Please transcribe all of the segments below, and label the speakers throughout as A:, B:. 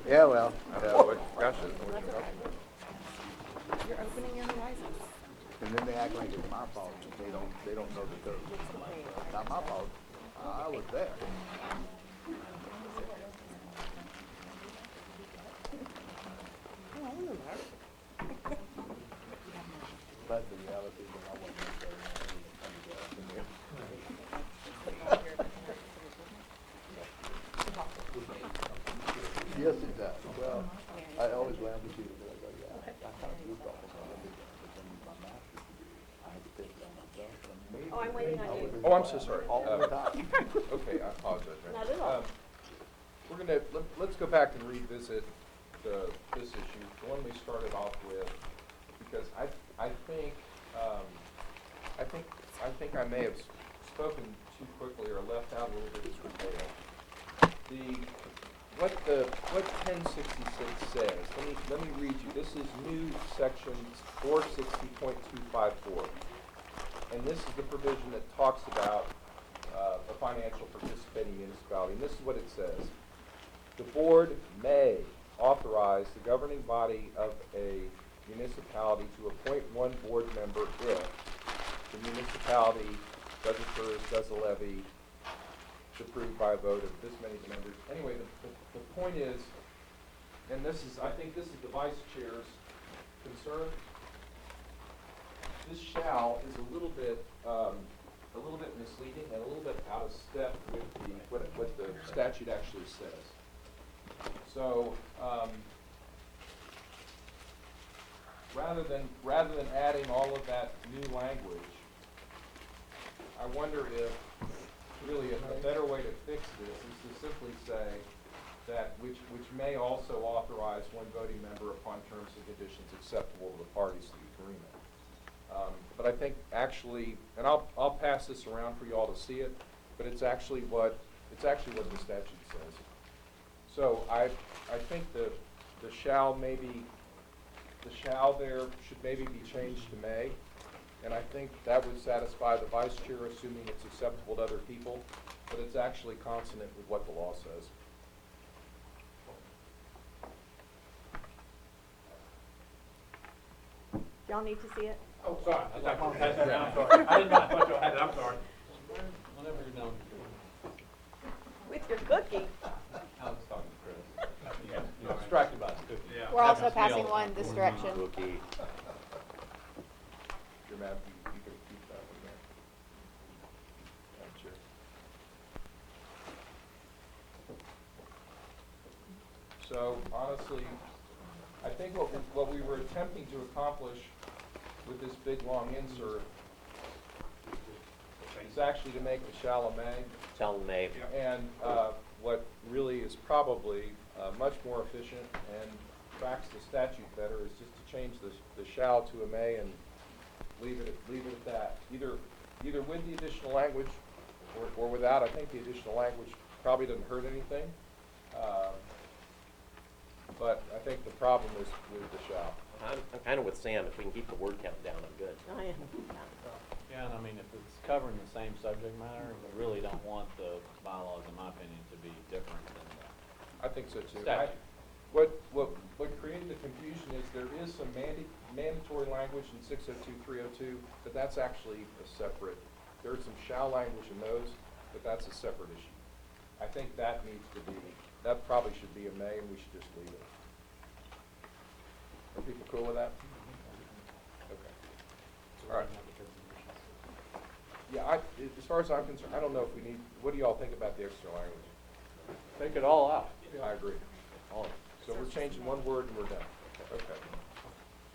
A: Yeah, well,
B: I don't know what discussion we're
C: That's
B: talking
C: okay.
B: about.
C: You're opening your horizons.
A: and then they act like it's my fault. They don't know the truth. It's not my fault. I was there.
C: Oh, I remember.
A: But the reality is I wasn't there. Yes, it does. Well, I always laugh to see it. I go, yeah, I kind of goofed off on it, but then my master's degree, I had to take it on myself. And
C: Oh, I'm waiting on
A: I
C: you.
A: was in
B: Oh, I'm so
A: class
B: sorry.
A: all the time.
B: Okay, I apologize. Mary.
C: Not at all.
B: We're gonna, let's go back and revisit this issue, the one we started off with, because I think I may have spoken too quickly or left out a little bit of detail. What 1066 says, let me read you. This is new section 460.254. And this is the provision that talks about a financial participating municipality. And this is what it says. The board may authorize the governing body of a municipality to appoint one board member if the municipality does a levy approved by a vote of this many members. Anyway, the point is, and I think this is the vice chair's concern. This shall is a little bit misleading and a little bit out of step with what the statute actually says. So rather than adding all of that new language, I wonder if really a better way to fix this is to simply say that which may also authorize one voting member upon terms and conditions acceptable to the parties to the agreement. But I think actually, and I'll pass this around for you all to see it, but it's actually what the statute says. So I think the shall there should maybe be changed to may, and I think that would satisfy the vice chair, assuming it's acceptable to other people, but it's actually consonant with what the law says.
C: Y'all need to see it?
D: Oh, sorry, I thought you were passing it down, I'm sorry. I didn't know, I thought you had it, I'm sorry. Whenever you're done.
C: With your cookie.
D: I was talking to Chris. You're distracted by the cookie. Yeah.
C: We're also passing one this direction.
A: Cookie.
B: Your map, you can keep that one there. Madam Chair. So honestly, I think what we were attempting to accomplish with this big long insert is actually to make the shall a may.
E: Shall and may.
B: And what really is probably much more efficient and tracks the statute better is just to change the shall to a may and leave it at that. Either with the additional language or without. I think the additional language probably doesn't hurt anything. But I think the problem is with the shall.
E: I'm kind of with Sam. If we can keep the word count down, I'm good.
C: I am.
D: Yeah, and I mean, if it's covering the same subject matter, we really don't want the bylaws, in my opinion, to be different than
B: I think so too.
D: Statute.
B: What created the confusion is there is some mandatory language in 602, 302, but that's actually a separate. There's some shall language in those, but that's a separate issue. I think that probably should be a may, and we should just leave it. Are people cool with that? Okay. All right. Yeah, as far as I'm concerned, I don't know if we need, what do y'all think about the extra language?
D: Take it all out.
B: I agree. All of it. So we're changing one word and we're done. Okay.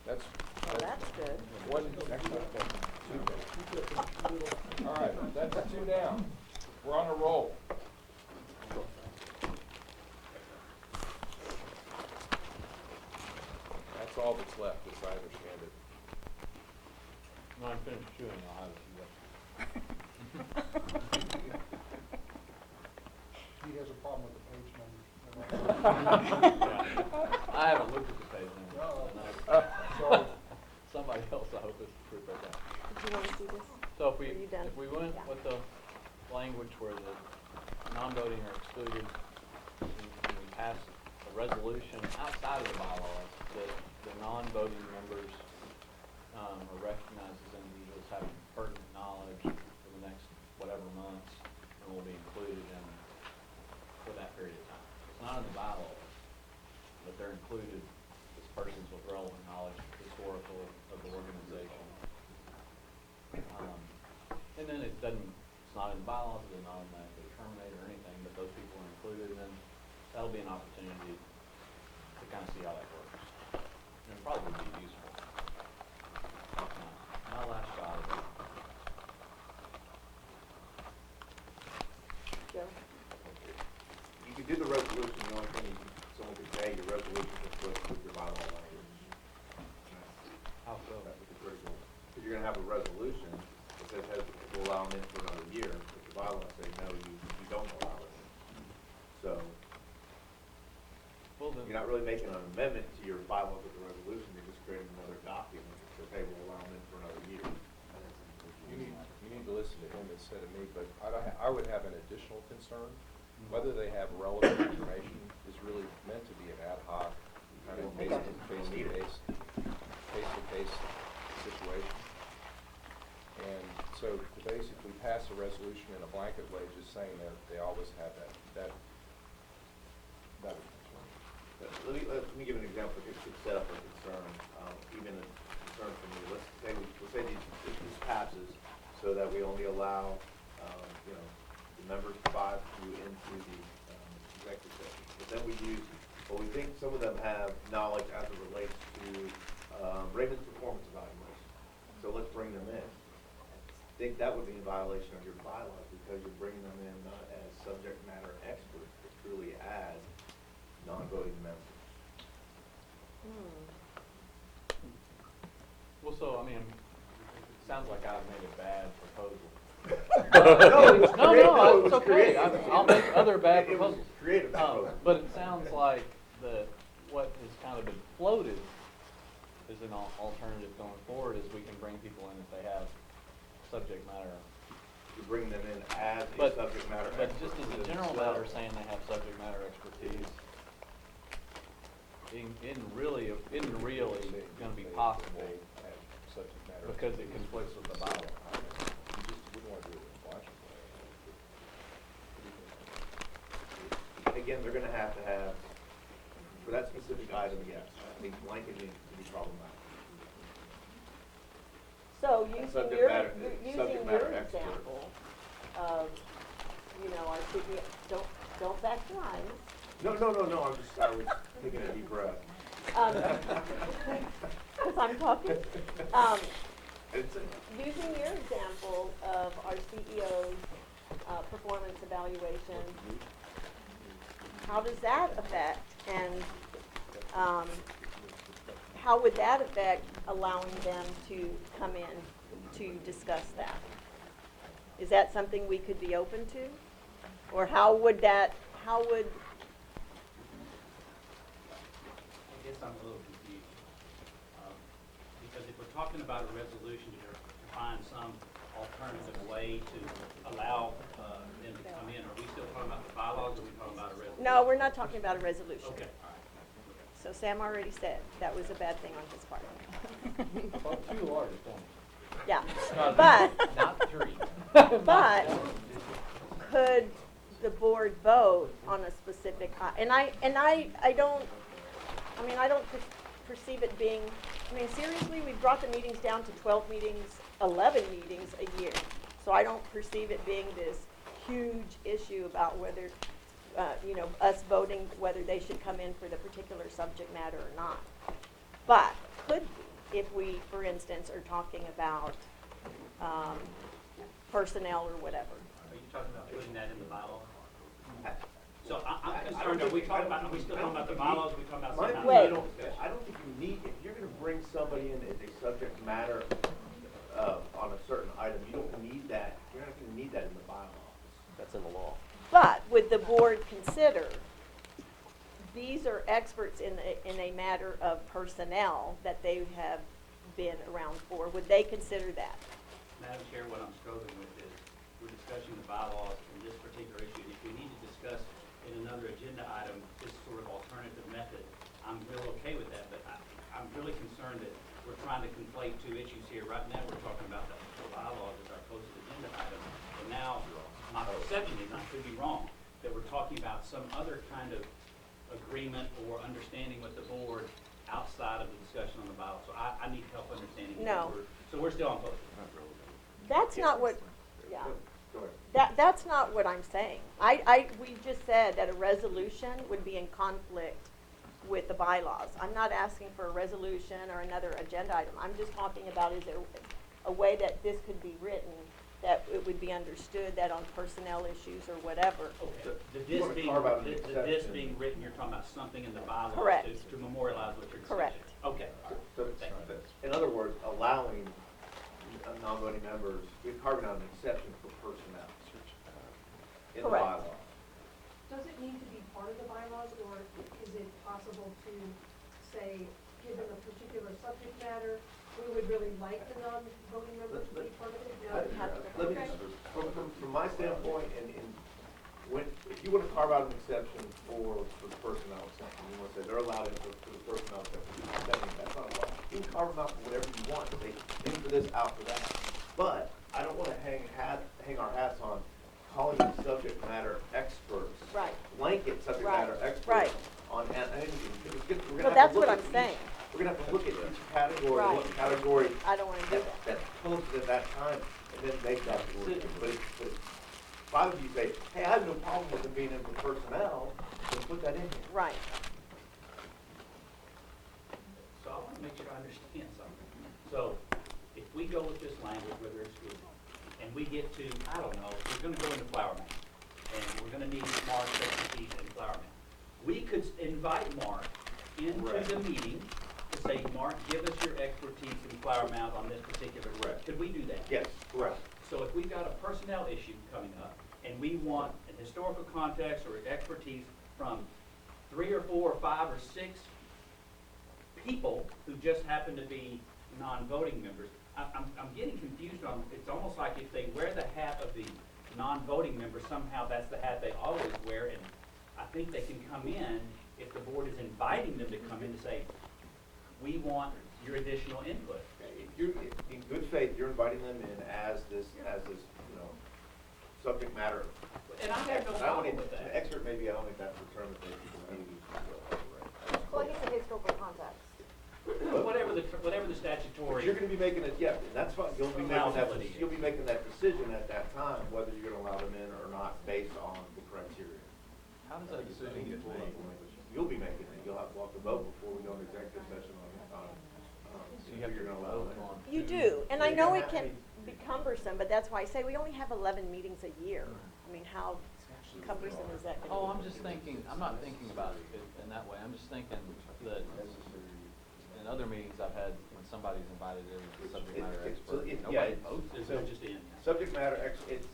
B: That's
C: good.
B: one, next one, two. All right, that's two down. We're on a roll. That's all that's left, as I understand it.
D: When I'm finished chewing, I'll have it.
F: He has a problem with the page numbers.
D: I haven't looked at the page number.
F: So,
D: Somebody else, I hope, is approved by that.
C: Did you want to see this?
D: So if
C: Are you done?
D: we went
C: Yeah.
D: with the language where the non-voting are excluded, and we pass the resolution outside of the bylaws that the non-voting members are recognized as individuals having pertinent knowledge for the next whatever months and will be included in for that period of time. It's not in the bylaws, but they're included as persons with relevant knowledge, historical of the organization. And then it doesn't, it's not in the bylaws, it doesn't automatically terminate or anything, but those people are included, and then that'll be an opportunity to kind of see how that works. And it'll probably be useful. My last shot at it.
C: Joe?
A: You could do the resolution, the only thing someone could say, your resolution conflicts with your bylaw language.
D: How so?
A: That would be critical. Because you're gonna have a resolution that says it will allow them in for another year, but the bylaws say, no, you don't allow it. So,
D: Well, then,
A: you're not really making an amendment to your bylaws with the resolution, you're just creating another document that says, hey, we'll allow them in for another year.
B: You need to listen to him instead of me, but I would have an additional concern. Whether they have relevant information is really meant to be an ad hoc, kind of face-to-face situation. And so to basically pass a resolution in a blanket way, just saying that they always have that would concern.
A: Let me give an example. It could set up a concern, even a concern for me. Let's say this passes so that we only allow, the members 5 to into the executive session. But then we think some of them have knowledge as it relates to Raymond's performance evaluation. So let's bring them in. I think that would be in violation of your bylaws because you're bringing them in not as subject matter experts, but truly as non-voting members.
D: well, so, I mean, it sounds like I've made a bad proposal. No, it's okay. I'll make other bad
A: It was
D: proposals.
A: creative proposal.
D: But it sounds like what has kind of been floated as an alternative going forward is we can bring people in if they have subject matter.
A: You bring them in as a
D: But,
A: subject matter
D: but
A: expert.
D: just as a general matter, saying they have subject matter expertise isn't really gonna be possible
B: They have subject matter
D: because it conflicts with the bylaw.
B: You just wouldn't want to do it in a blanket way.
A: Again, they're gonna have to have, for that specific item, yes, I think blanketing to be problematic.
C: So
A: Subject
C: using
A: matter-
C: your
A: subject matter expert.
C: example of, our city, don't back lines.
A: No, I was taking a deep breath.
C: Because I'm talking.
A: It's
C: Using your example of our CEO's performance evaluation, how does that affect, and how would that affect allowing them to come in to discuss that? Is that something we could be open to? Or how would,
G: I guess I'm a little confused. Because if we're talking about a resolution to find some alternative way to allow them to come in, are we still talking about the bylaws, or are we talking about a resolution?
C: no, we're not talking about a resolution.
G: Okay, all right.
C: So Sam already said that was a bad thing on his part.
D: Well, 2 large points.
C: Yeah, but,
D: Not 3.
C: but could the board vote on a specific, and I don't perceive it being, seriously, we brought the meetings down to 12 meetings, 11 meetings a year. So I don't perceive it being this huge issue about whether, us voting whether they should come in for the particular subject matter or not. But could we, if we, for instance, are talking about personnel or whatever.
G: Are you talking about putting that in the bylaw? So I'm concerned, are we still talking about the bylaws, or are we talking about some kind of
C: Wait.
G: legal discussion?
A: I don't think you need, if you're gonna bring somebody in as a subject matter, on a certain item, you don't need that, you're not gonna need that in the bylaws.
E: That's in the law.
C: But would the board consider, these are experts in a matter of personnel that they have been around for, would they consider that?
G: Madam Chair, what I'm struggling with is, we're discussing the bylaws in this particular issue, and if we need to discuss in another agenda item, this sort of alternative method, I'm real okay with that, but I'm really concerned that we're trying to conflate two issues here. Right now, we're talking about the bylaws as our posted agenda item, and now, my perception is, and I could be wrong, that we're talking about some other kind of agreement or understanding with the board outside of the discussion on the bylaws. So I need help understanding.
C: No.
G: So we're still on posted.
C: That's not what, yeah.
A: Go ahead.
C: That's not what I'm saying. We just said that a resolution would be in conflict with the bylaws. I'm not asking for a resolution or another agenda item. I'm just talking about, is there a way that this could be written that it would be understood that on personnel issues or whatever.
G: Okay.
A: You wanna carve out an
G: The this
A: exception.
G: being written, you're talking about something in the bylaws
C: Correct.
G: to memorialize what you're discussing.
C: Correct.
G: Okay, all right.
A: So,
G: Thank you.
A: in other words, allowing non-voting members, we're carving out an exception for personnel in the
C: Correct.
A: bylaws.
H: Does it need to be part of the bylaws, or is it possible to say, given a particular subject matter, we would really like the non-voting members to be part of it? No?
A: Let me, from my standpoint, and if you want to carve out an exception for the personnel exception, you want to say they're allowed in for the personnel exception, that's not a law. You can carve them out for whatever you want, say, in for this, out for that. But I don't want to hang our hats on calling them subject matter experts.
C: Right.
A: Blanket subject
C: Right.
A: matter experts.
C: Right.
A: On anything. We're gonna
C: Well,
A: have to
C: that's
A: look
C: what
A: at
C: I'm
A: each-
C: saying.
A: We're gonna have to look at each category,
C: Right.
A: what category
C: I don't want to do that.
A: that's posted at that time, and then make that decision. But if five of you say, hey, I have no problem with them being in for personnel, then put that in here.
C: Right.
G: So I want to make sure I understand something. So if we go with this language, whether it's good, and we get to, I don't know, we're going to go into flower man, and we're going to need Mark's expertise in flower man. We could invite Mark into
A: Correct.
G: the meeting to say, Mark, give us your expertise in flower mount on this particular.
A: Correct.
G: Could we do that?
A: Yes, correct.
G: So if we've got a personnel issue coming up, and we want an historical context or expertise from 3 or 4 or 5 or 6 people who just happen to be non-voting members, I'm getting confused on, it's almost like if they wear the hat of the non-voting member, somehow that's the hat they always wear, and I think they can come in, if the board is inviting them to come in to say, we want your additional input.
A: If you're, in good faith, you're inviting them in as this, subject matter.
G: And I have no
A: And
G: problem with that.
A: Expert, maybe, I don't think that's the term that they maybe.
C: Well, I guess a historical context.
G: But whatever the
A: But
G: statutory.
A: you're gonna be making it, yeah, and that's fine, you'll be
G: Allowability.
A: making that decision at that time, whether you're gonna allow them in or not, based on the criteria.
D: How does that decision get made?
A: You'll be making it, you'll have to walk the vote before we go into executive session on,
D: So you have
A: who you're
D: to
A: gonna allow
D: vote
A: in.
D: on.
C: You
D: who-
C: do, and I
A: Yeah,
C: know
A: you
C: it
A: have
C: can be cumbersome, but that's why I say we only have 11 meetings a year. I mean, how cumbersome is that
D: Oh,
C: gonna
D: I'm just thinking, I'm not thinking about it in that way, I'm just thinking that in other meetings I've had, when somebody's invited in as a subject matter
A: So
D: expert,
A: it- yeah,
D: nobody
A: it's-
D: votes.
G: Is
A: So-
G: it just in?
A: Subject matter, it's,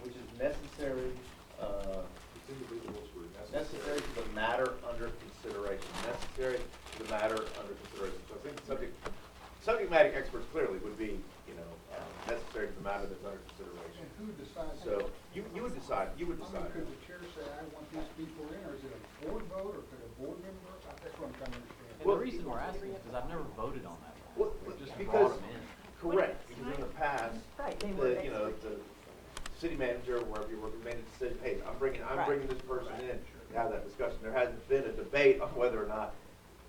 A: which is necessary, necessary to the matter under consideration, necessary to the matter under consideration. So I think subject matter experts clearly would be, necessary to the matter that's under consideration.
F: And who decides?
A: So you would decide,
F: I mean, could the chair say, I want these people in, or is it a board vote, or could a board member? That's what I'm trying to understand.
D: And
A: Well,
D: the reason we're asking is because I've never voted on that.
A: Well,
D: We've just
A: because-
D: brought them in.
A: Correct, because in the past,
C: Right, they were
A: the city manager, or wherever you work, made a decision, hey, I'm bringing this person in, to have that discussion. There hasn't been a debate on whether or not,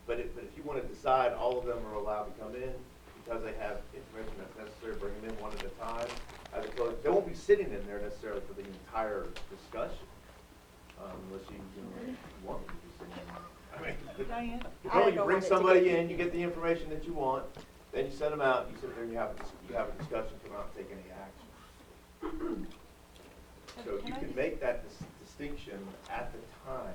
A: but if you want to decide all of them are allowed to come in because they have information that's necessary, bring them in one at a time, as opposed, they won't be sitting in there necessarily for the entire discussion, unless you want them to be sitting in there. I mean,
H: Diane?
C: I
A: you
C: don't
A: bring
C: want it to
A: somebody
C: get-
A: in, you get the information that you want, then you send them out, you sit there and you have a discussion, come out and take any action. So you can make that distinction at the time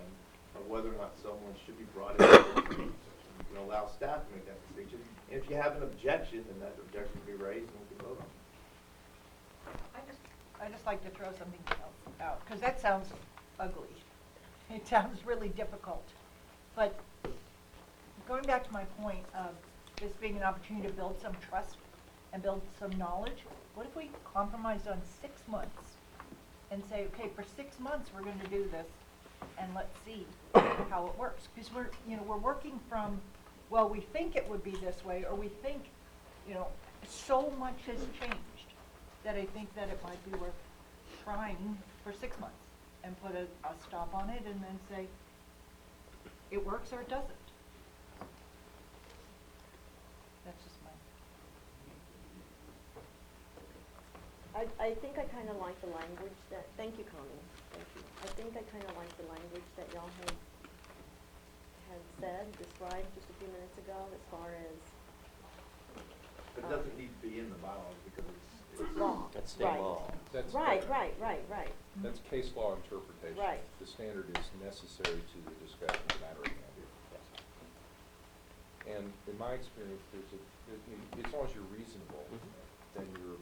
A: of whether or not someone should be brought in. You can allow staff to make that distinction. And if you have an objection, then that objection can be raised and we can vote on it.
I: I just like to throw something else out, because that sounds ugly. It sounds really difficult. But going back to my point of this being an opportunity to build some trust and build some knowledge, what if we compromised on 6 months and say, okay, for 6 months, we're gonna do this, and let's see how it works. Because we're working from, well, we think it would be this way, or we think, so much has changed that I think that it might be worth trying for 6 months and put a stop on it and then say, it works or it doesn't. That's just my.
C: I think I kind of like the language that, thank you, Connie, thank you. I think I kind of like the language that y'all had said, described just a few minutes ago, as far as.
A: But it doesn't need to be in the bylaws because it's.
C: Law.
E: That's state
C: Right.
E: law.
B: That's
C: Right,
B: correct.
C: right.
B: That's case law interpretation.
C: Right.
B: The standard is necessary to the discussion of the matter at hand. And in my experience, as long as you're reasonable, then you're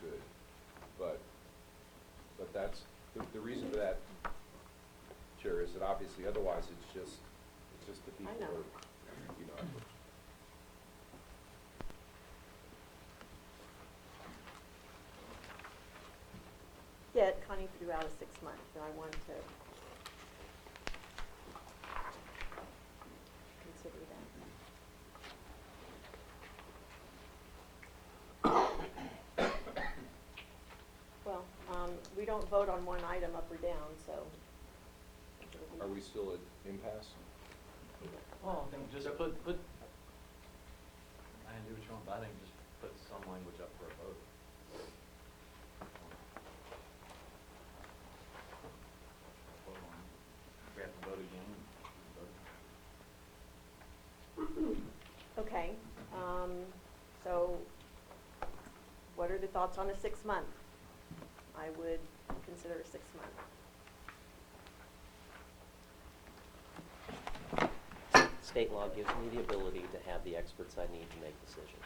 B: good. But that's, the reason for that, Chair, is that obviously otherwise it's just the people
C: I know.
B: are,
C: Yet Connie threw out a 6 month, and I want to consider that. Well, we don't vote on one item up or down, so.
B: are we still at impasse?
D: Well, I think just put, I can do what you want, but I think just put some language up for a vote. If we have to vote again, vote.
C: Okay, so what are the thoughts on a 6 month? I would consider a 6 month.
E: State law gives me the ability to have the experts I need to make decisions.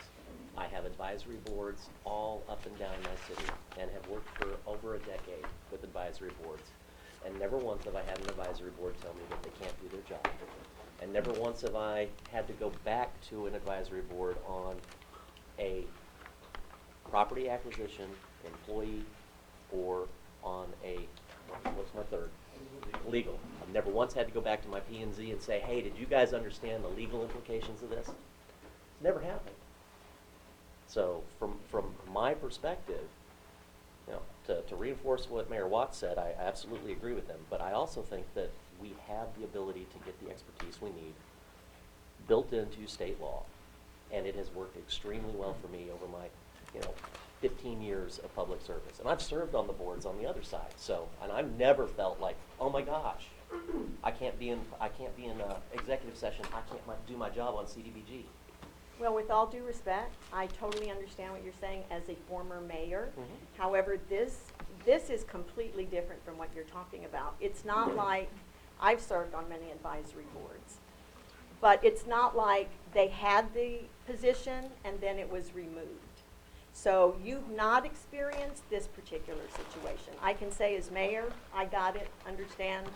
E: I have advisory boards all up and down my city and have worked for over a decade with advisory boards. And never once have I had an advisory board tell me that they can't do their job. And never once have I had to go back to an advisory board on a property acquisition, employee, or on a, what's my third? Legal. I've never once had to go back to my P&Z and say, hey, did you guys understand the legal implications of this? It's never happened. So from my perspective, to reinforce what Mayor Watts said, I absolutely agree with him, but I also think that we have the ability to get the expertise we need built into state law, and it has worked extremely well for me over my 15 years of public service. And I've served on the boards on the other side, so, and I've never felt like, oh my gosh, I can't be in executive session, I can't do my job on CDBG.
C: Well, with all due respect, I totally understand what you're saying as a former mayor.
E: Mhm.
C: However, this is completely different from what you're talking about. It's not like, I've served on many advisory boards, but it's not like they had the position and then it was removed. So you've not experienced this particular situation. I can say as mayor, I got it, understand,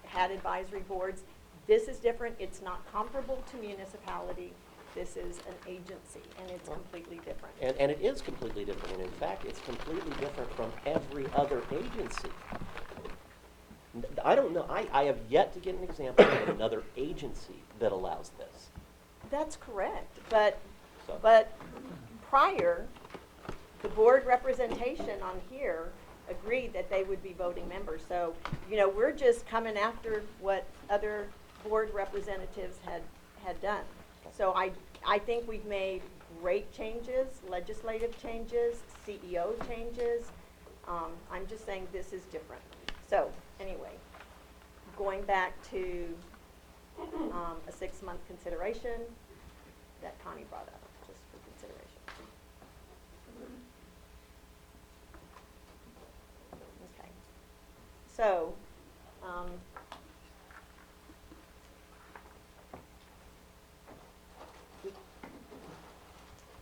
C: had advisory boards. This is different. It's not comparable to municipality. This is an agency, and it's completely different.
E: And it is completely different, and in fact, it's completely different from every other agency. I don't know, I have yet to get an example of another agency that allows this.
C: That's correct, but
E: So-
C: prior, the board representation on here agreed that they would be voting members. So, we're just coming after what other board representatives had done. So I think we've made great changes, legislative changes, CEO changes. I'm just saying this is different. So, anyway, going back to a 6 month consideration that Connie brought up, just for consideration. Okay. So,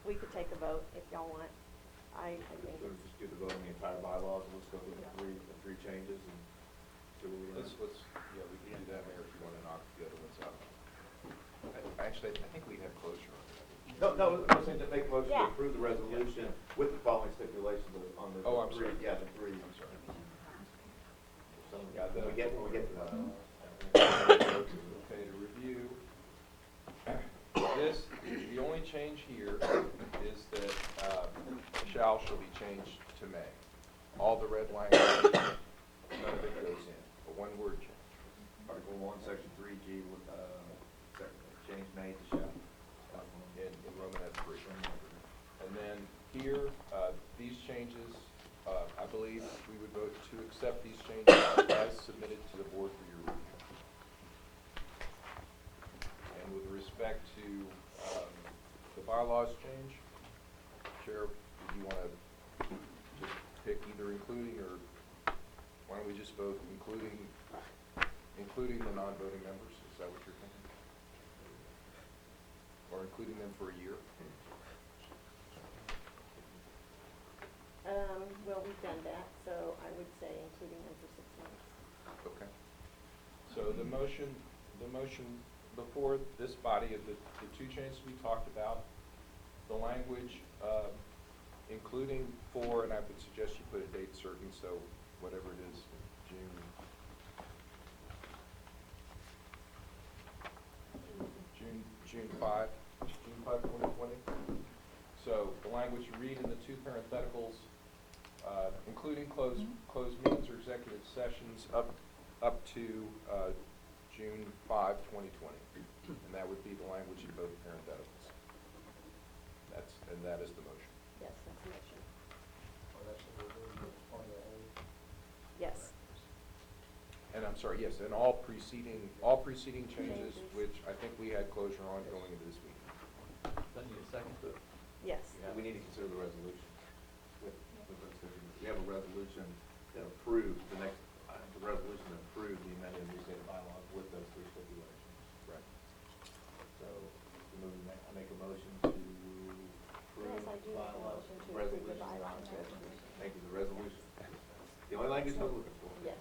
C: we could take a vote if y'all want. I think
A: So just do the vote on the entire bylaws, and let's go through the three changes and see what we learn.
B: Yeah, we can do that, Mayor, if you want to knock the other ones out. Actually, I think we have closure on that.
A: No, I'm saying to make a motion
C: Yeah.
A: to approve the resolution with the following stipulations on the
B: Oh, I'm
A: three.
B: sorry.
A: Yeah, the three.
B: I'm sorry.
A: Some got When we get to that.
B: Okay, to review, this, the only change here is that shall be changed to may. All the red language, none of it goes in, a one-word change.
A: Article 1, Section 3G, change may to shall.
B: In Romanet 3. And then here, these changes, I believe we would vote to accept these changes as submitted to the board for your review. And with respect to the bylaws change, Chair, do you want to just pick either including or why don't we just vote including the non-voting members? Is that what you're thinking? Or including them for a year?
C: Well, we've done that, so I would say including them for 6 months.
B: Okay. So the motion before this body, the two changes we talked about, the language, including for, and I would suggest you put a date certain, so whatever it is, June 5, 2020. So the language you read in the two parentheticals, including closed meetings or executive sessions up to June 5, 2020. And that would be the language in both parentheticals. That is the motion.
C: Yes, that's the motion. Yes.
B: And I'm sorry, yes, and all preceding changes, which I think we had closure on going into this meeting.
D: Don't need a second?
C: Yes.
A: We need to consider the resolution. We have a resolution that approves the resolution that approves the amended and restated bylaws with those 3 stipulations.
B: Right.
A: So, I make a motion to approve.
C: Yes, I do make a motion to approve the bylaws resolution.
A: Thank you, the resolution. The only language I'm looking for.
C: Yes.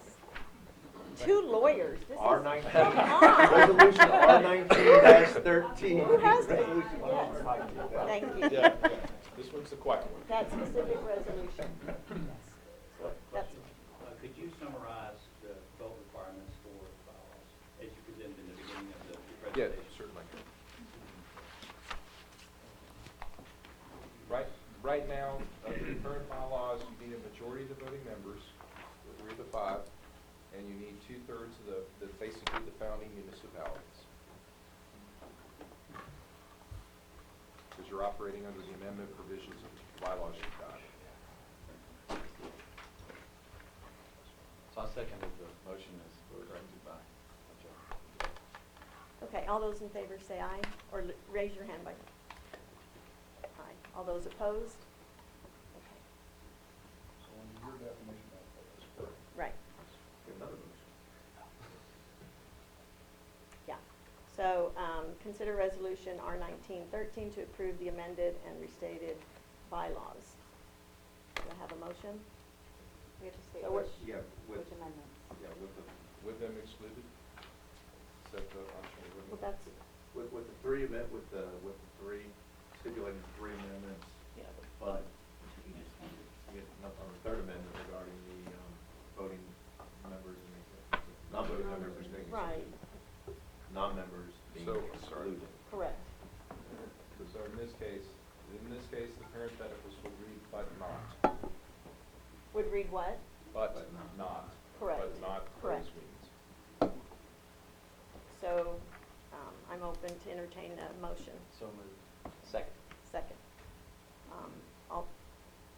C: 2 lawyers, this is,
A: R19.
C: come on.
A: Resolution R19-13.
C: Who has it?
A: Resolution.
C: Yes. Thank you.
B: Yeah, this one's the quiet one.
C: That specific resolution, yes. So that's,
G: Could you summarize the vote requirements for the bylaws as you presented in the beginning of the
B: Yeah,
G: presentation?
B: certainly. Right now, under the current bylaws, you need a majority of the voting members, 3 of the 5, and you need 2/3 of basically the founding municipalities. Because you're operating under the amendment provisions of the bylaws you've got.
D: So I seconded the motion as corrected by Joe.
C: okay, all those in favor say aye, or raise your hand by, aye. All those opposed? Okay,
F: So under your definition of that's correct.
C: right,
A: Another motion.
C: yeah. So, consider resolution R19-13 to approve the amended and restated bylaws. Do I have a motion?
J: We have to state
C: So we're-
J: which,
A: Yeah,
J: which amendments.
B: With them excluded? Except the, I'm sorry,
C: Well, that's,
A: with the 3 with the 3 stipulated 3 amendments.
D: Yeah,
A: But you get on the 3rd amendment regarding the voting members and non-voting members are staying
C: right,
A: excluded. Non-members being
B: So, sorry.
A: excluded.
C: correct.
B: So in this case, the parentheticals will read but not.
C: Would read what?
B: But not.
C: Correct.
B: But not
C: Correct.
B: closed meetings.
C: So, I'm open to entertain a motion.
D: So moved.
E: Second.
C: Second.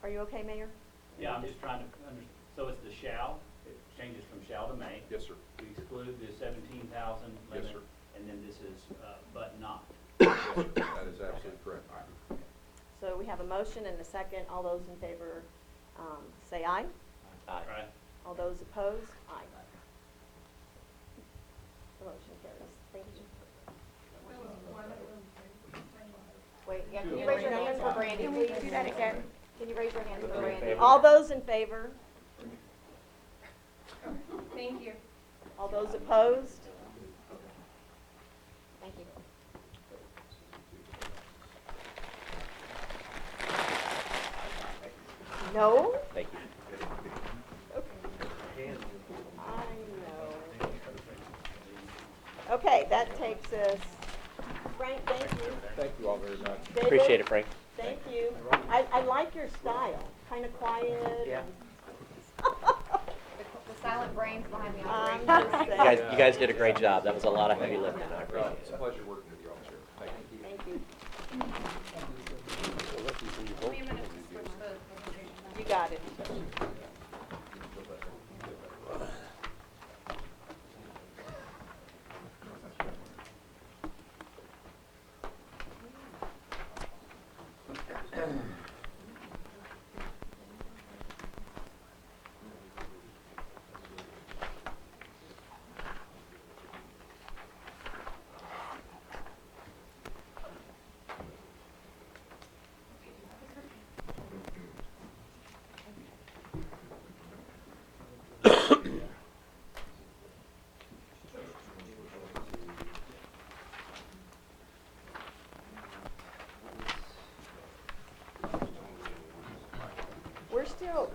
C: Are you okay, Mayor?
G: Yeah, I'm just trying to so it's the shall, it changes from shall to may.
B: Yes, sir.
G: We exclude the 17,000
B: Yes,
G: limit.
B: sir.
G: And then this is, but not.
B: Yes, sir. That is absolutely correct.
C: So we have a motion and a second. All those in favor, say aye.
E: Aye.
G: Right?
C: All those opposed? Aye. The motion carries. Thank you. Wait,
J: Yeah, can you raise your hand for Brandy,
I: Can we
J: please?
I: do that again?
J: Can you raise your hand for
D: Those in
J: Brandy?
D: favor?
C: all those in favor?
H: Thank you.
C: All those opposed? Thank you. No?
E: Thank you.
C: I know. that takes us, Frank, thank you.
B: Thank you all very much.
C: David,
E: Appreciate it, Frank.
C: Thank you. I like your style, kind of quiet.
E: Yeah.
J: The silent brains behind the
C: I'm
J: operation.
C: just
E: You
C: saying.
E: guys did a great job. That was a lot of heavy lifting. I appreciate
B: It's
E: it.
B: a pleasure working with you, officer. Thank you.
C: Thank you.
J: Give me a minute to switch the presentation.
C: You got it.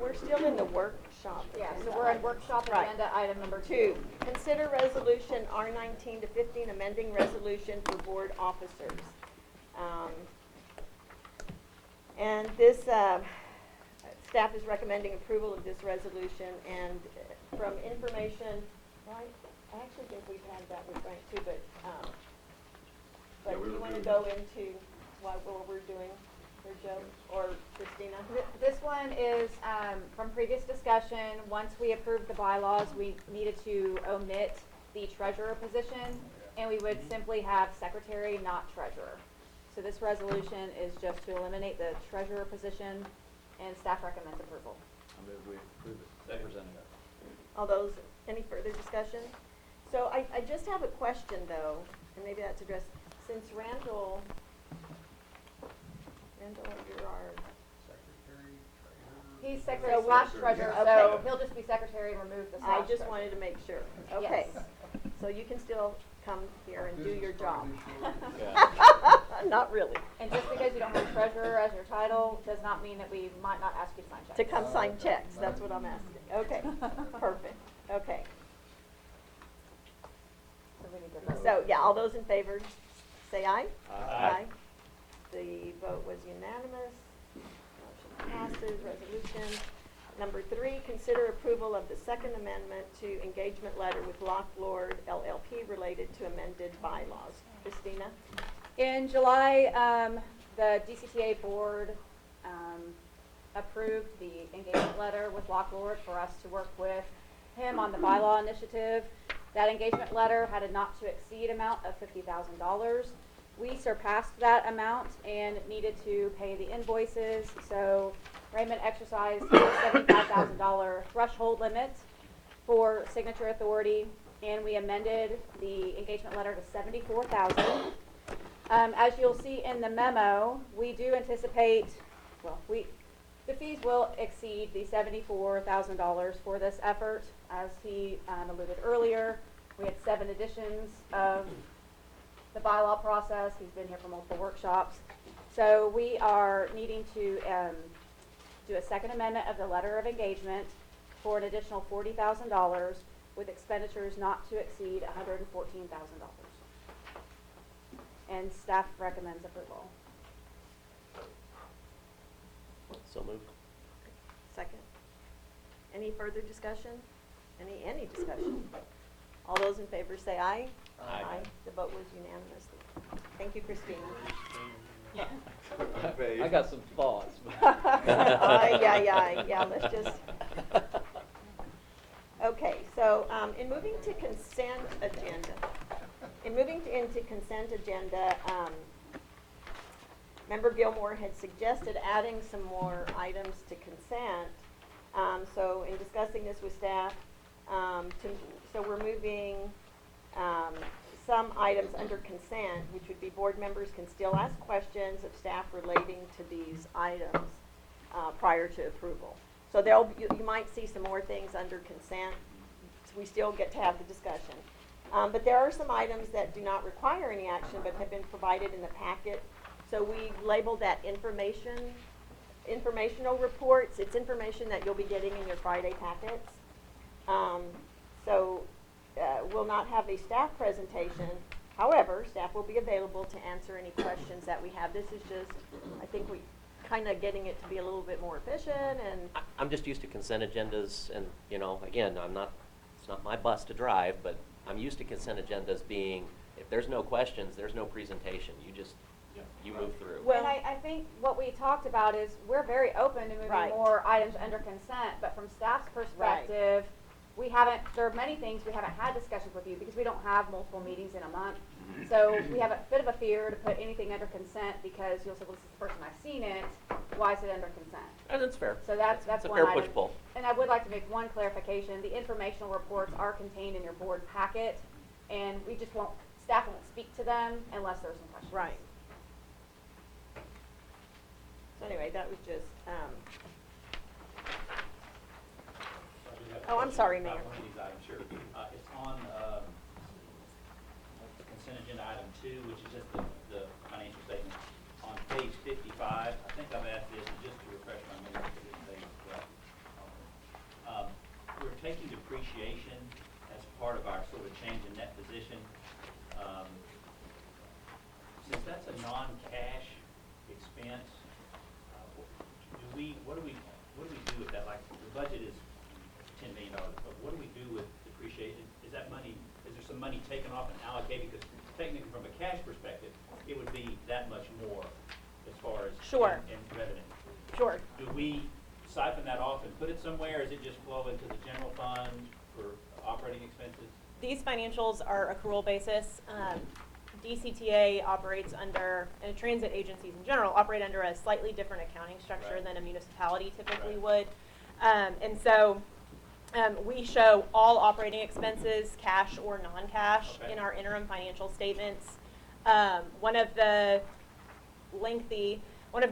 C: We're still in the workshop.
J: Yeah, so we're on workshop
C: Right.
J: agenda item number
C: 2, consider resolution R19 to 15, amending resolution for board officers. And this, staff is recommending approval of this resolution, and from information, well, I actually think we've had that with Frank too, but
A: Yeah, we
C: you want to
A: reviewed
C: go into what we're doing here, Joe, or Christina?
J: This one is from previous discussion. Once we approved the bylaws, we needed to omit the treasurer position, and we would simply have secretary, not treasurer. So this resolution is just to eliminate the treasurer position, and staff recommends approval.
D: I move we approve it, presented.
C: All those, any further discussion? So I just have a question though, and maybe that's addressed, since Randall, you're our,
F: Secretary, treasurer.
J: He's secretary
C: So
J: slash
C: we'll-
J: treasurer,
C: Okay.
J: so he'll just be secretary and remove the slash
C: I just
J: treasurer.
C: wanted to make sure. Okay.
J: Yes.
C: So you can still come here and do
F: Business
C: your job.
F: card issue.
D: Yeah.
C: Not really.
J: And just because you don't have treasurer as your title, does not mean that we might not ask you to sign checks.
C: To come sign checks, that's what I'm asking. Okay, perfect, okay.
J: So we need to vote.
C: So, yeah, all those in favor, say aye.
D: Aye.
C: The vote was unanimous. Motion passes, resolution. Number 3, consider approval of the second amendment to engagement letter with Locklord LLP related to amended bylaws. Christina?
J: In July, the DCTA board approved the engagement letter with Locklord for us to work with him on the bylaw initiative. That engagement letter had a not to exceed amount of $50,000. We surpassed that amount and needed to pay the invoices, so Raymond exercised his $75,000 threshold limit for signature authority, and we amended the engagement letter to $74,000. As you'll see in the memo, we do anticipate, the fees will exceed the $74,000 for this effort. As he alluded earlier, we had 7 editions of the bylaw process. He's been here for multiple workshops. So we are needing to do a second amendment of the letter of engagement for an additional $40,000 with expenditures not to exceed $114,000. And staff recommends approval.
E: So moved.
C: Second. Any further discussion? Any discussion? All those in favor say aye.
E: Aye.
C: The vote was unanimous. Thank you, Christina.
D: I got some thoughts.
C: Yeah, let's just. Okay, so, in moving to consent agenda, into consent agenda, Member Gilmore had suggested adding some more items to consent. So in discussing this with staff, so we're moving, some items under consent, which would be board members can still ask questions of staff relating to these items, prior to approval. So you might see some more things under consent. So we still get to have the discussion. But there are some items that do not require any action but have been provided in the packet. So we labeled that informational reports. It's information that you'll be getting in your Friday packets. We'll not have a staff presentation, However, staff will be available to answer any questions that we have. This is just, I think we kind of getting it to be a little bit more efficient and,
E: I'm just used to consent agendas and, you know, again, it's not my bus to drive, but I'm used to consent agendas being, if there's no questions, there's no presentation. You move through.
C: Well-
J: And I think what we talked about is we're very open to moving
C: Right.
J: more items under consent, but from staff's perspective, there are many things we haven't had discussions with you because we don't have multiple meetings in a month. So we have a bit of a fear to put anything under consent because you'll say, well, this is the first time I've seen it, why is it under consent?
E: And that's fair.
J: So that's
E: It's a
J: one
E: fair
J: item.
E: push-pull.
J: And I would like to make one clarification. The informational reports are contained in your board packet, and staff won't speak to them unless there's some questions.
C: right. So anyway, that was just,
G: I do have a
C: Oh, I'm
G: question
C: sorry,
G: about
C: Mayor.
G: one of these items, sure. It's on, consent agenda item 2, which is just the financial statement. On page 55, I think I've asked this, and just to refresh my memory, because it's saying it's correct. We're taking depreciation as part of our sort of change in net position. Since that's a non-cash expense, what do we do with that? Like, the budget is $10 million, but what do we do with depreciation? Is there some money taken off and allocated? Because technically, from a cash perspective, it would be that much more as far as
C: Sure.
G: in revenue.
C: sure.
G: Do we siphon that off and put it somewhere, or is it just flow into the general fund for operating expenses?
K: These financials are accrual basis. DCTA operates under, and transit agencies in general operate under a slightly different accounting structure
G: Right.
K: than a municipality typically
G: Right.
K: would. And so we show all operating expenses, cash or non-cash,
G: Okay.
K: in our interim financial statements. One of the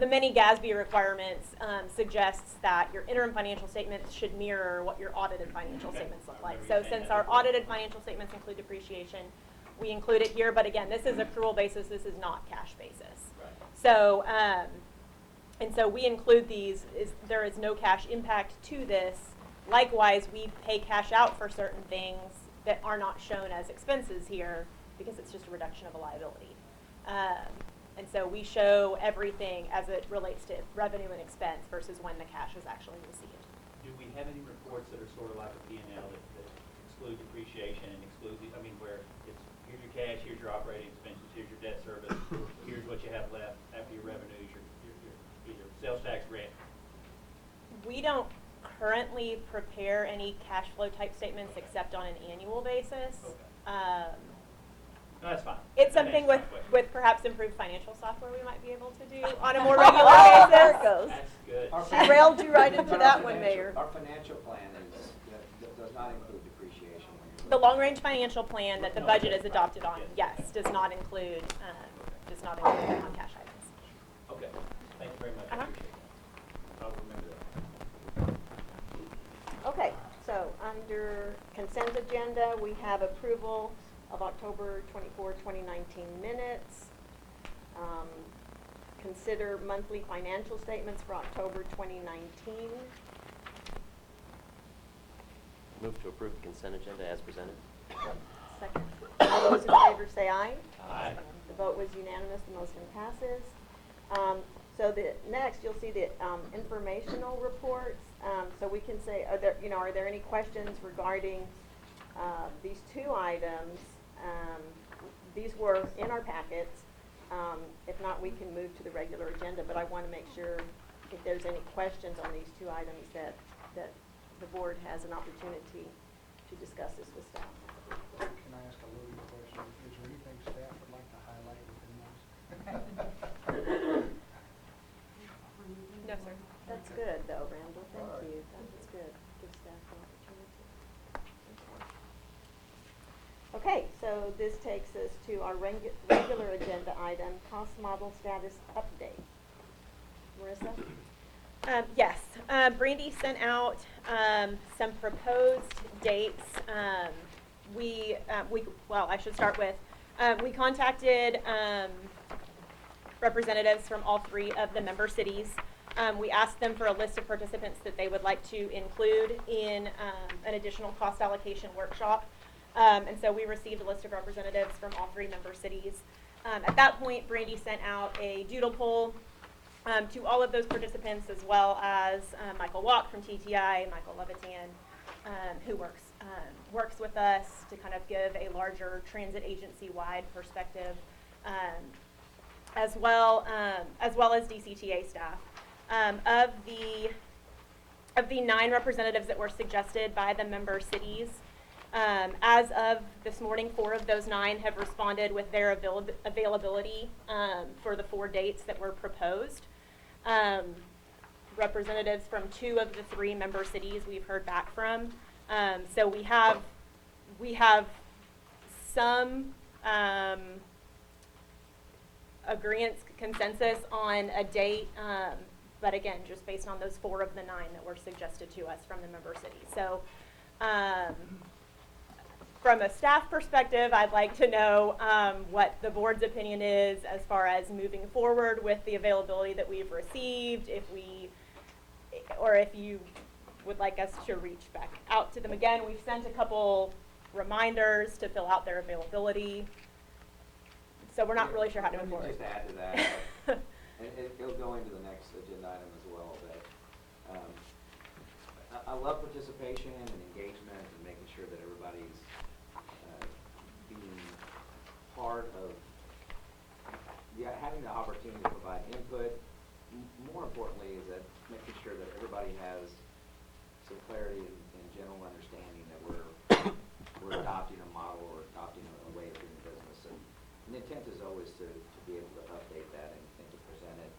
K: many GASB requirements suggests that your interim financial statements should mirror what your audited financial
G: Okay.
K: statements look
G: I
K: like.
G: remember
K: So
G: you saying
K: since
G: that
K: our
G: before.
K: audited financial statements include depreciation, we include it here, but again, this is accrual basis, this is not cash basis.
G: Right.
K: So, and so we include these, there is no cash impact to this. Likewise, we pay cash out for certain things that are not shown as expenses here because it's just a reduction of a liability. And so we show everything as it relates to revenue and expense versus when the cash is actually received.
G: Do we have any reports that are sort of like a P&L that exclude depreciation and exclude, where it's, here's your cash, here's your operating expenses, here's your debt service, here's what you have left after your revenues, your sales tax rent?
K: We don't currently prepare any cash flow type statements except on an annual basis.
G: Okay. No, that's fine.
K: It's
G: That
K: something
G: answers my question.
K: with perhaps improved financial software we might be able to do on a more regular
C: Oh,
K: basis.
C: there it goes.
G: That's good.
L: Our
C: She
L: financial-
C: railed you right into
L: but our
C: that one,
L: financial-
C: Mayor.
L: Our financial plan does not include depreciation. when you're
K: The
L: looking-
K: long-range financial plan that the budget is adopted on, yes, does not include non-cash items.
G: Okay, thank you very much. I
K: Uh-huh.
G: appreciate that. I'll remember that.
C: Okay, so under consent agenda, we have approval of October 24, 2019 minutes. Consider monthly financial statements for October 2019.
E: Move to approve the consent agenda as presented.
C: Second. All those in favor say aye.
G: Aye.
C: The vote was unanimous, the motion passes. So next, you'll see the informational reports. So we can say, are there any questions regarding these two items? These were in our packets. If not, we can move to the regular agenda, but I want to make sure if there's any questions on these two items that the board has an opportunity to discuss this with staff.
F: Can I ask a loaded question? Is there anything staff would like to highlight within those?
K: No, sir.
C: That's good, though, Randall, thank you. That's good. Give staff an opportunity. Okay, so this takes us to our regular agenda item, cost model status update. Marissa?
K: Yes, Brandy sent out some proposed dates. I should start with, we contacted representatives from all three of the member cities. We asked them for a list of participants that they would like to include in an additional cost allocation workshop. And so we received a list of representatives from all 3 member cities. At that point, Brandy sent out a doodle poll to all of those participants, as well as Michael Walk from TTI, Michael Levitan, who works with us to kind of give a larger transit agency-wide perspective, as well as DCTA staff. Of the 9 representatives that were suggested by the member cities, as of this morning, 4 of those 9 have responded with their availability for the 4 dates that were proposed. Representatives from 2 of the 3 member cities we've heard back from. So we have some agreement, consensus on a date, but again, just based on those 4 of the 9 that were suggested to us from the member cities. So from a staff perspective, I'd like to know what the board's opinion is as far as moving forward with the availability that we've received, if you would like us to reach back out to them again. We've sent a couple reminders to fill out their availability. So we're not really sure how to move forward.
L: Just add to that, and it'll go into the next agenda item as well, but I love participation and engagement and making sure that everybody's being part of having the opportunity to provide input. More importantly is that making sure that everybody has some clarity and general understanding that we're adopting a model or adopting a way of doing business. And the intent is always to be able to update that and to present it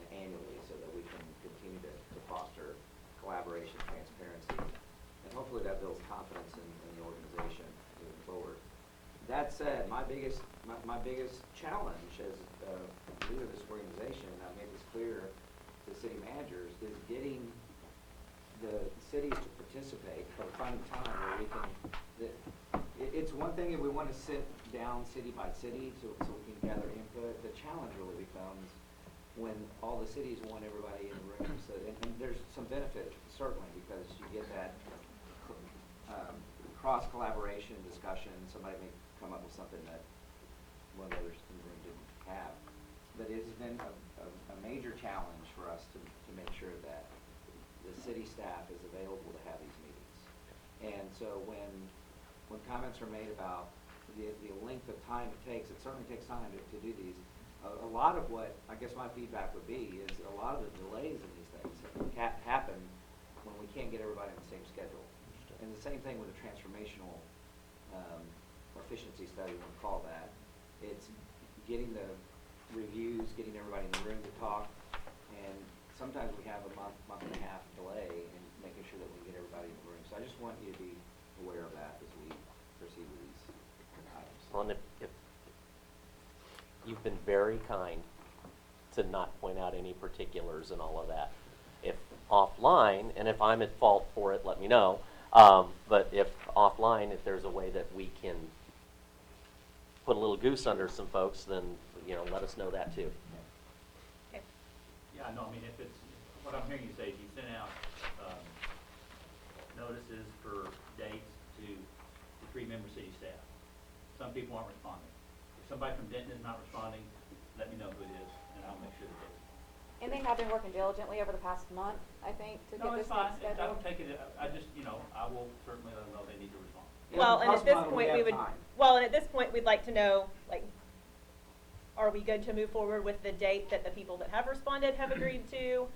L: annually so that we can continue to foster collaboration, transparency, and hopefully that builds confidence in the organization moving forward. That said, my biggest challenge as leader of this organization, and I made this clear to city managers, is getting the cities to participate, or finding time where we can. It's one thing if we want to sit down city by city so we can gather input. The challenge really becomes when all the cities want everybody in the room. So, and there's some benefit certainly because you get that cross collaboration discussion. Somebody may come up with something that one of the others in the room didn't have. But it has been a major challenge for us to make sure that the city staff is available to have these meetings. And so when comments are made about the length of time it takes, it certainly takes time to do these. A lot of what, I guess my feedback would be, is a lot of the delays in these things happen when we can't get everybody on the same schedule. And the same thing with a transformational efficiency study, we call that. It's getting the reviews, getting everybody in the room to talk, and sometimes we have a month and a half delay in making sure that we get everybody in the room. So I just want you to be aware of that as we proceed with these items.
E: Well, and if you've been very kind to not point out any particulars and all of that. If offline, and if I'm at fault for it, let me know. But if offline, if there's a way that we can put a little goose under some folks, then let us know that too.
K: Okay.
G: Yeah, no, I mean, if it's, what I'm hearing you say is you sent out notices for dates to the 3 member city staff. Some people aren't responding. If somebody from Denton is not responding, let me know who it is, and I'll make sure that they.
J: And they have been working diligently over the past month, I think, to get this thing scheduled.
G: I don't take it, I just, I will certainly let them know they need to respond.
K: Well, and at this
L: Possibly
K: point,
L: we
K: we
L: have
K: would,
L: time.
K: well, and at this point, we'd like to know, like, are we good to move forward with the date that the people that have responded have agreed to?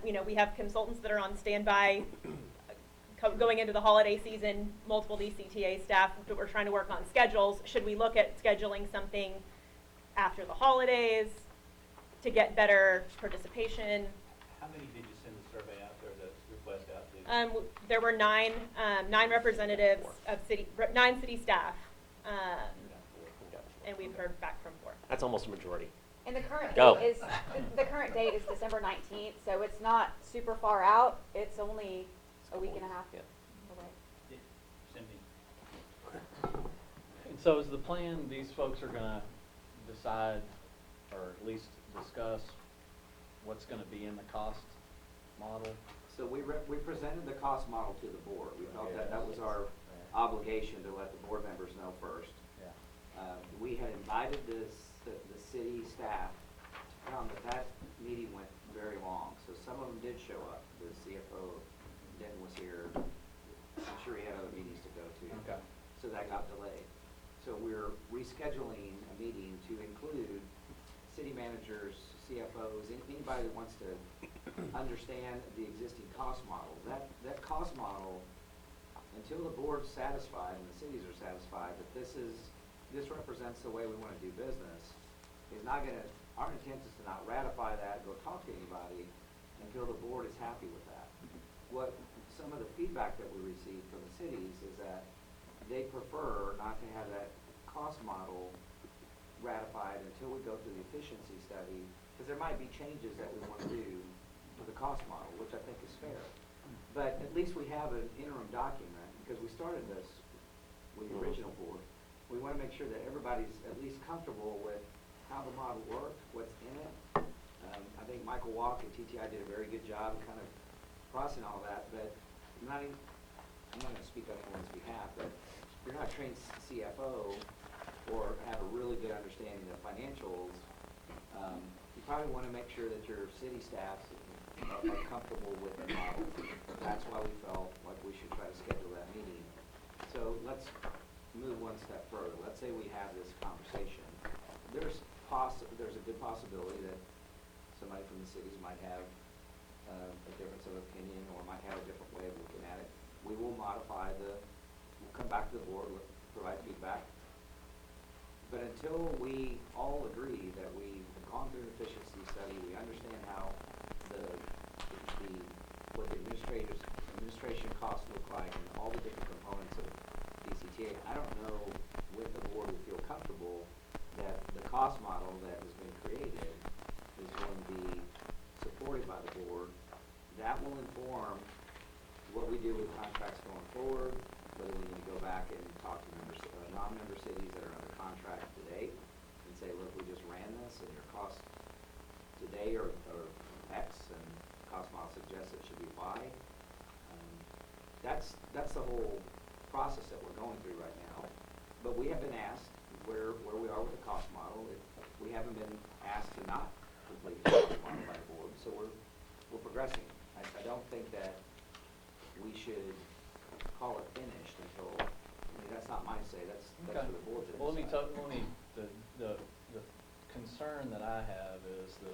K: We have consultants that are on standby going into the holiday season, multiple DCTA staff that we're trying to work on schedules. Should we look at scheduling something after the holidays to get better participation?
G: How many did you send the survey out there, the request out to?
K: There were nine representatives of 9 city staff, and we've heard back from 4.
E: That's almost a majority.
J: And the current
E: Go.
J: date is, the current date is December 19th, so it's not super far out. It's only a week and a half
E: Yeah.
J: away.
G: Cindy?
D: And so is the plan, these folks are gonna decide, or at least discuss what's gonna be in the cost model?
L: So we presented the cost model to the board. We felt
D: Okay.
L: that was our obligation to let the board invited the city staff to come, but that meeting went very long. So some of them did show up. The CFO, Denton, was here. I'm sure he had other meetings to go to.
D: Okay.
L: So that got delayed. So we're rescheduling a meeting to include city managers, CFOs, anybody that wants to understand the existing cost model. That cost model, until the board's satisfied and the cities are satisfied that this represents the way we want to do business, is not gonna, our intent is to not ratify that, go talk to anybody until the board is happy with that. What some of the feedback that we received from the cities is that they prefer not to have that cost model ratified until we go through the efficiency study, because there might be changes that we want to do to the cost model, which I think is fair. But at least we have an interim document, because we started this with the original board. We want to make sure that everybody's at least comfortable with how the model worked, what's in it. I think Michael Walk at TTI did a very good job kind of crossing all that, but I'm not going to speak on anyone's behalf, but if you're not a trained CFO or have a really good understanding of financials, you probably want to make sure that your city staffs are comfortable with the model. That's why we felt like we should try to schedule that meeting. So let's move one step further. Let's say we have this conversation. There's a good possibility that somebody from the cities might have a difference of opinion or might have a different way of looking at it. We will modify we'll come back to the board, provide feedback. But until we all agree that we've gone through an efficiency study, we understand how what the administration costs look like and all the different components of DCTA, I don't know when the board will feel comfortable that the cost model that has been created is going to be supported by the board. That will inform what we do with contracts going forward, whether we need to go back and talk to non-member cities that are under contract today and say, look, we just ran this and your cost today are X and cost model suggests it should be Y. That's the whole process that we're going through right now. But we have been asked where we are with the cost model. We haven't been asked to not complete the cost model by the board, so we're progressing. I don't think that we should call it finished until, that's not my say, that's for the board to decide.
D: Well, the concern that I have is that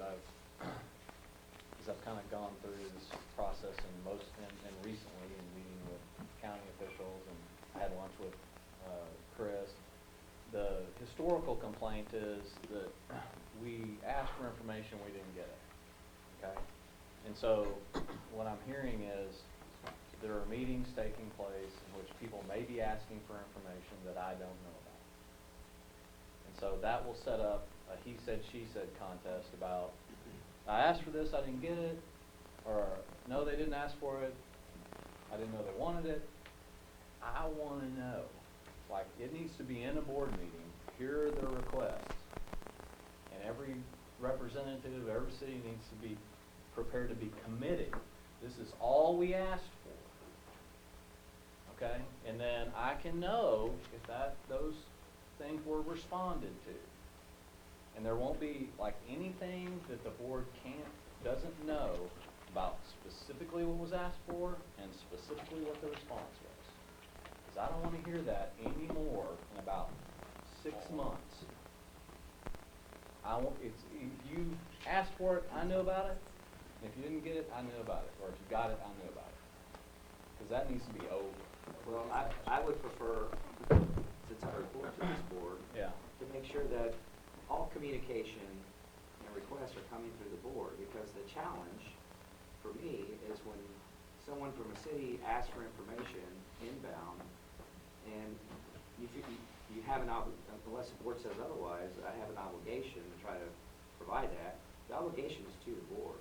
D: I've kind of gone through this process and recently in meeting with county officials, and I had lunch with Chris. The historical complaint is that we asked for information, we didn't get it, okay? And so what I'm hearing is there are meetings taking place in which people may be asking for information that I don't know about. And so that will set up a he said, she said contest about, I asked for this, I didn't get it, or no, they didn't ask for it, I didn't know they wanted it. I want to know. Like, it needs to be in a board meeting, here are their requests. And every representative of every city needs to be prepared to be committed. This is all we asked for. Okay? And then I can know if those things were responded to. And there won't be like anything that the board doesn't know about specifically what was asked for and specifically what the response was. Because I don't want to hear that anymore in about 6 months. If you asked for it, I knew about it. If you didn't get it, I knew about it. Or if you got it, I knew about it. Because that needs to be over.
L: Well, I would prefer, since I report to this board, to make sure that all communication and requests are coming through the board, because the challenge for me is when someone from a city asks for information inbound, and you have unless the board says otherwise, I have an obligation to try to provide that. The obligation is to the board.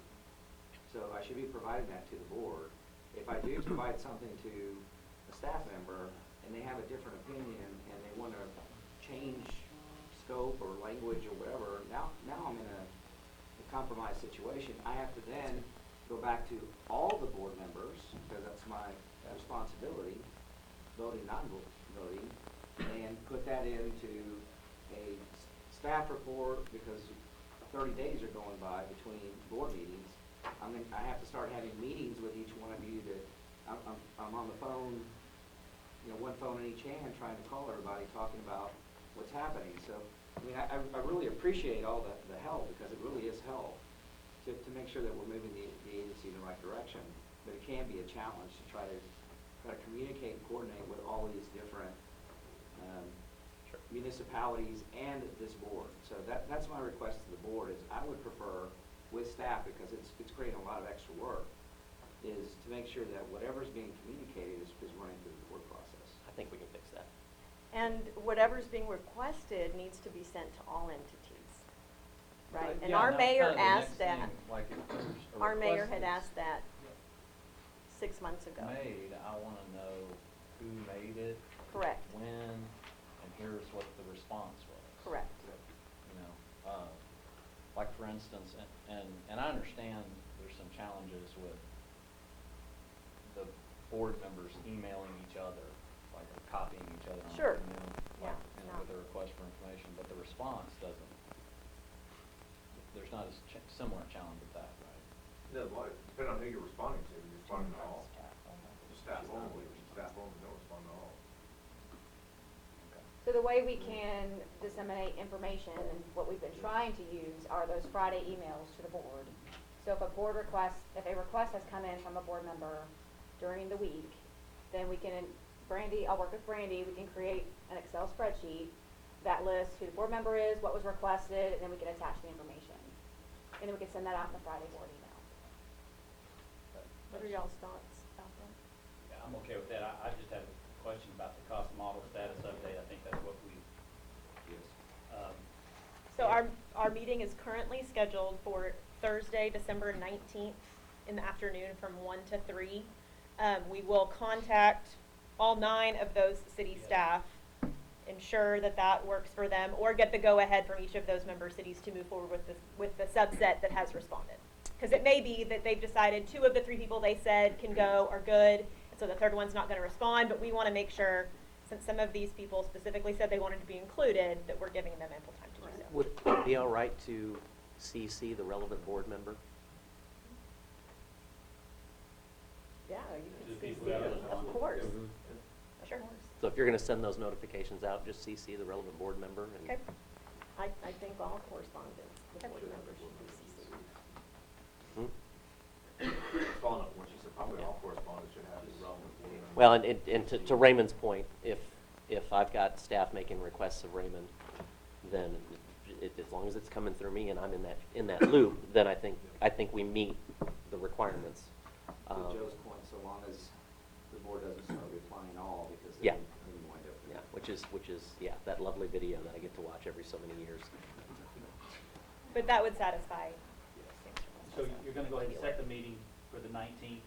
L: So I should be providing that to the board. If I do provide something to a staff member and they have a different opinion and they want to change scope or language or whatever, now I'm in a compromised situation. I have to then go back to all the board members, because that's my responsibility, voting, non-voting, and put that into a staff report, because 30 days are going by between board meetings. I have to start having meetings with each one of you I'm on the phone, one phone in each hand, trying to call everybody, talking about what's happening. So, I mean, I really appreciate all the help, because it really is help to make sure that we're moving the agency in the right direction. But it can be a challenge to try to communicate and coordinate with all these different municipalities and this board. So that's my request to the board, is I would prefer with staff, because it's creating a lot of extra work, is to make sure that whatever's being communicated is running through the board process.
E: I think we can fix that.
C: And whatever's being requested needs to be sent to all entities, right? And
D: Yeah,
C: our
D: that's
C: mayor
D: kinda the
C: asked
D: next thing,
C: that.
D: like if there's a
C: Our mayor had
D: request
C: asked that 6 months ago.
D: that's made, I wanna know who made it,
C: Correct,
D: when, and here's what the response was.
C: correct.
D: You know, like for instance, and I understand there's some challenges with the board members emailing each other, like copying each other on
C: Sure.
D: email,
C: Yeah,
D: with a request for information, but the response doesn't, there's not a similar challenge with that, right?
A: No, well, depending on who you're responding to, you're responding to all. Just staff only, don't respond to all.
J: So the way we can disseminate information, and what we've been trying to use, are those Friday emails to the board. So if a request has come in from a board member during the week, then we can, I'll work with Brandy, we can create an Excel spreadsheet that lists who the board member is, what was requested, and then we can attach the information. And then we can send that out in the Friday board email.
C: What are y'all's thoughts about that?
G: Yeah, I'm okay with that. I just have a question about the cost model status update. I think that's what we,
K: So our meeting is currently scheduled for Thursday, December 19th in the afternoon from 1 to 3. We will contact all 9 of those city
G: Yes.
K: staff, ensure that that works for them, or get the go-ahead from each of those member cities to move forward with the subset that has responded. Because it may be that they've decided 2 of the 3 people they said can go are good, and so the third one's not going to respond, but we want to make sure, since some of these people specifically said they wanted to be included, that we're giving them ample time to do so.
E: Would it be all right to CC the relevant board member?
C: Yeah,
G: Do
C: you can
G: people
C: CC
G: have
C: me,
G: it?
C: of course. Sure.
E: So if you're going to send those notifications out, just CC the relevant board member. And
K: Okay.
C: I think all correspondence with
K: Okay.
C: board members should be CC'd.
A: Following up on what you said, probably all correspondence should have the relevant board member.
E: Well, and to Raymond's point, if I've got staff making requests of Raymond, then as long as it's coming through me and I'm in that loop, then I think we meet the requirements.
L: To Joe's point, so long as the board doesn't start replying all, because
E: Yeah.
L: then we wind up.
E: Yeah, which is that lovely video that I get to watch every so many years.
K: But that would satisfy.
G: so you're gonna go ahead and set the meeting for the 19th?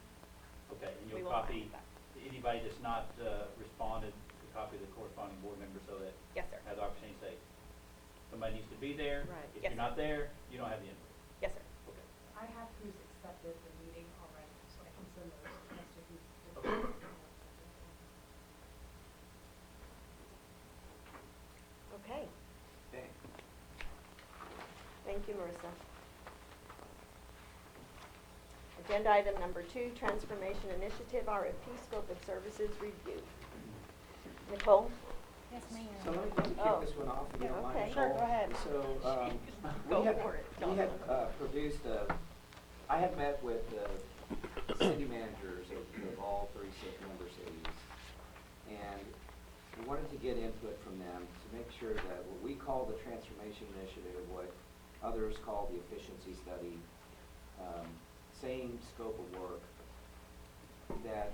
G: Okay, and
K: We
G: you'll
K: will
G: copy,
K: back.
G: anybody that's not responded, to copy the corresponding board member so that
K: Yes, sir.
G: has the opportunity to say, somebody needs to be there.
C: Right.
G: If
K: Yes,
G: you're
K: sir.
G: not there, you don't have the input.
K: Yes, sir.
G: Okay.
H: I have who's accepted the meeting already, so I can send those as to who's.
C: Okay,
L: Okay.
C: thank you, Marissa. Agenda item number 2, Transformation Initiative RFP Scope of Services Review. Nicole?
I: Yes, ma'am.
L: So let me
C: Oh.
L: kick this one off, if you
C: Yeah,
L: don't mind.
C: okay.
K: Sure, go ahead.
L: So,
C: Go
L: we had,
C: for it,
L: we had
C: Jonathan.
L: produced I had met with the city managers of all 3 member cities, and we wanted to get input from them to make sure that what we call the transformation initiative, what others call the efficiency study, same scope of work, that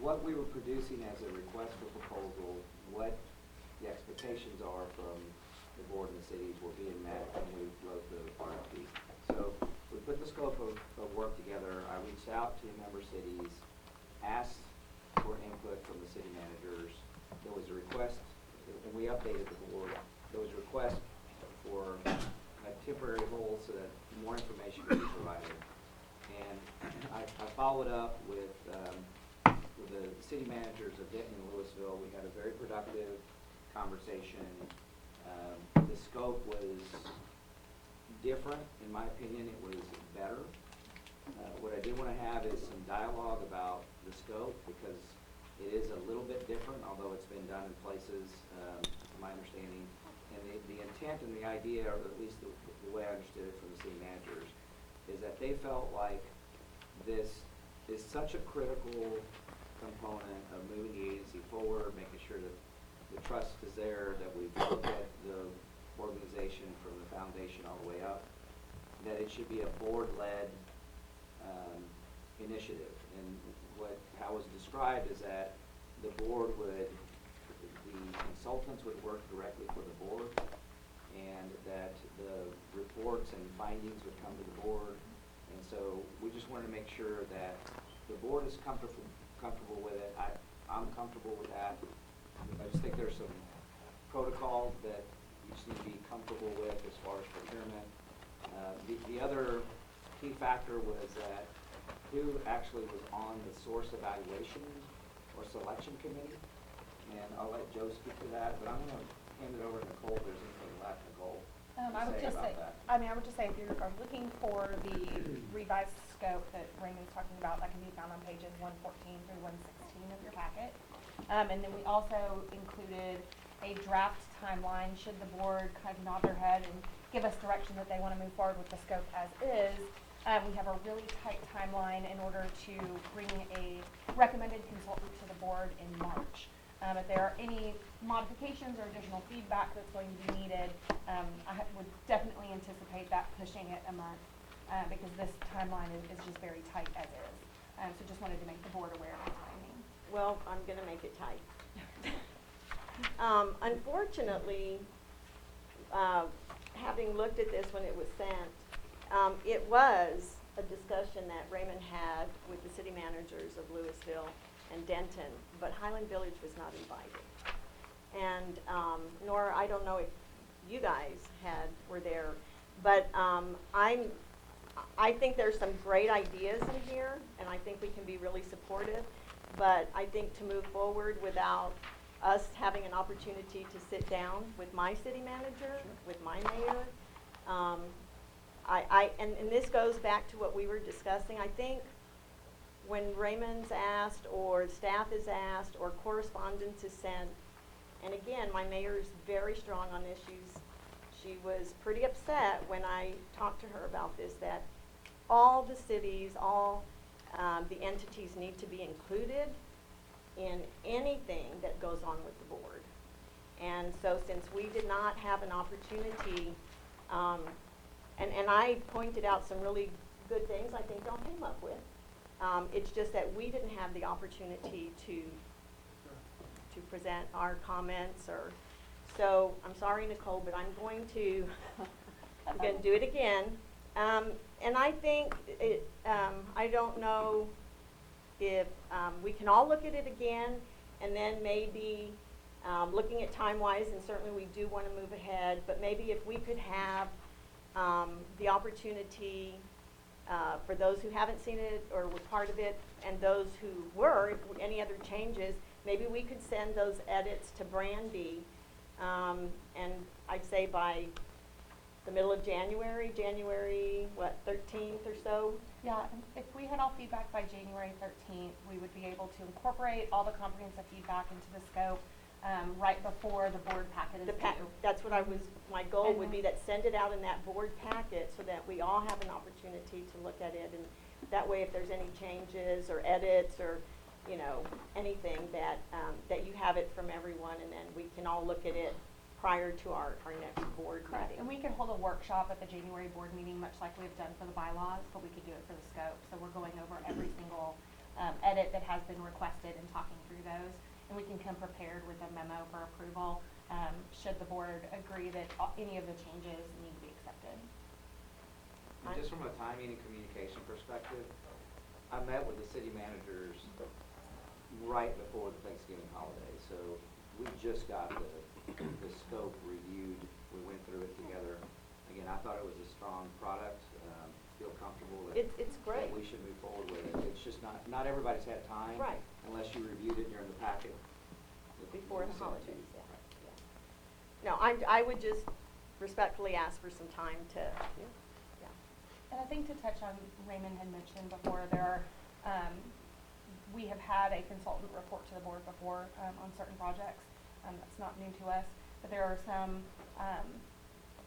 L: what we were producing as a request for proposal, what the expectations are from the board and the cities were being met when we wrote the RFP. So we put the scope of work together. I reached out to member cities, asked for input from the city managers. There was a request, and we updated the board. There was a request for a temporary hold so that more information could be provided. And I followed up with the city managers of Denton and Louisville. We had a very productive conversation. The scope was different, in my opinion, it was better. What I did want to have is some dialogue about the scope, because it is a little bit different, although it's been done in places, to my understanding. And the intent and the idea, or at least the way I understood it from the city managers, is that they felt like this is such a critical component of moving the agency forward, making sure that the trust is there, that we've looked at the organization from the foundation all the way up, that it should be a board-led initiative. And how it was described is that the consultants would work directly for the board, and that the reports and findings would come to the board. And so we just wanted to make sure that the board is comfortable with it. I'm comfortable with that. I just think there's some protocols that you just need to be comfortable with as far as procurement. The other key factor was that who actually was on the source evaluation or selection committee. And I'll let Joe speak to that, but I'm going to hand it over to Nicole if there's anything left, Nicole.
K: I would just say, I would just say if you are looking for the revised scope that Raymond's talking about, that can be found on pages 114 through 116 of your packet. And then we also included a draft timeline should the board kind of nod their head and give us direction that they want to move forward with the scope as is. We have a really tight timeline in order to bring a recommended consultant to the board in March. If there are any modifications or additional feedback that's going to be needed, I would definitely anticipate that pushing it a month because this timeline is just very tight as is. So just wanted to make the board aware of the timing.
C: Well, I'm going to make it tight. Unfortunately, having looked at this when it was sent, it was a discussion that Raymond had with the city managers of Louisville and Denton, but Highland Village was not invited. And nor, I don't know if you guys were there, but I think there's some great ideas in here, and I think we can be really supportive. But I think to move forward without us having an opportunity to sit down with my city manager, with my mayor, and this goes back to what we were discussing. I think when Raymond's asked, or staff is asked, or correspondence is sent, and again, my mayor is very strong on issues. She was pretty upset when I talked to her about this, that all the cities, all the entities need to be included in anything that goes on with the board. And so since we did not have an opportunity, and I pointed out some really good things I think y'all came up with. It's just that we didn't have the opportunity to present our comments, or so I'm sorry, Nicole, but I'm going to do it again. And I think I don't know if we can all look at it again, and then maybe looking at time-wise, and certainly we do want to move ahead, but maybe if we could have the opportunity for those who haven't seen it or were part of it, and those who were, if any other changes, maybe we could send those edits to Brandy, and I'd say by the middle of January, what, 13th or so?
K: Yeah, and if we had all feedback by January 13th, we would be able to incorporate all the comprehensive feedback into the scope right before the board packet is due.
C: That's what my goal would be, that send it out in that board packet so that we all have an opportunity to look at it, and that way if there's any changes or edits or, you know, anything that you have it from everyone, and then we can all look at it prior to our next board
K: Correct,
C: meeting.
K: and we could hold a workshop at the January board meeting, much like we've done for the bylaws, but we could do it for the scope. So we're going over every single edit that has been requested and talking through those. And we can come prepared with a memo for approval, should the board agree that any of the changes need to be accepted.
L: And just from a timing and communication perspective, I met with the city managers right before the Thanksgiving holiday, so we just got the scope reviewed. We went through it together. Again, I thought it was a strong product. Feel comfortable that
C: It's great.
L: that we should move forward with it. It's just not everybody's had time,
C: Right.
L: unless you reviewed it during the packet
C: Before the
L: sent to you.
C: holidays, yeah. no, I would just respectfully ask for some time to, yeah.
M: And I think to touch on, Raymond had mentioned before, we have had a consultant report to the board before on certain projects. That's not new to us, but there are some,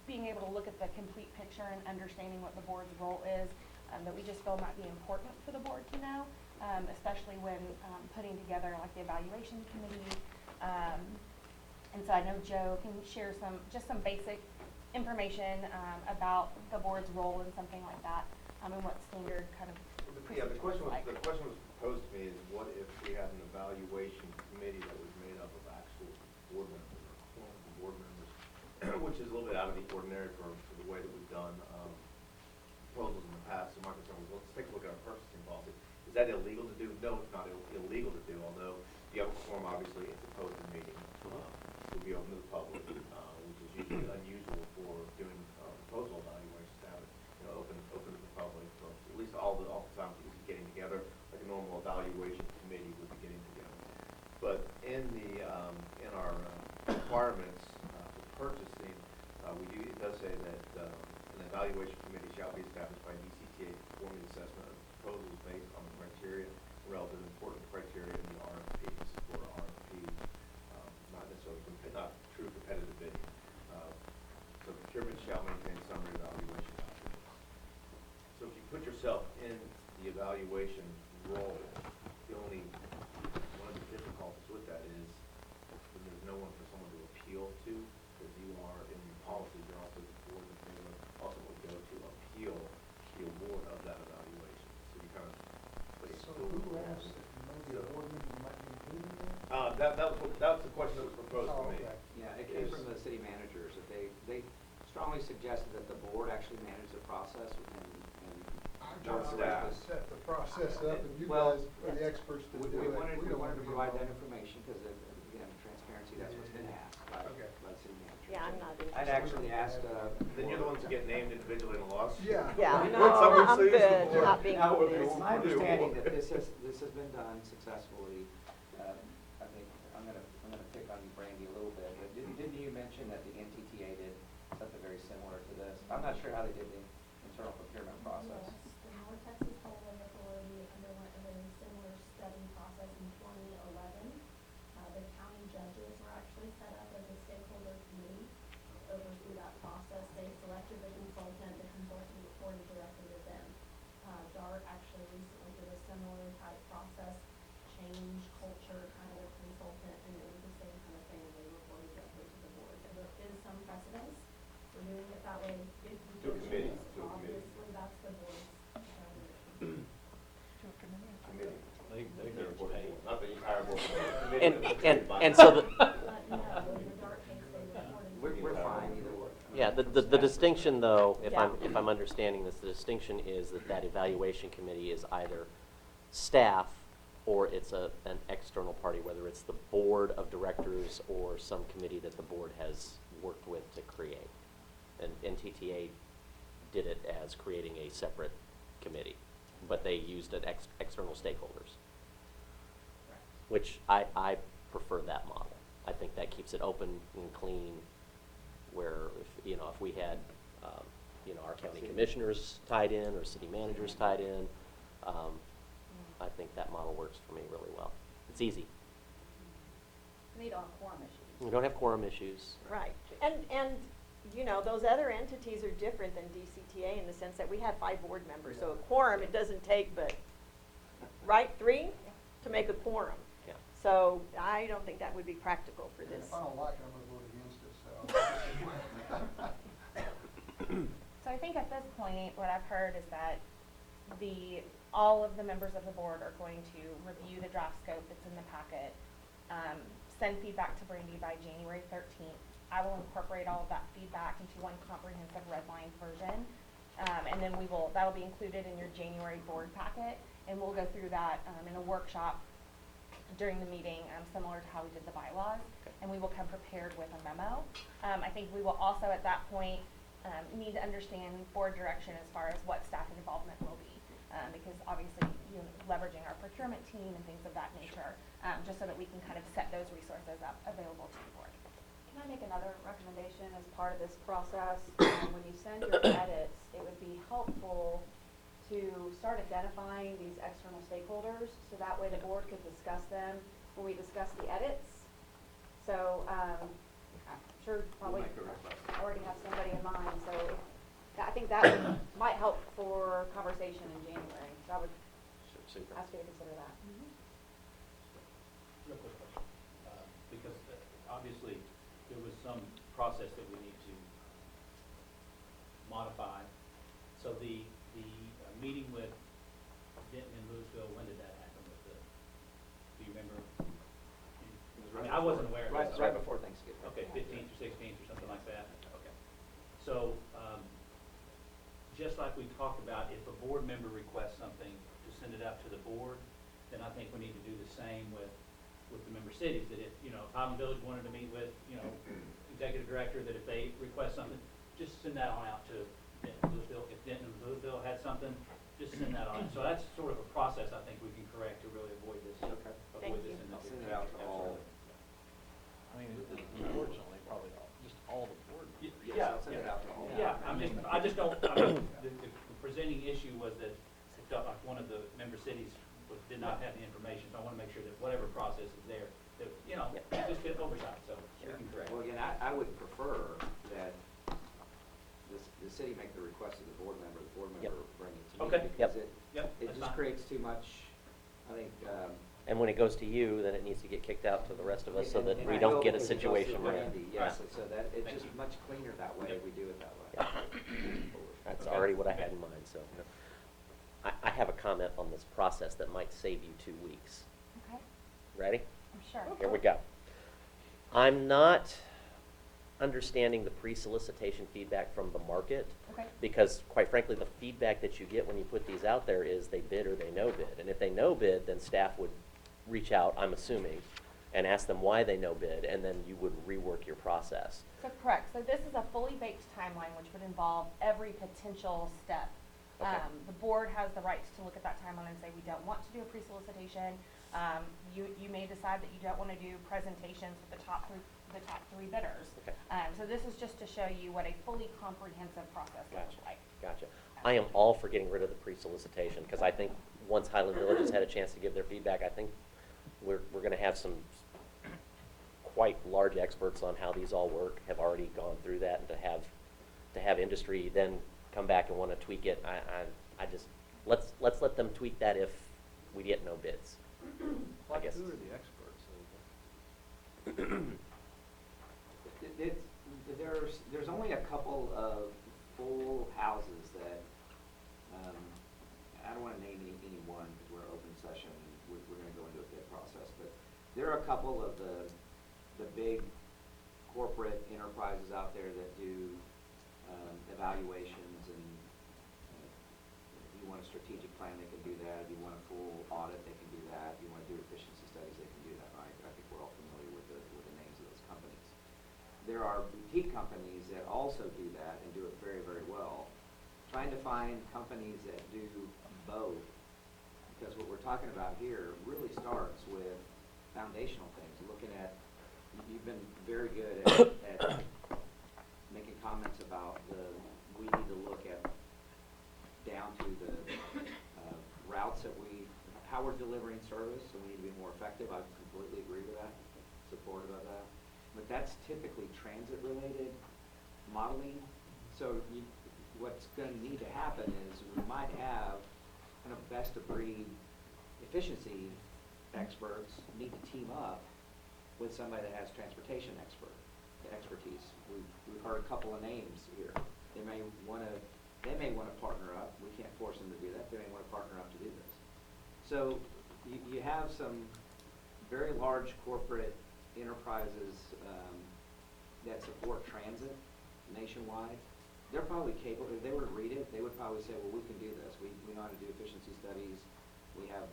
M: being able to look at the complete picture and understanding what the board's role is, that we just feel might be important for the board to know, especially when putting together like the evaluation committee. And so I know Joe can share just some basic information about the board's role in something like that, and what standard kind of
A: Yeah, the question
M: procedure
A: was,
M: looks like.
A: the question was posed to me is what if we had an evaluation committee that was made up of actual board members or quorum board members, which is a little bit out of the ordinary for the way that we've done proposals in the past. So my concern was, let's take a look at our purchasing policy. Is that illegal to do? No, it's not illegal to do, although the other form, obviously, it's a posted meeting. Will be open to the public, which is usually unusual for doing proposal evaluations, to have it, open to the public, for at least all the time we'd be getting together, like a normal evaluation committee would be getting together. But in our requirements for purchasing, it does say that an evaluation committee shall be established by DCTA to perform the assessment of proposals based on the criteria, relative important criteria in the RFPs for RFPs. Not necessarily, not true competitive bidding. So procurement shall maintain summary evaluation documents. So if you put yourself in the evaluation role, one of the difficulties with that is when there's no one for someone to appeal to, because you are in your policies, you're also the board that they would ultimately go to appeal the award of that evaluation. So you kind of put it.
F: So who asked that maybe a board member might be included in that?
A: That was the question that was proposed to
F: Oh,
A: me.
F: okay.
L: Yeah, it came from the city managers, that they strongly suggested that the board actually manage the process and
F: Our
A: Our
F: job is
A: staff.
F: to set the process up, and you
L: Well,
F: guys are the experts to do
L: we
F: it.
L: wanted
F: don't
L: to
F: be
L: provide that
F: involved.
L: information, because again, transparency, that's what's been asked by
F: Okay.
L: the city manager.
C: Yeah, I'm not interested.
L: I'd actually asked,
A: Then you're the ones that get named individually in a lawsuit.
F: Yeah.
C: Yeah,
L: Well,
C: no,
A: someone
C: I'm
A: sues the
C: good,
A: board.
C: not being
L: Now,
C: confused.
L: it's my understanding that this has been done successfully. I think, I'm gonna pick on you, Brandy, a little bit, but didn't you mention that the NTTA did something very similar to this? I'm not sure how they did the internal procurement process.
H: Yes, the North Texas Highway Authority underwent a very similar study process in 2011. The county judges were actually set up as a stakeholder committee to oversee that process. They selected the consultant reported directly to them. DART actually recently did a similar type process, change culture kind of consultant, and it was the same kind of thing, and they reported directly to the board. So there is some precedence for doing it that way. If you
A: To a committee,
H: choose,
A: to a committee.
H: obviously, that's the board's determination.
A: Committee.
D: They
A: Their
D: get
A: board,
D: paid.
A: not the entire board.
E: And so the,
H: No, in the DART case, they reported.
L: We're fine either way.
E: yeah, the distinction though, if I'm understanding this, the distinction is that evaluation committee is either staff or it's an external party, whether it's the board of directors or some committee that the board has worked with to create. And NTTA did it as creating a separate committee, but they used it external stakeholders, which I prefer that model. I think that keeps it open and clean, where if we had, our county commissioners tied in or city managers tied in, I think that model works for me really well. It's easy.
J: We don't have quorum issues.
E: We don't have quorum issues.
C: Right, and those other entities are different than DCTA in the sense that we have 5 board members, so a quorum, it doesn't take but, right, 3 to make a quorum.
E: Yeah.
C: So I don't think that would be practical for
F: And
C: this.
F: if I don't like it, I'm gonna vote against it, so.
M: So I think at this point, what I've heard is that all of the members of the board are going to review the draft scope that's in the packet, send feedback to Brandy by January 13th. I will incorporate all of that feedback into one comprehensive redlined version, and then that'll be included in your January board packet, and we'll go through that in a workshop during the meeting, similar to how we did the bylaws, and we will come prepared with a memo. I think we will also at that point need to understand board direction as far as what staff involvement will be, because obviously leveraging our procurement team and things of that nature, just so that we can kind of set those resources up available to the board.
J: Can I make another recommendation as part of this process? When you send your edits, it would be helpful to start identifying these external stakeholders, so that way the board could discuss them when we discuss the edits. So, I'm sure probably
L: make a request.
J: already have somebody in mind, so I think that might help for conversation in January. So I would
E: Super.
J: ask you to consider that.
G: Real quick question, because obviously there was some process that we need to modify. So the meeting with Denton and Louisville, when did that happen with the, do you remember? I mean, I wasn't aware of
L: Right,
G: this.
L: right before Thanksgiving.
G: Okay, 15th or 16th or something like that? Okay. So, just like we talked about, if a board member requests something, to send it out to the board, then I think we need to do the same with the member cities, that if, you know, if Highland Village wanted to meet with, you know, executive director, that if they request something, just send that on out to Denton and Louisville. If Denton and Louisville had something, just send that on. So that's sort of a process I think we can correct to really avoid this,
L: Okay.
K: Thank
G: avoid this
K: you.
G: in the
L: I'll send
G: future.
L: it out to all.
G: Absolutely.
D: I mean, unfortunately, probably just all the board members.
L: Yes,
G: Yeah,
L: I'll send it
G: yeah.
L: out to all.
G: Yeah, I just don't, I mean, the presenting issue was that it felt like one of the member cities did not have the information, so I wanna make sure that whatever process is there, that, you know, just get oversight, so we can correct.
L: Well, again, I would prefer that the city make the request to the board member bring it to me.
G: Okay.
L: Because it
G: Yep,
L: it
G: that's
L: just
G: fine.
L: creates too much, I think,
E: And when it goes to you, then it needs to get kicked out to the rest of us so that
L: and
E: we
L: I
E: don't
L: know
E: get a
L: because it goes
E: situation
L: through
E: where.
L: Randy, yes,
G: Right.
L: so that, it's
G: Thank
L: just
G: you.
L: much cleaner that way if we do it that way.
E: Yeah. That's
G: Okay.
E: already what I had in mind, so. no. I have a comment on this process that might save you 2 weeks.
M: Okay,
E: Ready?
M: I'm sure.
E: Here we go. I'm not understanding the pre-solicitation feedback from the market.
M: Okay.
E: Because quite frankly, the feedback that you get when you put these out there is they bid or they no bid. And if they no bid, then staff would reach out, I'm assuming, and ask them why they no bid, and then you would rework your process.
M: So correct, so this is a fully baked timeline which would involve every potential step.
E: Okay.
M: The board has the right to look at that timeline and say, we don't want to do a pre-solicitation. You may decide that you don't want to do presentations with the top three bidders.
E: Okay.
M: So this is just to show you what a fully comprehensive process looks
E: Gotcha.
M: like.
E: Gotcha. I am all for getting rid of the pre-solicitation, because I think once Highland Village has had a chance to give their feedback, I think we're gonna have some quite large experts on how these all work, have already gone through that, and to have industry then come back and wanna tweak it, I just, let's let them tweak that if we get no bids. I guess.
D: Who are the experts?
L: There's only a couple of full houses that, I don't wanna name any one, because we're open session, and we're gonna go into a bid process, but there are a couple of the big corporate enterprises out there that do, evaluations, and if you want a strategic plan, they can do that. If you want a full audit, they can do that. If you want to do efficiency studies, they can do that, right? I think we're all familiar with the names of those companies. There are boutique companies that also do that and do it very, very well. Trying to find companies that do both, because what we're talking about here really starts with foundational things, looking at, you've been very good at making comments about we need to look at down to the routes that how we're delivering service, so we need to be more effective. I completely agree with that, supportive of that. But that's typically transit-related modeling. So what's going to need to happen is we might have kind of best-of-breed efficiency experts need to team up with somebody that has transportation expertise. We've heard a couple of names here. They may want to partner up. We can't force them to do that. They may want to partner up to do this. So you have some very large corporate enterprises that support transit nationwide. They're probably capable. If they were to read it, they would probably say, well, we can do this. We know how to do efficiency studies. We have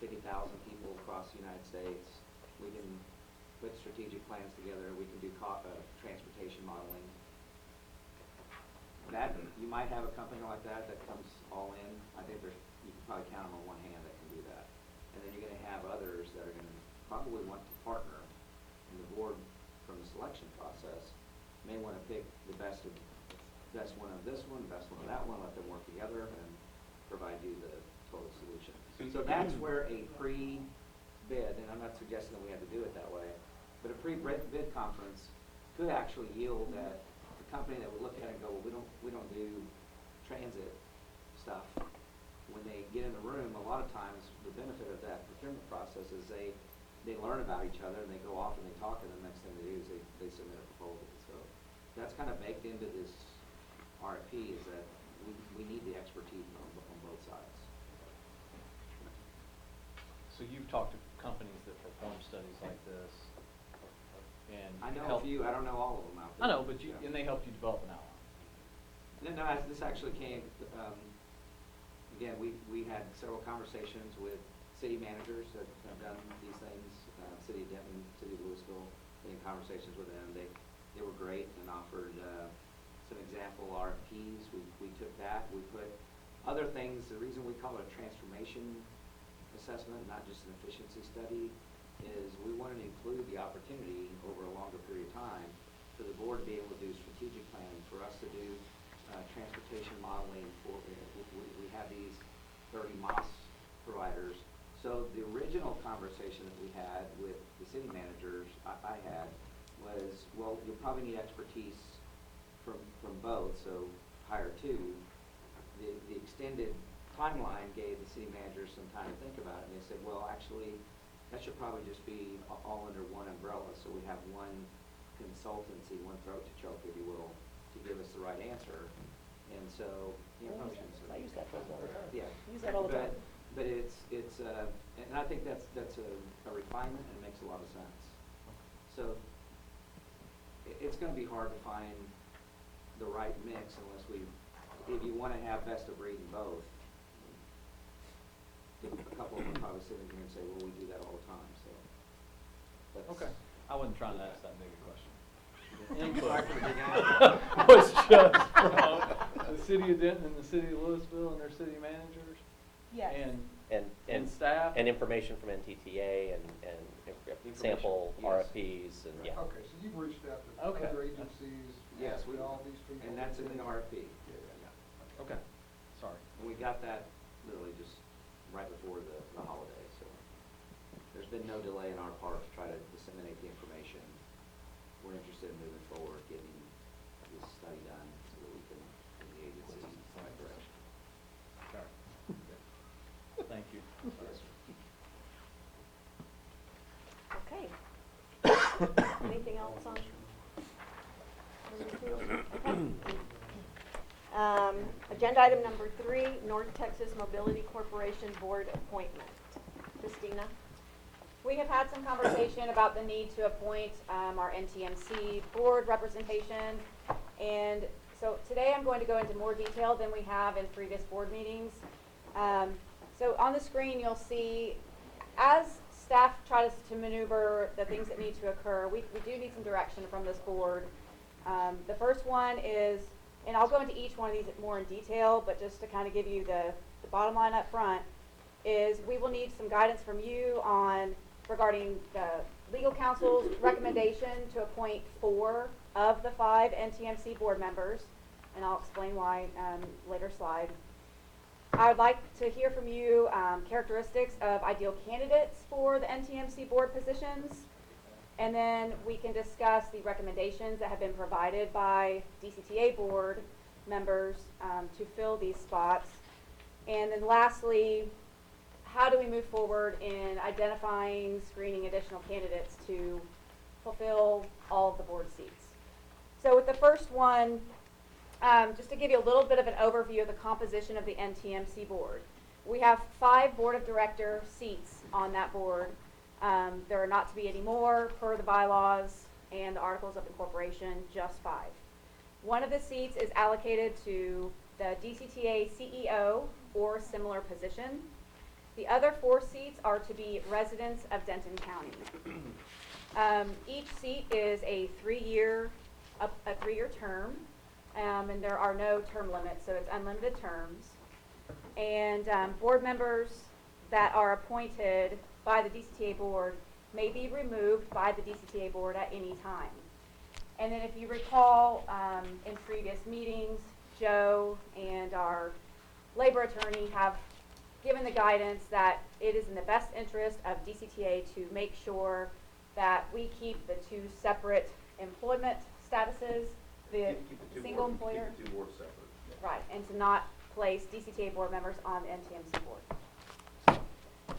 L: 50,000 people across the United States. We can put strategic plans together. We can do transportation modeling. That, you might have a company like that comes all in. I think you can probably count them on one hand that can do that. And then you're going to have others that are going to probably want to partner in the board from the selection process. best one of this one, best one of that one, let them work together and provide you the total solution. So that's where a pre-bid, and I'm not suggesting that we have to do it that way, but a pre-bid conference could actually yield that the company that would look at it and go, well, we don't do transit stuff. When they get in the room, a lot of times the benefit of that procurement process is they learn about each other and they go off and they talk, and the next thing they do is they submit a proposal. So that's kind of baked into this RFP, is that we need the expertise on both sides.
D: So you've talked to companies that perform studies like this, and
L: I know a
D: help-
L: few, I don't know all of them out there.
D: I know, but
L: Yeah.
D: and they helped you develop an outline.
L: This actually came, again, we had several conversations with city managers that have done these things, City of Denton, City of Louisville, in conversations with them. They were great and offered some example RFPs. We took that, we put other things. The reason we call it a transformation assessment, not just an efficiency study, is we wanted to include the opportunity over a longer period of time for the board to be able to do strategic planning, for us to do transportation modeling. We have these 30 MOS providers. So the original conversation that we had with the city managers I had was, well, you'll probably need expertise from both, so hire two. The extended timeline gave the city managers some time to think about it, and they said, well, actually, that should probably just be all under one umbrella, so we have one consultancy, one throat to choke, if you will, to give us the right answer. And so,
C: I use that phrase all the time.
L: yeah.
C: Use that all the time.
L: But it's and I think that's a refinement, and it makes a lot of sense. So it's going to be hard to find the right mix unless if you want to have best of breed in both. A couple of them probably sitting here and say, well, we do that all the time, so. That's
D: Okay. I wasn't trying to ask that big a question. The
L: Input.
D: input was just from the city of Denton and the city of Louisville and their city managers
I: Yes.
D: and staff.
E: And information from NTTA and sample
L: Yes.
E: RFPs and, yeah.
F: Okay, so you've reached out to
D: Okay.
F: other agencies,
L: Yes,
F: asked all these people.
L: And that's in the RFP.
F: Yeah.
D: Okay, sorry.
L: And we got that literally just right before the holiday, so there's been no delay on our part to try to disseminate the information. We're interested in moving forward, getting this study done so that we can move the agency in the right direction.
D: Sorry. Thank you.
C: Okay. Anything else on? Okay. Agenda item number 3, North Texas Mobility Corporation Board appointment. Christina?
J: We have had some conversation about the need to appoint our NTMC board representation. And so today I'm going to go into more detail than we have in previous board meetings. So on the screen you'll see, as staff tries to maneuver the things that need to occur, we do need some direction from this board. The first one is, and I'll go into each one of these more in detail, but just to kind of give you the bottom line up front, is we will need some guidance from you regarding the legal counsel's recommendation to appoint 4 of the 5 NTMC board members, and I'll explain why later slide. I would like to hear from you characteristics of ideal candidates for the NTMC board positions, and then we can discuss the recommendations that have been provided by DCTA board members to fill these spots. And then lastly, how do we move forward in identifying, screening additional candidates to fulfill all of the board seats? So with the first one, just to give you a little bit of an overview of the composition of the NTMC board. We have 5 board of director seats on that board. There are not to be any more per the bylaws and the articles of incorporation, just 5. One of the seats is allocated to the DCTA CEO or similar position. The other 4 seats are to be residents of Denton County. Each seat is a 3-year term, and there are no term limits, so it's unlimited terms. And board members that are appointed by the DCTA board may be removed by the DCTA board at any time. And then if you recall, in previous meetings, Joe and our labor attorney have given the guidance that it is in the best interest of DCTA to make sure that we keep the two separate employment statuses, the single employer.
A: Keep the two boards separate.
J: Right, and to not place DCTA board members on the NTMC board.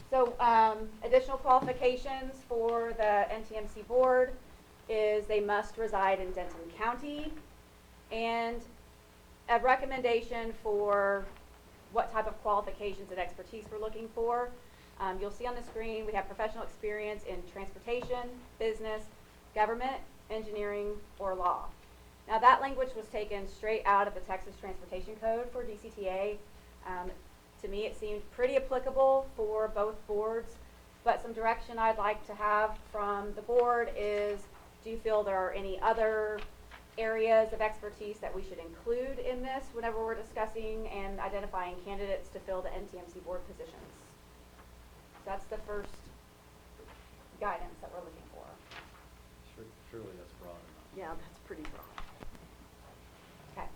J: So, additional qualifications for the NTMC board is they must reside in Denton County, and a recommendation for what type of qualifications and expertise we're looking for. You'll see on the screen we have professional experience in transportation, business, government, engineering, or law. Now that language was taken straight out of the Texas Transportation Code for DCTA. To me it seemed pretty applicable for both boards, but some direction I'd like to have from the board is, do you feel there are any other areas of expertise that we should include in this whenever we're discussing and identifying candidates to fill the NTMC board positions? So that's the first guidance that we're looking for.
D: Surely that's broad enough.
C: Yeah, that's pretty broad.
J: Okay.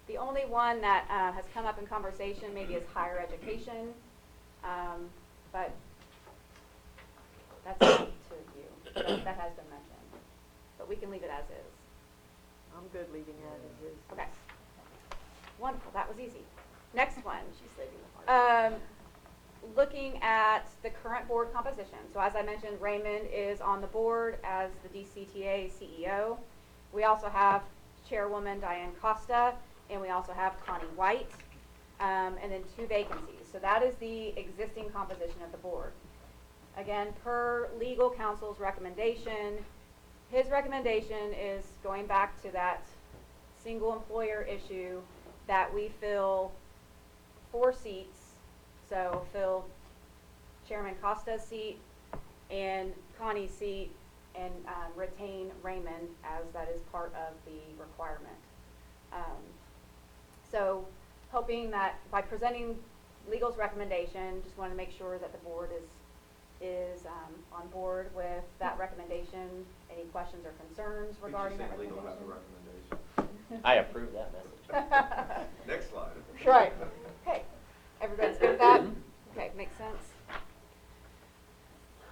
J: The only one that has come up in conversation maybe is higher education, but that's up to you. That has been mentioned, but we can leave it as is.
C: I'm good leaving that as is.
J: Okay. Wonderful, that was easy. Next one.
C: She's saving the hard.
J: Looking at the current board composition. So as I mentioned, Raymond is on the board as the DCTA CEO. We also have Chairwoman Diane Costa, and we also have Connie White, and then 2 vacancies. So that is the existing composition of the board. Again, per legal counsel's recommendation, his recommendation is going back to that single employer issue that we fill 4 seats. So fill Chairman Costa's seat and Connie's seat, and retain Raymond as that is part of the requirement. So hoping that by presenting legal's recommendation, just want to make sure that the board is on board with that recommendation. Any questions or concerns regarding that
A: Legal has a
J: recommendation?
A: recommendation.
E: I approve that message.
A: Next slide.
J: Right. Okay. Everybody's good with that? Okay, makes sense.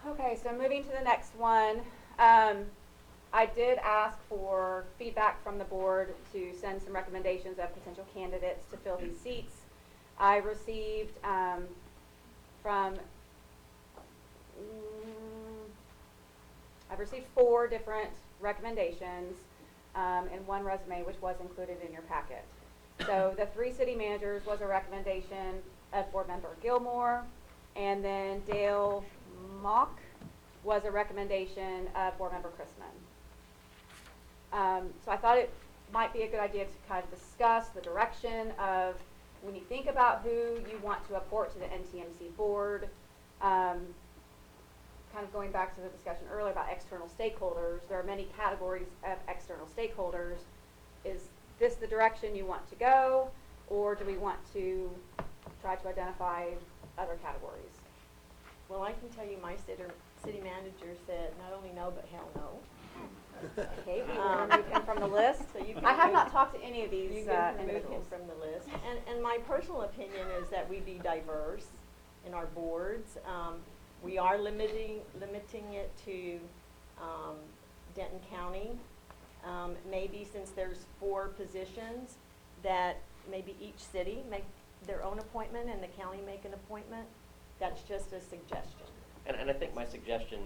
J: Okay, so moving to the next one. I did ask for feedback from the board to send some recommendations of potential candidates to fill these seats. I received I've received 4 different recommendations and 1 resume, which was included in your packet. So the 3 city managers was a recommendation of board member Gilmore, and then Dale Mock was a recommendation of board member Chrisman. So I thought it might be a good idea to kind of discuss the direction of when you think about who you want to report to the NTMC board, kind of going back to the discussion earlier about external stakeholders. There are many categories of external stakeholders. Is this the direction you want to go, or do we want to try to identify other categories?
C: Well, I can tell you my city manager said not only no, but hell no.
J: Okay, we will remove him from the list.
C: So you can
J: I have
C: remove-
J: not talked to any of these
C: You can remove him
J: individuals.
C: from the list. And my personal opinion is that we be diverse in our boards. We are limiting it to Denton County. Maybe since there's 4 positions, that maybe each city make their own appointment and the county make an appointment. That's just a suggestion.
E: And I think my suggestion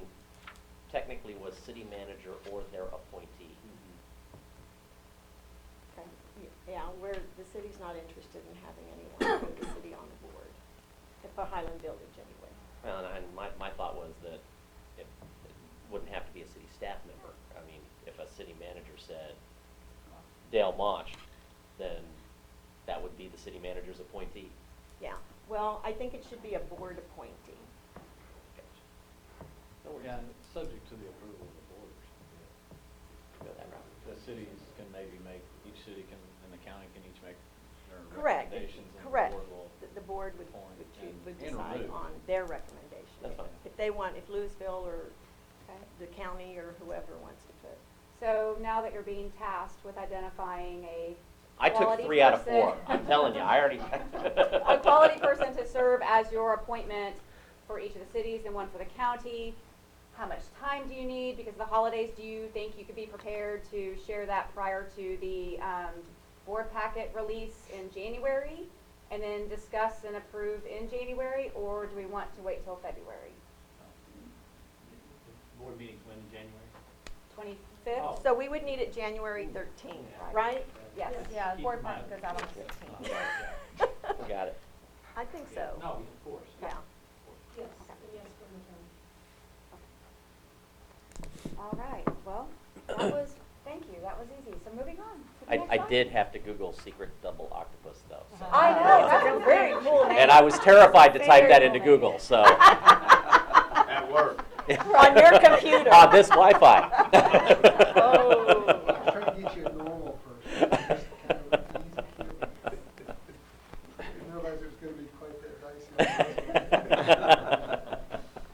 E: technically was city manager or their appointee.
C: Okay. Yeah, where the city's not interested in having anyone from the city on the board, for Highland Village anyway.
E: Well, and my thought was that it wouldn't have to be a city staff member. I mean, if a city manager said Dale Moch, then that would be the city manager's appointee.
C: Yeah, well, I think it should be a board appointee.
D: Yeah, and it's subject to the approval of the board.
E: Go that route.
D: The cities can maybe make, each city can, and the county can each make their
C: Correct,
D: recommendations. And
C: correct.
D: the board will
C: The board would
D: appoint
C: would
D: and
C: decide
D: remove.
C: on their recommendation.
E: That's fine.
C: If they want, if Louisville or the county or whoever wants to put
J: So now that you're being tasked with identifying a
E: I took
J: quality
E: 3 out of
J: person-
E: 4. I'm telling you, I already.
J: a quality person to serve as your appointment for each of the cities and one for the county. How much time do you need? Because of the holidays, do you think you could be prepared to share that prior to the board packet release in January? And then discuss and approve in January? Or do we want to wait till February?
G: Board meetings when in January?
J: 25th?
G: Oh.
C: So we would need it January 13th, right?
J: Yes.
M: Yeah, the
G: Keep
M: board
G: in mind.
M: packet goes out on the 16th.
E: Got it.
C: I think so.
G: No, of course.
C: Yeah.
H: Yes, yes, from the county.
J: All right, well, that was, thank you, that was easy. So moving on to the
E: I
J: next item.
E: did have to Google secret double octopus though. So.
J: I know, that's a very cool name.
E: And I was terrified to type that
J: Very
E: into
J: cool name.
E: Google, so.
A: At work.
C: On your computer.
E: On this Wi-Fi.
C: Oh.
F: I'm trying to get you a normal person, just kind of easy kid. Didn't realize it was gonna be quite that dicey.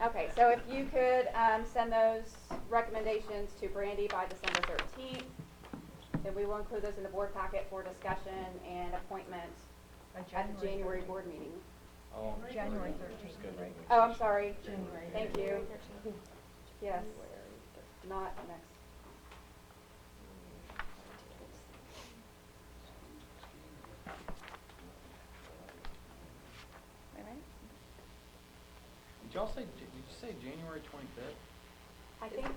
J: Okay, so if you could send those recommendations to Brandy by December 13th, then we will include those in the board packet for discussion and appointment at the January board meeting.
B: Oh,
I: January
B: just good.
I: 13th.
J: Oh, I'm sorry.
I: January.
J: Thank you. Yes, not next. All right.
B: Did y'all say, did you say January 25th?
J: I think,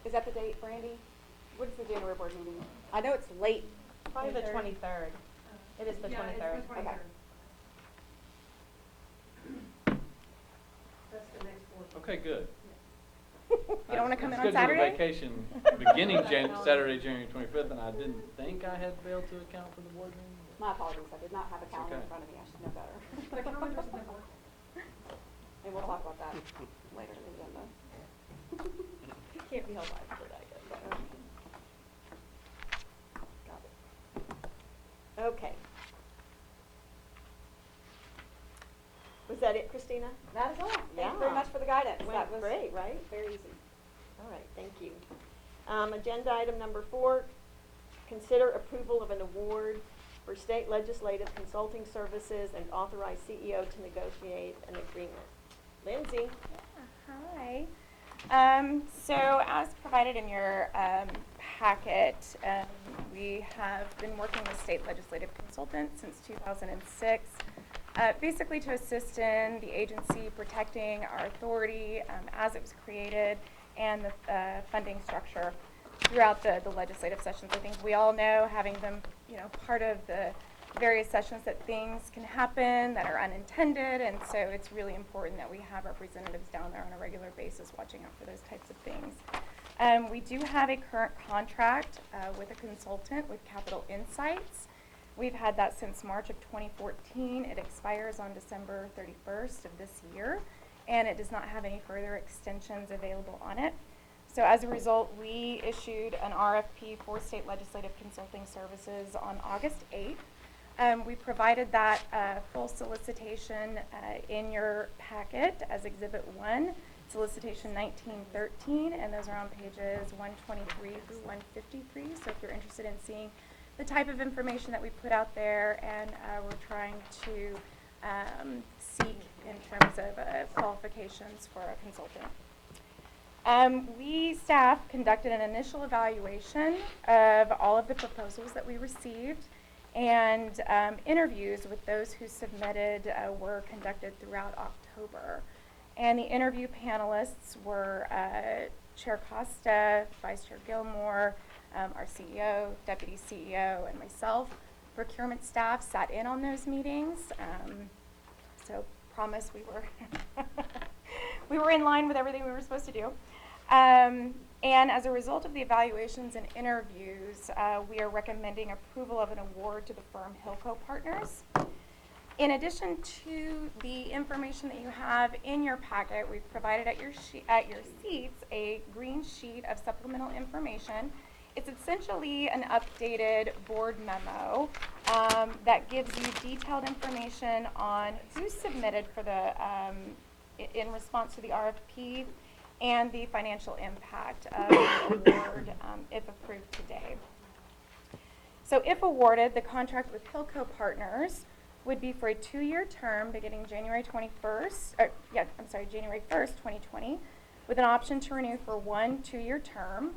J: is that the date, Brandy? What is the January board meeting? I know it's late.
K: Probably the 23rd. It is the 23rd.
J: Okay.
H: That's the next board.
B: Okay, good.
M: You don't wanna come in on
B: I scheduled a
M: Saturday?
B: vacation beginning Saturday, January 25th, and I didn't think I had failed to account for the board meeting.
J: My apologies, I did not have a calendar in
B: okay.
J: front of me, I should know better.
H: The calendar's in the board.
J: And we'll talk about that later in the agenda.
C: You can't be held liable for that yet. Got it. Okay. Was that it, Christina?
J: That is all. Thank you very
C: Yeah.
J: much for the guidance.
C: Went
J: That was
C: great, right?
J: very easy.
C: All right, thank you. Agenda item number 4, consider approval of an award for state legislative consulting services and authorize CEO to negotiate an agreement. Lindsay?
M: Hi. So as provided in your packet, we have been working with state legislative consultants since 2006, basically to assist in the agency protecting our authority as it was created and the funding structure throughout the legislative sessions. I think we all know, having them, part of the various sessions, that things can happen that are unintended, and so it's really important that we have representatives down there on a regular basis watching out for those types of things. We do have a current contract with a consultant with Capital Insights. We've had that since March of 2014. It expires on December 31st of this year, and it does not have any further extensions available on it. So as a result, we issued an RFP for state legislative consulting services on August 8th. We provided that full solicitation in your packet as Exhibit 1, Solicitation 1913, and those are on pages 123 through 153. So if you're interested in seeing the type of information that we put out there, and we're trying to seek in terms of qualifications for a consultant. We, staff, conducted an initial evaluation of all of the proposals that we received, and interviews with those who submitted were conducted throughout October. And the interview panelists were Chair Costa, Vice Chair Gilmore, our CEO, Deputy CEO, and myself. Procurement staff sat in on those meetings, so promise we were we were in line with everything we were supposed to do. And as a result of the evaluations and interviews, we are recommending approval of an award to the firm Hilco Partners. In addition to the information that you have in your packet, we've provided at your seats a green sheet of supplemental information. It's essentially an updated board memo that gives you detailed information on who submitted for the in response to the RFP and the financial impact of the award if approved today. So if awarded, the contract with Hilco Partners would be for a 2-year term beginning January 1st, 2020, with an option to renew for 1 2-year term,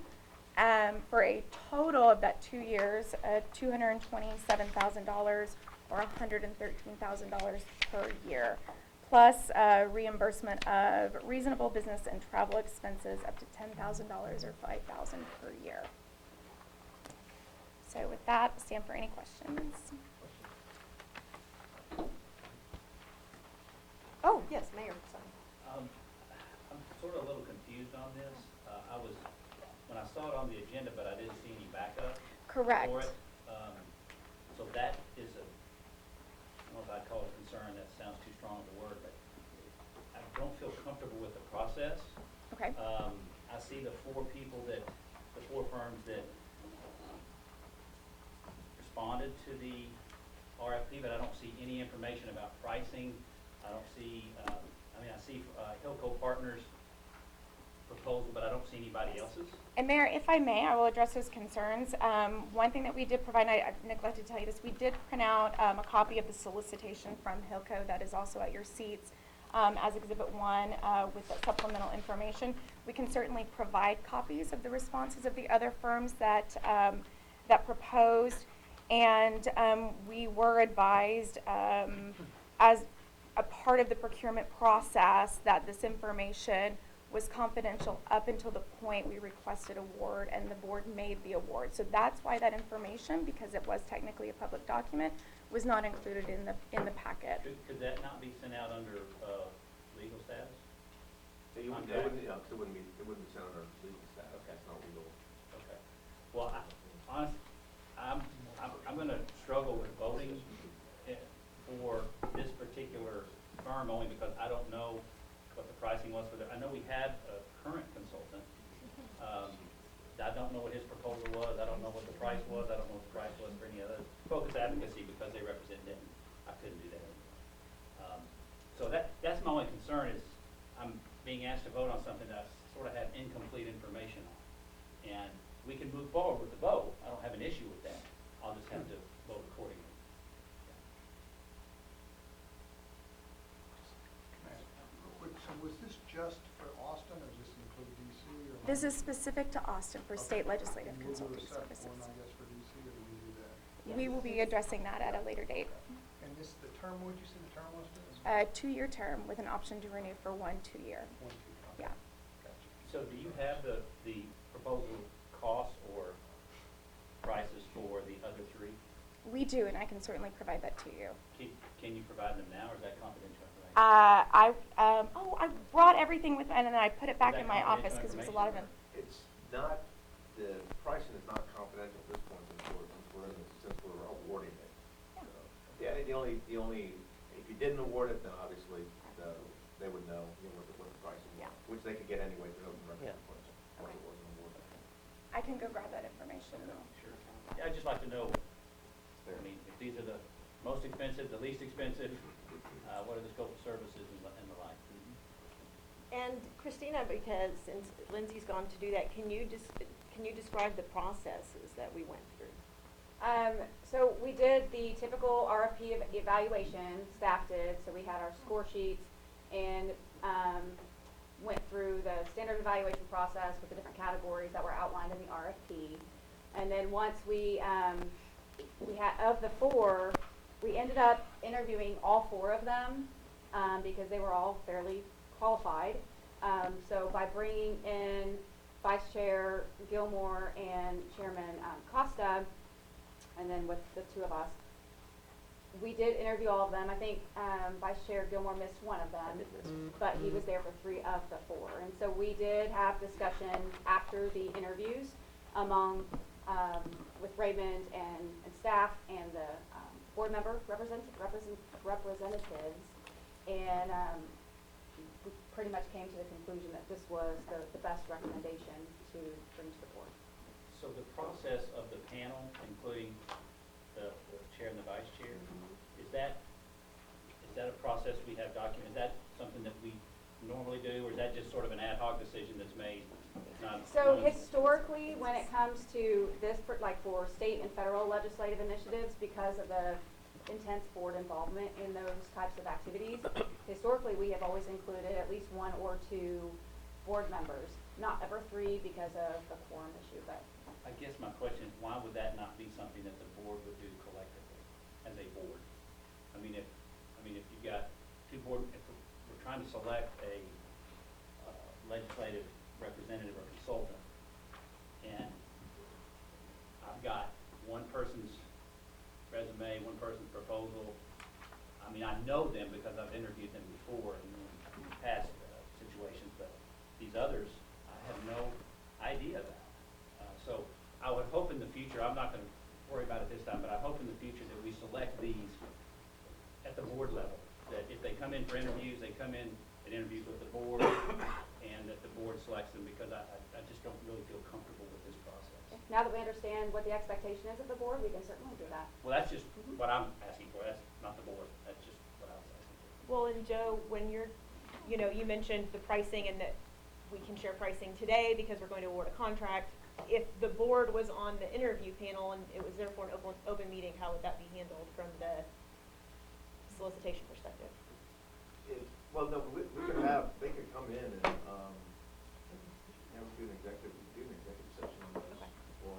M: for a total of that 2 years, $227,000 or $113,000 per year, plus reimbursement of reasonable business and travel expenses up to $10,000 or $5,000 per year. So with that, stand for any questions.
C: Oh, yes, Mayor, sorry.
G: I'm sort of a little confused on this. When I saw it on the agenda, but I didn't see any backup
M: Correct.
G: for it. So that is I don't know if I'd call it a concern, that sounds too strong of a word, but I don't feel comfortable with the process.
M: Okay.
G: I see the 4 firms that responded to the RFP, but I don't see any information about pricing. I don't see, I see Hilco Partners proposal, but I don't see anybody else's.
M: And Mayor, if I may, I will address those concerns. One thing that we did provide, I neglected to tell you this, we did print out a copy of the solicitation from Hilco that is also at your seats as Exhibit 1 with the supplemental information. We can certainly provide copies of the responses of the other firms that, that proposed. And we were advised as a part of the procurement process that this information was confidential up until the point we requested award and the board made the award. So that's why that information, because it was technically a public document, was not included in the packet.
G: Could that not be sent out under legal status?
A: It wouldn't be sent under legal status.
G: Okay.
A: It's not legal.
G: Okay. Well, honestly, I'm going to struggle with voting for this particular firm only because I don't know what the pricing was for I know we had a current consultant. I don't know what his proposal was. I don't know what the price was. I don't know what the price was for any other focus advocacy because they represent Denton. I couldn't do that anymore. So that's my only concern is I'm being asked to vote on something that I sort of have incomplete information on. And we can move forward with the vote. I don't have an issue with that. I'll just have to vote accordingly.
F: So was this just for Austin, or does this include DC? Or
M: This is specific to Austin for state legislative
F: And we'll do a
M: consulting
F: separate
M: services.
F: one, I guess, for DC, or do we do that?
M: We will be addressing that at a later date.
F: And this, the term, what did you say the term was?
M: A 2-year term with an option to renew for 1 2-year.
F: 1, 2, okay.
M: Yeah.
G: Gotcha. So do you have the proposal costs or prices for the other 3?
M: We do, and I can certainly provide that to you.
G: Can you provide them now, or is that confidential information?
M: I brought everything with me, and then I put it back
G: Is
M: in
G: that
M: my office because
G: confidential
M: it was a lot of it.
A: It's not, the pricing is not confidential at this point since we're awarding it.
M: Yeah.
A: So, yeah, the only, if you didn't award it, then obviously they would know, what the pricing was,
M: Yeah.
A: which they could get anyway through open records.
E: Yeah.
A: Once
M: Okay.
A: it wasn't awarded.
M: I can go grab that information.
G: Sure. Yeah, I'd just like to know, I mean, if these are the most expensive, the least expensive, what are the scope of services and the like?
C: And Christina, because since Lindsay's gone to do that, can you describe the processes that we went through?
J: So we did the typical RFP evaluation, staff did, so we had our score sheets and went through the standard evaluation process with the different categories that were outlined in the RFP. And then once we had, of the 4, we ended up interviewing all 4 of them because they were all fairly qualified. So by bringing in Vice Chair Gilmore and Chairman Costa, and then with the 2 of us, we did interview all of them. I think Vice Chair Gilmore missed one of them, but he was there for 3 of the 4. And so we did have discussion after the interviews among with Raymond and staff and the board member representatives, and we pretty much came to the conclusion that this was the best recommendation to bring to the board.
G: So the process of the panel, including the chair and the vice chair, is that a process we have documented? Is that something that we normally do, or is that just sort of an ad hoc decision that's made not.
J: So historically, when it comes to this, like for state and federal legislative initiatives, because of the intense board involvement in those types of activities, historically, we have always included at least one or two board members, not ever three because of the quorum issue, but.
G: I guess my question is, why would that not be something that the board would do collectively as a board? I mean, if you've got two board, if we're trying to select a legislative representative or consultant, and I've got one person's resume, one person's proposal. I mean, I know them because I've interviewed them before in past situations, but these others, I have no idea about. So I would hope in the future, I'm not going to worry about it this time, but I hope in the future that we select these at the board level. That if they come in for interviews, they come in and interviews with the board, and that the board selects them, because I just don't really feel comfortable with this process.
J: Now that we understand what the expectation is of the board, we can certainly do that.
G: Well, that's just what I'm asking for. That's not the board. That's just what I was asking for.
K: Well, and Joe, when you mentioned the pricing and that we can share pricing today because we're going to award a contract. If the board was on the interview panel and it was therefore an open meeting, how would that be handled from the solicitation perspective?
A: Well, no, we could they could come in and, do an executive session on this. Or,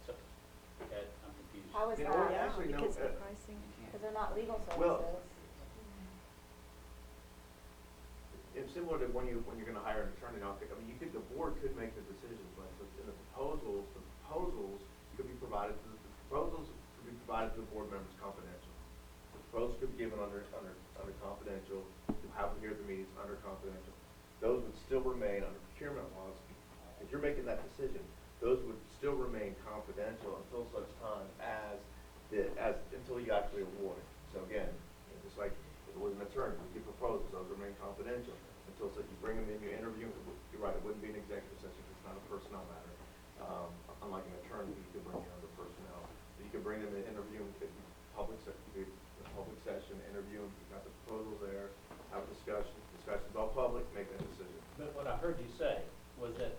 G: So, Ed, I'm confused.
J: How is
A: You know what,
J: that?
A: actually, no,
K: Because of the pricing.
J: Because they're not legal services.
A: Well, it's similar to when you're gonna hire an attorney, now, I mean, the board could make the decision, but in the proposals could be provided to the board members confidential. The proposals could be given under confidential, to have them here at the meetings under confidential. Those would still remain under procurement laws. If you're making that decision, those would still remain confidential until such time until you actually award it. So again, just like if it was an attorney, we give proposals, those remain confidential until such you bring them in, you interview them. You're right, it wouldn't be an executive session because it's not a personnel matter. Unlike an attorney, you could bring in under personnel. You could bring them in, interview them, it could be public session, interview them, you've got the proposals there, have a discussion's all public, make that decision.
G: But what I heard you say was that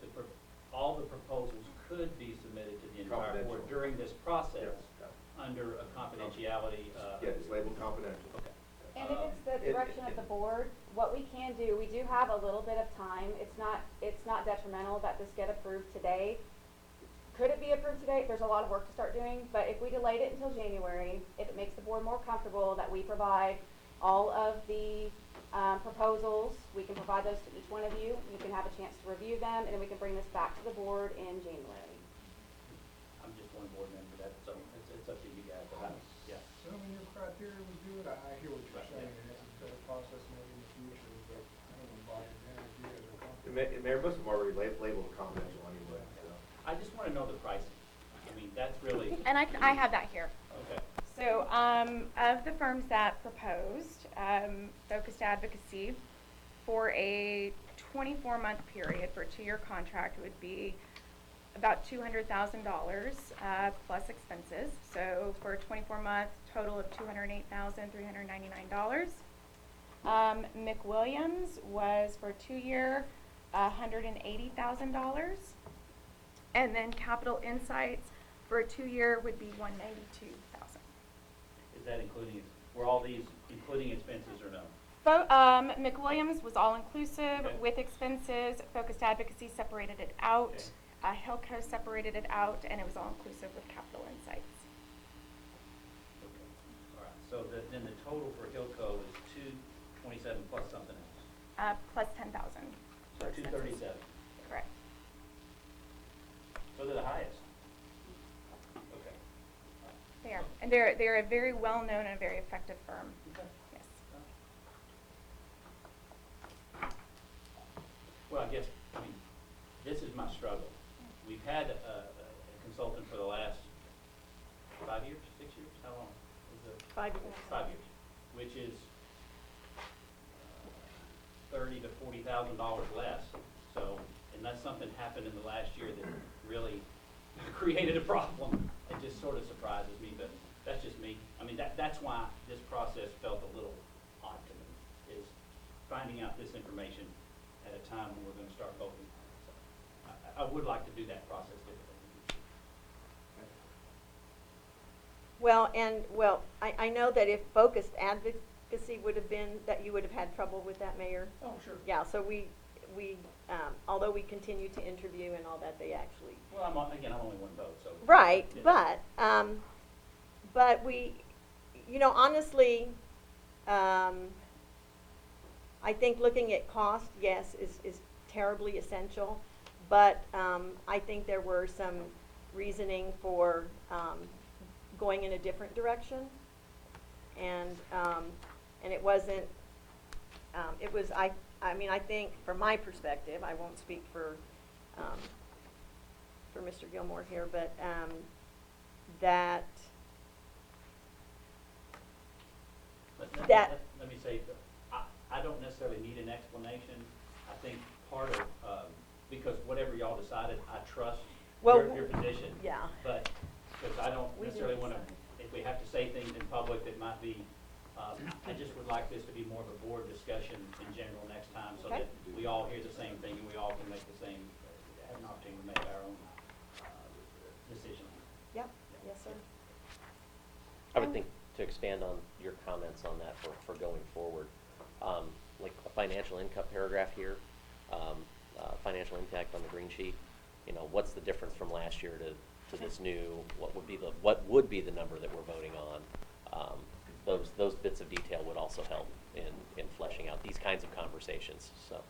G: all the proposals could be submitted to the entire board
A: Confidential.
G: during this process
A: Yes.
G: under a confidentiality.
A: Yeah, it's labeled confidential.
G: Okay.
J: And if it's the direction of the board, what we can do, we do have a little bit of time. It's not detrimental that this get approved today. Could it be approved today? There's a lot of work to start doing, but if we delayed it until January, if it makes the board more comfortable that we provide all of the proposals, we can provide those to each one of you. You can have a chance to review them, and then we can bring this back to the board in January.
G: I'm just one board member, so it's up to you guys. But yeah.
F: Some of your criteria was good, I hear what you're saying, and it's a better process maybe in the future, but I don't want to buy it down if you guys are comfortable.
A: Most of them are already labeled confidential anyway, so.
G: I just want to know the pricing. I mean, that's really,
M: And I have that here.
G: okay.
M: So, of the firms that proposed, focused advocacy for a 24-month period for a 2-year contract would be about $200,000 plus expenses. So for a 24-month total of $208,399. McWilliams was for a 2-year, $180,000. And then Capital Insights for a 2-year would be $192,000.
G: Is that were all these including expenses or no?
M: McWilliams was all inclusive
G: Okay.
M: with expenses. Focused Advocacy separated it out.
G: Okay.
M: Hillco separated it out, and it was all inclusive with Capital Insights.
G: Okay. All right. So then the total for Hillco is 227 plus something else.
M: Plus 10,000.
G: So 237.
M: Correct.
G: So they're the highest. Okay.
M: They are, and they're a very well-known and very effective firm.
G: Okay.
M: Yes.
G: Well, I guess, this is my struggle. We've had a consultant for the last 5 years, 6 years, how long? Is it
C: 5 years.
G: 5 years, which is $30,000 to $40,000 less. So unless something happened in the last year that really created a problem, it just sort of surprises me, but that's just me. That's why this process felt a little odd to me, is finding out this information at a time when we're gonna start voting. So, I would like to do that process differently.
C: Well, I know that if focused advocacy would have been, that you would have had trouble with that, Mayor.
G: Oh, sure.
C: Yeah, so we, although we continue to interview and all that, they actually.
G: Well, I'm only one vote, so.
C: Right,
G: Yeah.
C: but we, honestly, I think looking at cost, yes, is terribly essential, but, I think there were some reasoning for, going in a different direction. And it wasn't, it was, I mean, I think from my perspective, I won't speak for Mr. Gilmore here, but, that,
G: Let me say, I don't necessarily need an explanation. I think part of, because whatever y'all decided, I trust your position.
C: Yeah.
G: But, because I don't
C: We
G: necessarily
C: didn't
G: want to,
C: decide.
G: if we have to say things in public that might be, I just would like this to be more of a board discussion in general next time, so
C: Okay.
G: that we all hear the same thing and we all can make the same, have an opportunity to make our own decision.
C: Yep, yes, sir.
E: I would think to expand on your comments on that for going forward, like a financial income paragraph here, financial impact on the green sheet, what's the difference from last year to this new, what would be the number that we're voting on? Those bits of detail would also help in fleshing out these kinds of conversations, so.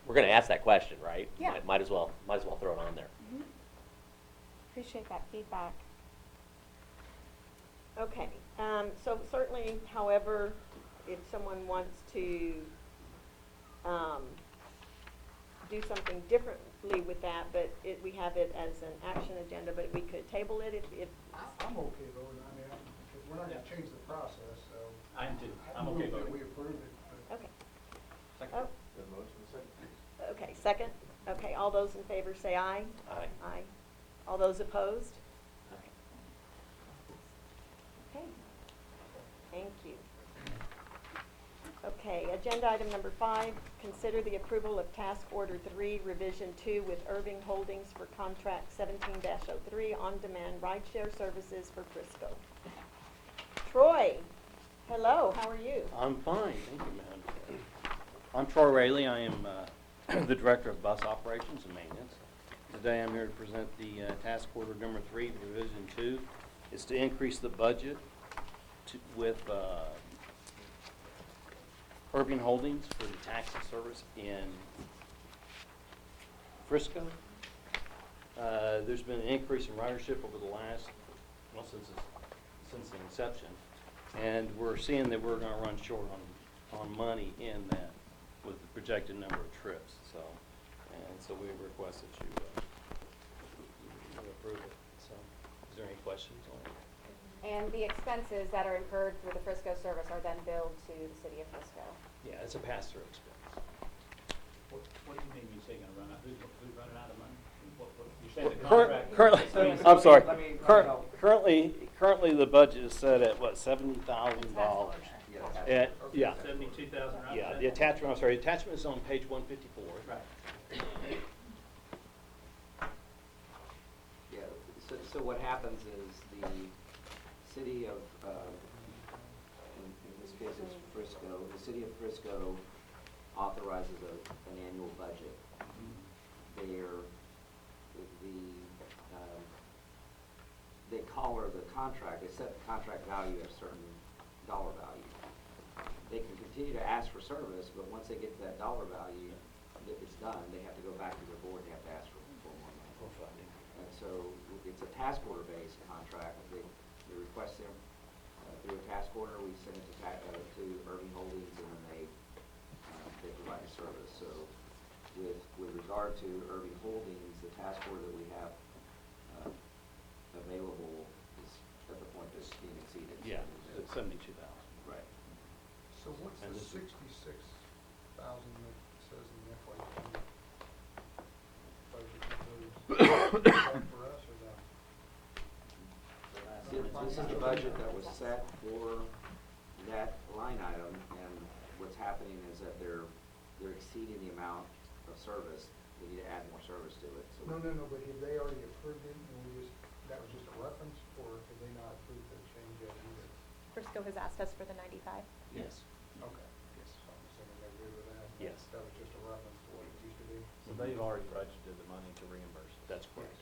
E: We're gonna ask that question, right?
M: Yeah.
E: Might as well throw it on there.
M: Appreciate that feedback.
C: Okay, so certainly, however, if someone wants to, do something differently with that, but we have it as an action agenda, but we could table it if
F: I'm okay voting, because we're not gonna change the process, so.
G: I am too.
F: I
G: I'm
F: move
G: okay
F: that
G: voting.
F: we approve it, but.
C: okay.
G: Second.
C: Oh,
A: The motion, second.
C: okay, second? Okay, all those in favor say aye.
E: Aye.
C: Aye. All those opposed? Okay. Okay, thank you. Okay, agenda item number 5, consider the approval of task order 3, revision 2 with Irving Holdings for contract 17-03 on-demand rideshare services for Frisco. Troy, hello, how are you?
N: I'm fine, thank you, Madam. I'm Troy Rayleigh. I am the Director of Bus Operations and Maintenance. Today I'm here to present the task order number 3, revision 2. It's to increase the budget with Irving Holdings for the taxi service in Frisco. There's been an increase in ridership over the last, since the inception. And we're seeing that we're going to run short on money in that with the projected number of trips. So we request that you approve it. So, is there any questions on it?
J: And the expenses that are incurred through the Frisco service are then billed to the city of Frisco.
N: Yeah, it's a pass-through expense.
G: What do you mean you say gonna run out? Who's running out of money? You're saying the contract?
N: Currently, I'm sorry. Currently, the budget is set at what, $70,000? Yeah.
G: 72,000, right?
N: Yeah, the attachment. I'm sorry. The attachment is on page 154.
G: Right.
L: Yeah, so what happens is the city of, in this case it's Frisco, the city of Frisco authorizes an annual budget. They collar the contract, they set the contract value at a certain dollar value. They can continue to ask for service, but once they get to that dollar value, it's done, they have to go back to their board, they have to ask for more money.
N: For funding.
L: And so it's a task order based contract. They request them through a task order. We send it to Irving Holdings, and then they provide a service. So with regard to Irving Holdings, the task order that we have available is at the point that's being exceeded.
N: Yeah, it's 72,000.
L: Right.
F: So what's
N: And
F: the
N: this-
F: 66,000 that says in the FY 20 budget includes? Is that for us or them?
L: This is the budget that was set for that line item, and what's happening is that they're they're exceeding the amount of service, we need to add more service to it, so.
F: No, but have they already approved it, and that was just a reference, or have they not approved the change yet either?
K: Frisco has asked us for the 95.
E: Yes.
F: Okay. Yes. So I'm assuming they're good with that?
E: Yes.
F: That was just a reference to what it used to be?
D: So they've already budgeted the money to reimburse us.
E: That's correct.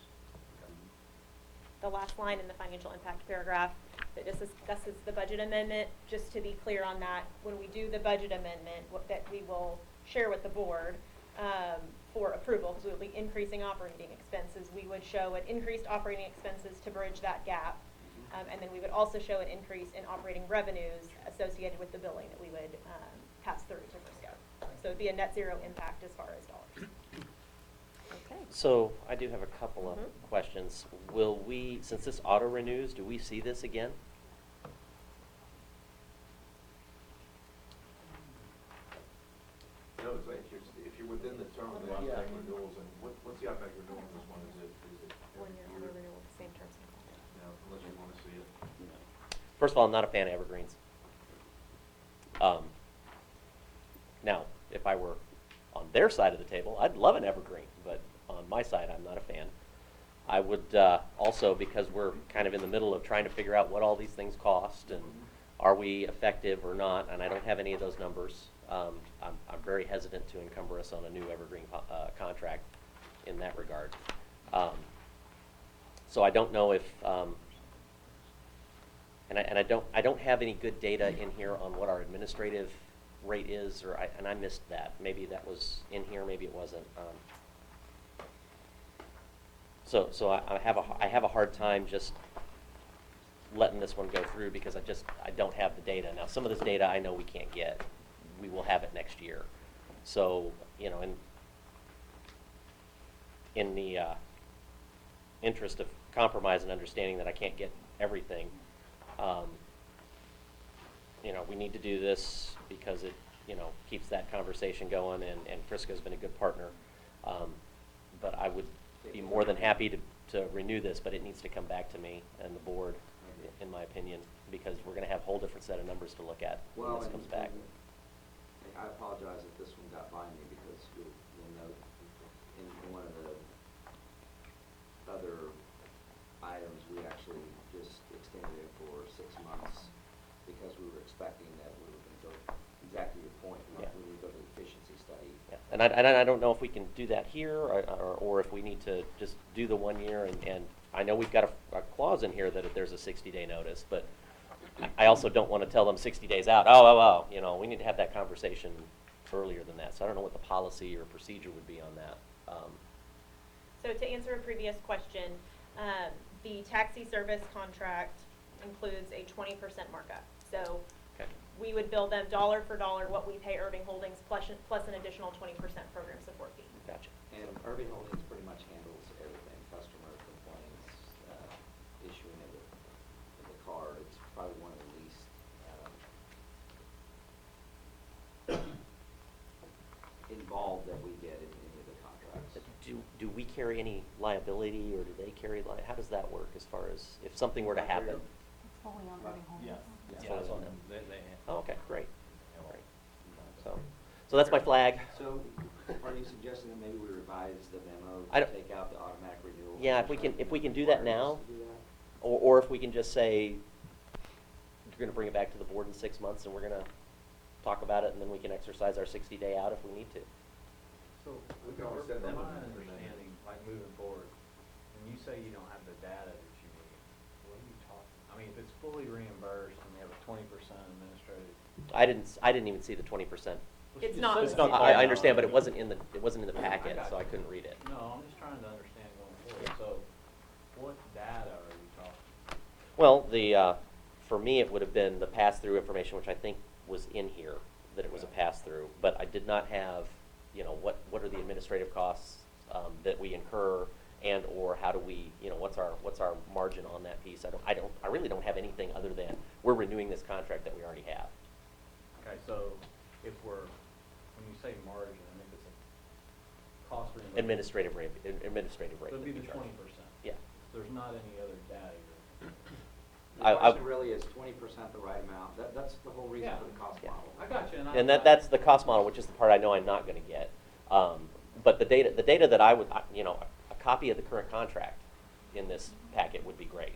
K: The last line in the financial impact paragraph that just discusses the budget amendment, just to be clear on that, when we do the budget amendment, that we will share with the board for approval, because we will be increasing operating expenses, we would show an increased operating expenses to bridge that gap. And then we would also show an increase in operating revenues associated with the billing that we would pass through to Frisco. So it'd be a net zero impact as far as dollars. Okay.
E: So I do have a couple of questions. Will we, since this auto renews, do we see this again?
A: No, it's like if you're within the term of the automatic renewals, and what's the automatic renewal on this one? Is it
K: One
A: every
K: year
A: year?
K: auto renewal, the same terms and conditions.
A: No, unless you want to see it.
E: First of all, I'm not a fan of evergreens. Now, if I were on their side of the table, I'd love an evergreen, but on my side, I'm not a fan. I would also, because we're kind of in the middle of trying to figure out what all these things cost and are we effective or not, and I don't have any of those numbers. I'm very hesitant to encumber us on a new evergreen contract in that regard. So I don't know if, and I don't have any good data in here on what our administrative rate is, and I missed that. Maybe that was in here, maybe it wasn't. So I have a hard time just letting this one go through because I don't have the data. Now, some of this data I know we can't get. We will have it next year. So, you know, in the interest of compromise and understanding that I can't get everything, you know, we need to do this because it, you know, keeps that conversation going, and Frisco's been a good partner. But I would be more than happy to renew this, but it needs to come back to me and the board, in my opinion, because we're going to have a whole different set of numbers to look at when this comes back.
L: I apologize if this one got by me because you'll note in one of the other items, we actually just extended it for 6 months because we were expecting that we were going to go, exactly your point,
E: Yeah.
L: we would go to the efficiency study.
E: Yeah. And I don't know if we can do that here or if we need to just do the 1 year. And I know we've got a clause in here that if there's a 60-day notice, but I also don't want to tell them 60 days out, oh, you know, we need to have that conversation earlier than that. So I don't know what the policy or procedure would be on that.
K: So to answer a previous question, the taxi service contract includes a 20% markup. So
E: Okay.
K: we would bill them dollar for dollar what we pay Irving Holdings plus an additional 20% program support fee.
E: Gotcha.
L: And Irving Holdings pretty much handles everything, customer complaints, issuing of the card. It's probably one of the least involved that we get in any of the contracts.
E: Do we carry any liability, or do they carry how does that work as far as if something were to happen?
I: It's fully on Irving Holdings.
E: It's
N: Yeah,
E: fully
N: that's
E: on
N: on
E: them.
N: they
E: Oh, okay, great. Great. So that's my flag.
L: So are you suggesting that maybe we revise the memo
E: I
L: to
E: don't-
L: take out the automatic renewal?
E: Yeah, if we can do that now,
L: Require us to do that?
E: or if we can just say, you're gonna bring it back to the board in 6 months, and we're gonna talk about it, and then we can exercise our 60-day out if we need to.
D: So,
A: We can always send them
D: from
A: an
D: my
A: amendment.
D: understanding, like moving forward, when you say you don't have the data that you need, what are you talking? I mean, if it's fully reimbursed and we have a 20% administrative.
E: I didn't even see the 20%.
K: It's not.
N: It's not
E: I understand, but it wasn't in the packet,
D: got
E: so I
D: you.
E: couldn't read it.
D: No, I'm just trying to understand going forward. So, what data are you talking?
E: Well, for me, it would have been the pass-through information, which I think was in here, that it was a
D: Okay.
E: pass-through. But I did not have, you know, what are the administrative costs that we incur, and or how do we, you know, what's our margin on that piece? I really don't have anything other than we're renewing this contract that we already have.
D: Okay, so if when you say margin, I mean, if it's a cost reimbursement.
E: Administrative rate.
D: So it'd be
E: that
D: the
E: we charge.
D: 20%.
E: Yeah.
D: There's not any other data you're.
L: The question really is 20% the right amount? That's the whole reason
D: Yeah.
L: for the cost
E: Yeah.
L: model.
D: I got you,
E: And that's the cost model, which is the part I know I'm not gonna get. But the data that I would, a copy of the current contract in this packet would be great.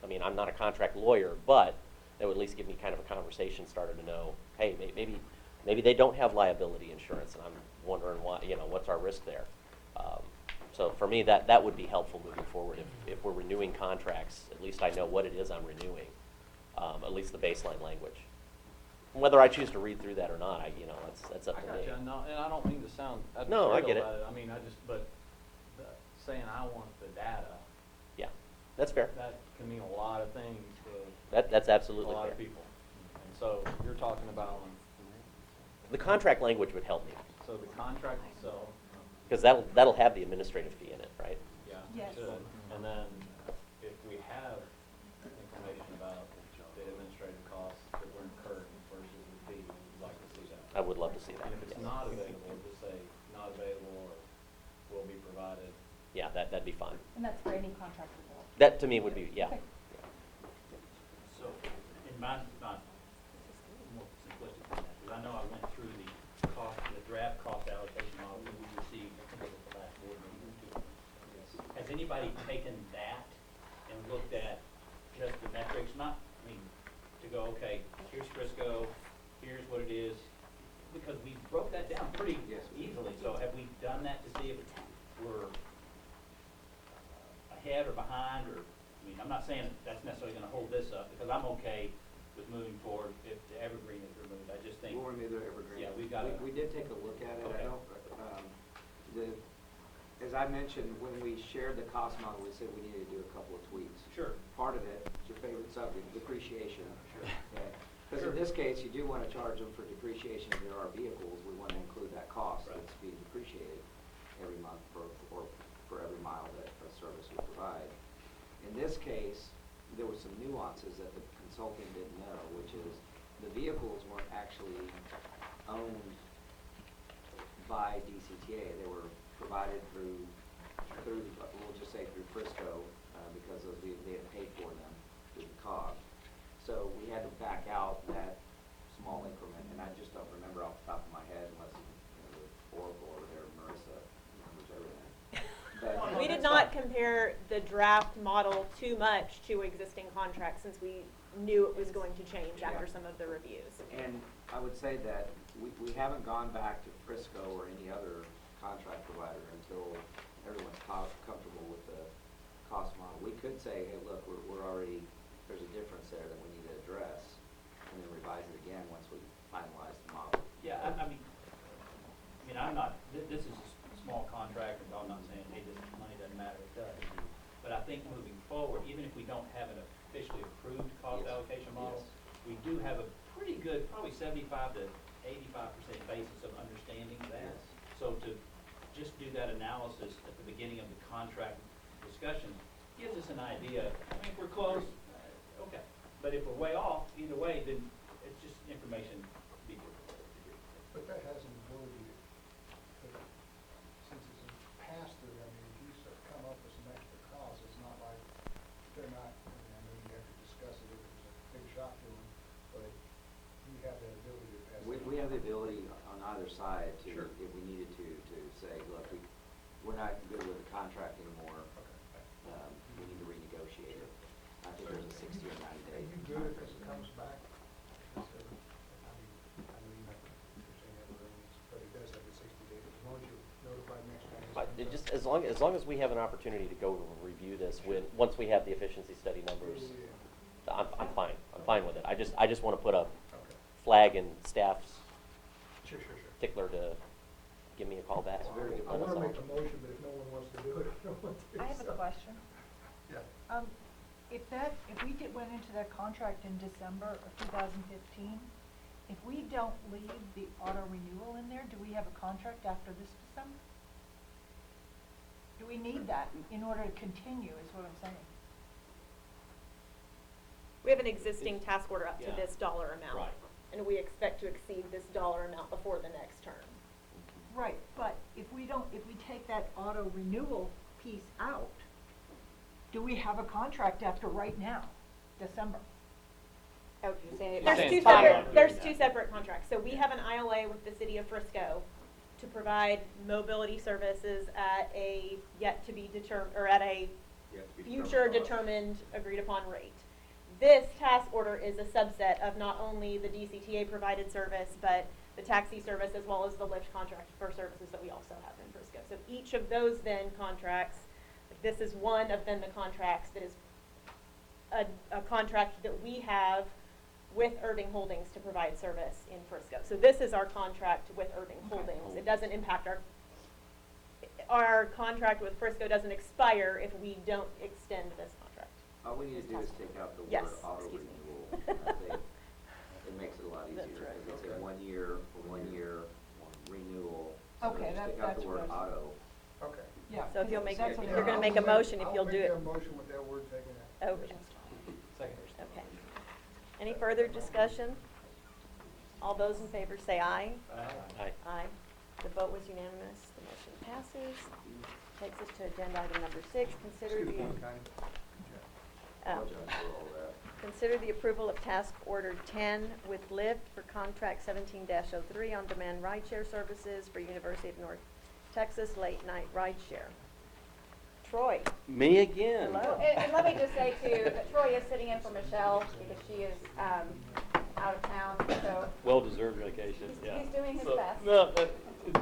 E: I mean, I'm not a contract lawyer, but that would at least give me kind of a conversation starter to know, hey, maybe they don't have liability insurance, and I'm wondering why, what's our risk there? So for me, that would be helpful moving forward. If we're renewing contracts, at least I know what it is I'm renewing, at least the baseline language. Whether I choose to read through that or not, that's up
D: I
E: to
D: got
E: me.
D: you, and I don't mean to sound
E: No, I
D: adversarial
E: get it.
D: about it. I mean, but saying I want the data,
E: Yeah, that's fair.
D: that can mean a lot of things to
E: That's
D: a
E: absolutely
D: lot
E: fair.
D: of people. And so you're talking about,
E: The contract language would help me,
D: so the contract itself,
E: because that'll have the administrative fee in it, right?
D: yeah,
I: Yes.
D: it should. And then if we have information about the administrative costs that were incurred versus the fee, we'd like to see that.
E: I would love to see that,
D: And if it's
E: yes.
D: not available, just say not available or will be provided.
E: Yeah, that'd be fine.
M: And that's for any contract renewal.
E: That, to me, would be, yeah.
M: Okay.
G: So, in my, not more simplistic than that, because I know I went through the draft cost allocation model that we received, I think it was the last board meeting or two. Has anybody taken that and looked at just the metrics, to go, okay, here's Frisco, here's what it is, because we broke that down pretty easily, so have we done that to see if we're ahead or behind, or, I'm not saying that's necessarily gonna hold this up, because I'm okay with moving forward if the evergreen is removed, I just think.
L: We'll remove the evergreen.
G: Yeah, we've got
L: We did take a look at it.
G: Okay.
L: I don't, as I mentioned, when we shared the cost model, we said we needed to do a couple of tweaks.
G: Sure.
L: Part of it, it's your favorite subject, depreciation.
G: Sure.
L: Because
G: Sure.
L: in this case, you do want to charge them for depreciation of their vehicles. We want to include that cost
G: Right.
L: that's being depreciated every month for every mile that a service we provide. In this case, there were some nuances that the consultant didn't know, which is the vehicles weren't actually owned by DCTA. They were provided through, we'll just say through Frisco, because they had paid for them through the COG. So we had to back out that small increment, and I just don't remember off the top of my head unless, the Oracle over there, Marissa, remembers everything. But,
K: We did not compare the draft model too much to existing contracts since we knew it was going to change after
L: Yeah.
K: some of the reviews.
L: And I would say that we haven't gone back to Frisco or any other contract provider until everyone's comfortable with the cost model. We could say, hey, look, we're already, there's a difference there that we need to address, and then revise it again once we finalize the model.
G: Yeah, I'm not, this is a small contract, and I'm not saying, hey, this money doesn't matter, it does. But I think moving forward, even if we don't have an officially approved cost
L: Yes.
G: allocation model,
L: Yes.
G: we do have a pretty good, probably 75 to 85% basis of understanding that.
L: Yes.
G: So to just do that analysis at the beginning of the contract discussion gives us an idea. If we're close, okay. But if we're way off, either way, then it's just information to be good.
F: But that has an ability to, since it's a pass-through, if you come up with some extra costs, it's not like they're not, I mean, you have to discuss it if it's a big shock to them, but you have that ability to pass.
L: We have the ability on either side to,
G: Sure.
L: if we needed to say, look, we're not good with the contract anymore. We need to renegotiate it. I think there's a 60 or 90 day.
F: Are you good if this comes back? I know you're not, you're saying evergreen, but it does have the 60 days, as long as you're notified next time. this comes
E: Just
F: up.
E: as long as we have an opportunity to go review this once we have the efficiency study numbers,
F: Yeah.
E: I'm fine. I'm fine with it. I just want to put a
F: Okay.
E: flag in staff's
F: Sure.
E: tickler to give me a call back.
L: That's very good.
F: I wanna make a motion, but if no one wants to do it, I don't want to.
I: I have a question.
F: Yeah.
I: If we went into that contract in December of 2015, if we don't leave the auto renewal in there, do we have a contract after this December? Do we need that in order to continue, is what I'm saying?
K: We have an existing task order up to
G: Yeah.
K: this dollar amount.
G: Right.
K: And we expect to exceed this dollar amount before the next term.
I: Right, but if we take that auto renewal piece out, do we have a contract after right now? December.
J: Oh, you're saying
K: There's
J: it's
K: two
J: expired.
K: separate, there's two separate contracts. So we have an ILA with the city of Frisco to provide mobility services at a yet to be determined, or at a
A: Yet to be
K: future
A: determined cost.
K: determined, agreed upon rate. This task order is a subset of not only the DCTA provided service, but the taxi service as well as the Lyft contract for services that we also have in Frisco. So each of those then contracts, this is one of then the contracts that is a contract that we have with Irving Holdings to provide service in Frisco. So this is our contract with Irving Holdings. It doesn't impact our contract with Frisco doesn't expire if we don't extend this contract.
L: All we need to do is take out the
K: Yes,
L: word auto
K: excuse me.
L: renewal. I think it makes it a lot
C: That's
L: easier,
C: right.
L: because it's a 1 year, for 1 year renewal. So
I: Okay,
L: just take out
I: that's
L: the word
I: what I was-
L: auto.
F: Okay.
I: Yeah.
C: So if you'll make,
I: that's
C: if
I: what
C: you're gonna
I: I-
C: make a motion, if you'll do it.
F: I'll make that motion with that word taken out.
C: Okay.
B: Second.
C: Okay. Any further discussion? All those in favor say aye.
E: Aye.
C: Aye. The vote was unanimous. The motion passes. Takes us to agenda item number 6. Consider the,
L: Apologize for all that.
C: consider the approval of task order 10 with Lyft for contract 17-03 on-demand rideshare services for University of North Texas late night rideshare. Troy,
N: Me again.
C: hello.
J: And let me just say too, that Troy is sitting in for Michelle because she is, out of town, so
N: Well-deserved vacation,
J: he's,
N: yeah.
J: he's doing his
N: So,
J: best.
N: No,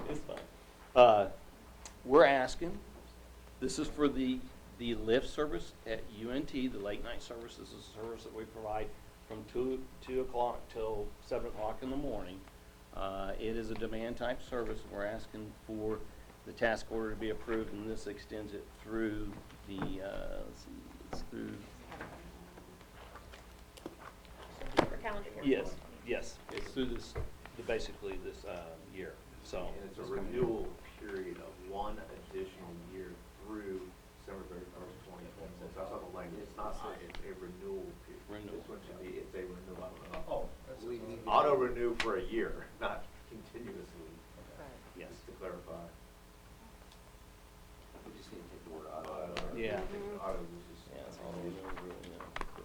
N: it's fine. We're asking, this is for the Lyft service at UNT, the late night service. This is a service that we provide from 2 o'clock till 7 o'clock in the morning. It is a demand type service. We're asking for the task order to be approved, and this extends it through the, let's see, it's through,
K: For calendar year.
N: yes, it's through this, basically this year, so.
A: And it's a renewal period of 1 additional year through December 31st, 2026. That's not the language. It's not saying it's a renewal period.
N: Renewal.
A: This one should be, it's a renewal.
F: Oh, that's.
L: We need to-
A: Auto renew for a year, not continuously,
N: Yes.
A: just to clarify.
L: We just need to take the word auto.
N: Yeah.
A: I think auto was just.
N: Yeah, that's all it is, really, yeah.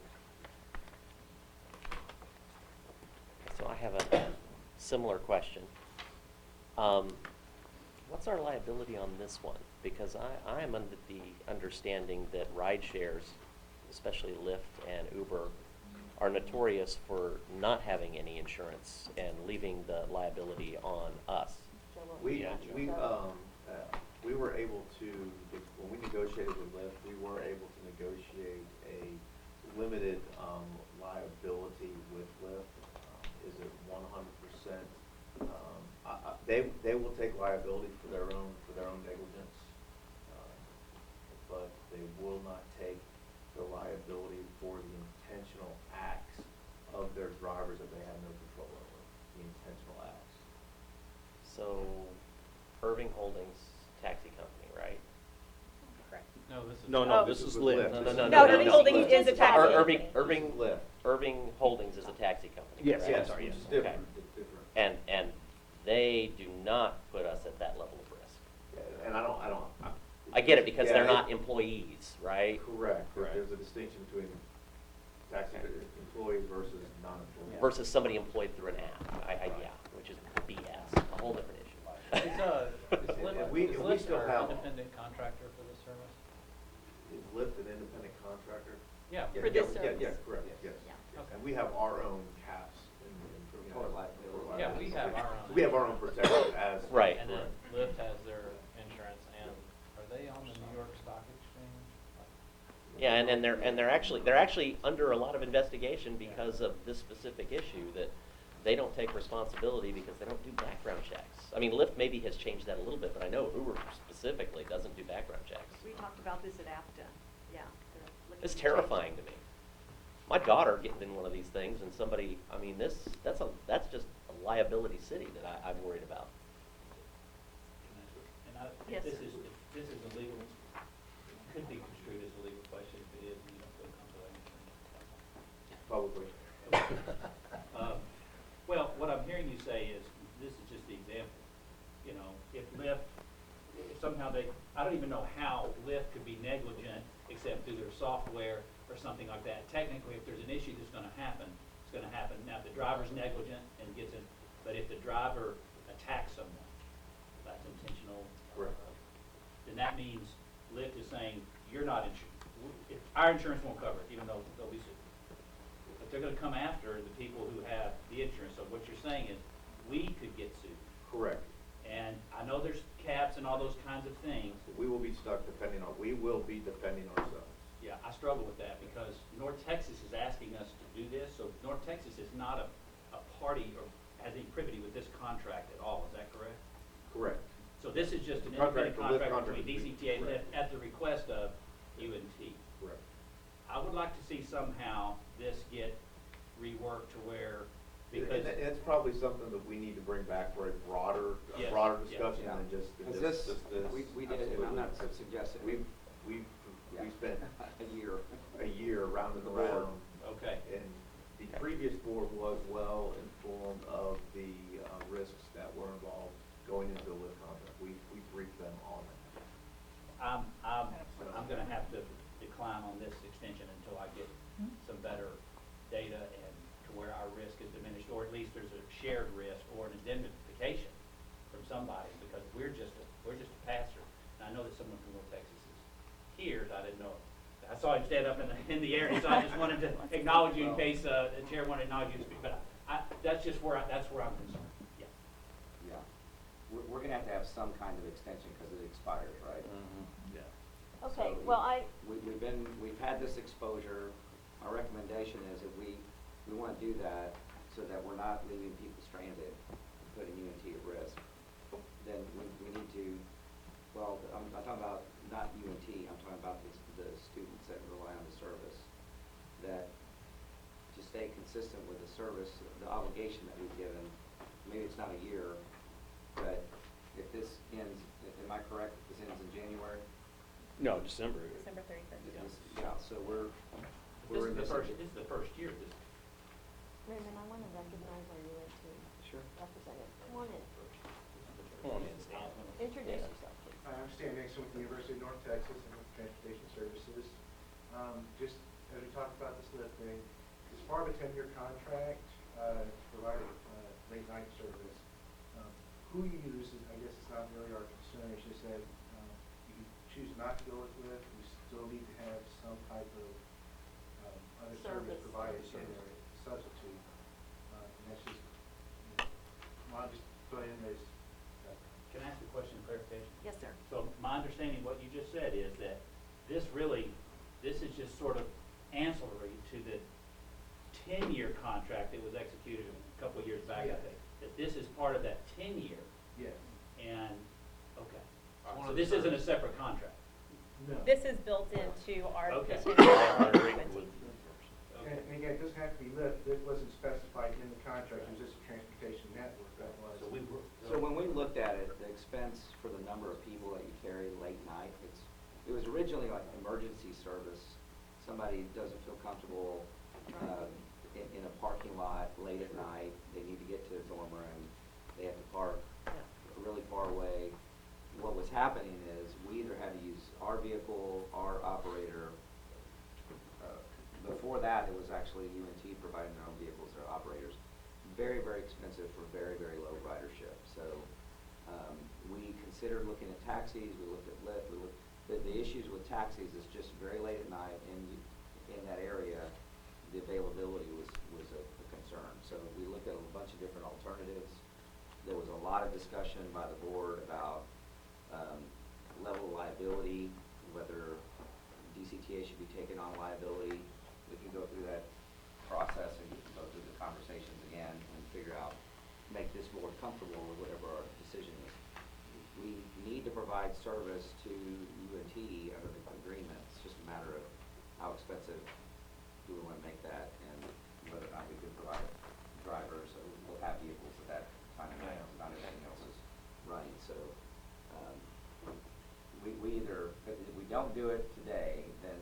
E: So I have a similar question. What's our liability on this one? Because I am under the understanding that ride shares, especially Lyft and Uber, are notorious for not having any insurance and leaving the liability on us.
A: We,
E: Yeah.
A: we were able to, when we negotiated with Lyft, we were able to negotiate a limited, liability with Lyft. Is it 100%? They will take liability for their own negligence, but they will not take the liability for the intentional acts of their drivers that they have no control over, the intentional acts.
E: So Irving Holdings Taxi Company, right?
K: Correct.
D: No, this is.
N: No,
A: Oh,
N: this
A: this
N: is
A: is
N: Lyft.
A: Lyft.
K: No, Irving Holdings is a taxi company.
E: Irving
A: Lyft.
E: Irving Holdings is a taxi company.
N: Yes,
E: correct?
A: Yes,
N: sorry,
A: which
N: yes.
A: is different,
E: Okay.
A: it's different.
E: And they do not put us at that level of risk.
A: Yeah, and I don't.
E: I get it because
A: Yeah,
E: they're not employees, right?
A: Correct,
N: Correct.
A: there's a distinction between taxi employees versus non-employees.
E: Versus somebody employed through an app. Yeah, which is BS, a whole different issue.
D: Is
A: And we
D: Lyft
A: still
D: our
A: have-
D: independent contractor for this service?
A: Is Lyft an independent contractor?
D: Yeah.
A: Yeah,
K: For this
A: yeah,
K: service.
A: Yeah, correct, yes.
K: Yeah.
A: yes.
D: Okay.
A: And we have our own caps
L: Tort liability.
D: Yeah, we have our own.
A: We have our own protection as.
E: Right.
D: And then Lyft has their insurance, and are they on the New York Stock Exchange?
E: Yeah, and they're actually under a lot of investigation because of this specific issue that they don't take responsibility because they don't do background checks. I mean, Lyft maybe has changed that a little bit, but I know Uber specifically doesn't do background checks.
C: We talked about this at APTA, yeah. they're looking
E: It's
C: to change
E: terrifying
C: it.
E: to me. My daughter getting in one of these things and somebody, I mean, that's just a liability city that I'm worried about.
G: And
C: Yes.
G: if this is a legal, could be construed as a legal question, if it is, you don't feel comfortable answering.
A: Publicly.
G: Well, what I'm hearing you say is, this is just the example, you know, if Lyft, if somehow I don't even know how Lyft could be negligent except through their software or something like that. Technically, if there's an issue that's gonna happen, it's gonna happen. Now, if the driver's negligent and gets in, but if the driver attacks someone, that's intentional.
A: Correct.
G: Then that means Lyft is saying, you're not insured. Our insurance won't cover it, even though they'll be sued. But they're gonna come after the people who have the insurance. So what you're saying is, we could get sued.
A: Correct.
G: And I know there's caps and all those kinds of things.
A: We will be stuck we will be defending ourselves.
G: Yeah, I struggle with that because North Texas is asking us to do this, so North Texas is not a party or has any privity with this contract at all, is that correct?
A: Correct.
G: So this is just an
A: Contract,
G: independent
A: the Lyft
G: contract between
A: contract.
G: DCTA and
A: Correct.
G: Lyft at the request of UNT.
A: Correct.
G: I would like to see somehow this get reworked to where,
A: And
G: because,
A: it's probably something that we need to bring back for a broader
G: Yes,
A: discussion
L: yeah.
A: than just
L: Because
A: this.
L: we did it, and I'm not
A: Absolutely.
L: suggesting.
A: We
L: Yeah.
A: spent
L: a year.
A: a year round and
L: Board.
A: around.
G: okay,
A: And the previous board was well informed of the risks that were involved going into the Lyft contract. We briefed them on it.
G: I'm gonna have to decline on this extension until I get some better data and to where our risk is diminished, or at least there's a shared risk or an indemnification from somebody, because we're just a passer. And I know that someone from North Texas is here, so I didn't know. I saw him stand up in the air, so I just wanted to acknowledge you in case the chair wanted to acknowledge you to speak, but that's just where I'm concerned, yeah.
L: Yeah. We're gonna have to have some kind of extension because it expires, right?
A: Yeah.
C: Okay,
L: So
C: well,
L: we've had this exposure. Our recommendation is that we wanna do that so that we're not leaving people stranded, and putting UNT at risk. Then we need to, well, I'm talking about not UNT, I'm talking about the students that rely on the service, that to stay consistent with the service, the obligation that we've given, maybe it's not a year, but if this ends, am I correct, if this ends in January?
N: No, December.
K: December 31st.
L: Yeah, so we're
G: This
L: in
G: is the first year,
C: Raymond, I want to recognize our UNT
L: Sure.
C: representative. Come on in.
N: Come on in, Stan.
C: Introduce
N: Yeah.
C: yourself, please.
O: Hi, I'm Stan Nixon with the University of North Texas and with Transportation Services. Just as we talked about this Lyft thing, as part of a 10-year contract to provide late night service, who you use, I guess it's not really our concern. It's just that you can choose not to go with Lyft. We still need to have some type of other service provided in there, substitute. And that's just, I'll just go ahead and raise.
G: Can I ask a question of clarification?
C: Yes, sir.
G: So my understanding, what you just said is that this is just sort of ancillary to the 10-year contract that was executed a couple of years back, I
O: Yeah.
G: think. That this is part of that 10-year,
O: Yes.
G: and, okay. All right,
A: one
G: so
A: of the
G: this isn't a
A: services.
G: separate contract.
O: No.
K: This is built into our
G: Okay.
K: petition.
O: And again, it doesn't have to be Lyft. Lyft wasn't specified in the contract. It was just a transportation network that was.
G: So we were.
L: So when we looked at it, the expense for the number of people that you carry late night, it was originally like emergency service. Somebody doesn't feel comfortable in a parking lot late at night, they need to get to their dorm room, they have to park really far away. What was happening is we either had to use our vehicle, our operator. Before that, it was actually UNT providing their own vehicles, their operators. Very, very expensive for very, very low ridership. So we considered looking at taxis, we looked at Lyft, the issues with taxis is just very late at night in that area, the availability was a concern. So we looked at a bunch of different alternatives. There was a lot of discussion by the board about level of liability, whether DCTA should be taking on liability. We can go through that process and go through the conversations again and figure out, make this board comfortable with whatever our decision is. We need to provide service to UNT under the agreement. It's just a matter of how expensive do we want to make that and whether or not we can provide drivers. We'll have vehicles at that time of night, not everything else is running. So we either, if we don't do it today, then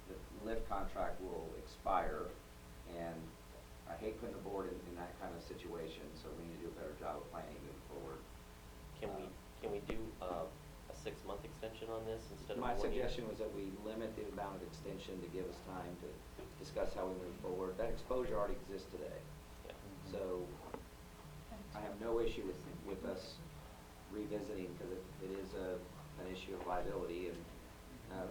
L: the Lyft contract will expire, and I hate putting the board in that kind of situation, so we need to do a better job of planning moving forward.
E: Can we do a 6 this instead of
L: My
E: more meetings?
L: suggestion was that we limit the amount of extension to give us time to discuss how we move forward. That exposure already exists today.
E: Yeah.
L: So I have no issue with us revisiting, because it is an issue of liability, and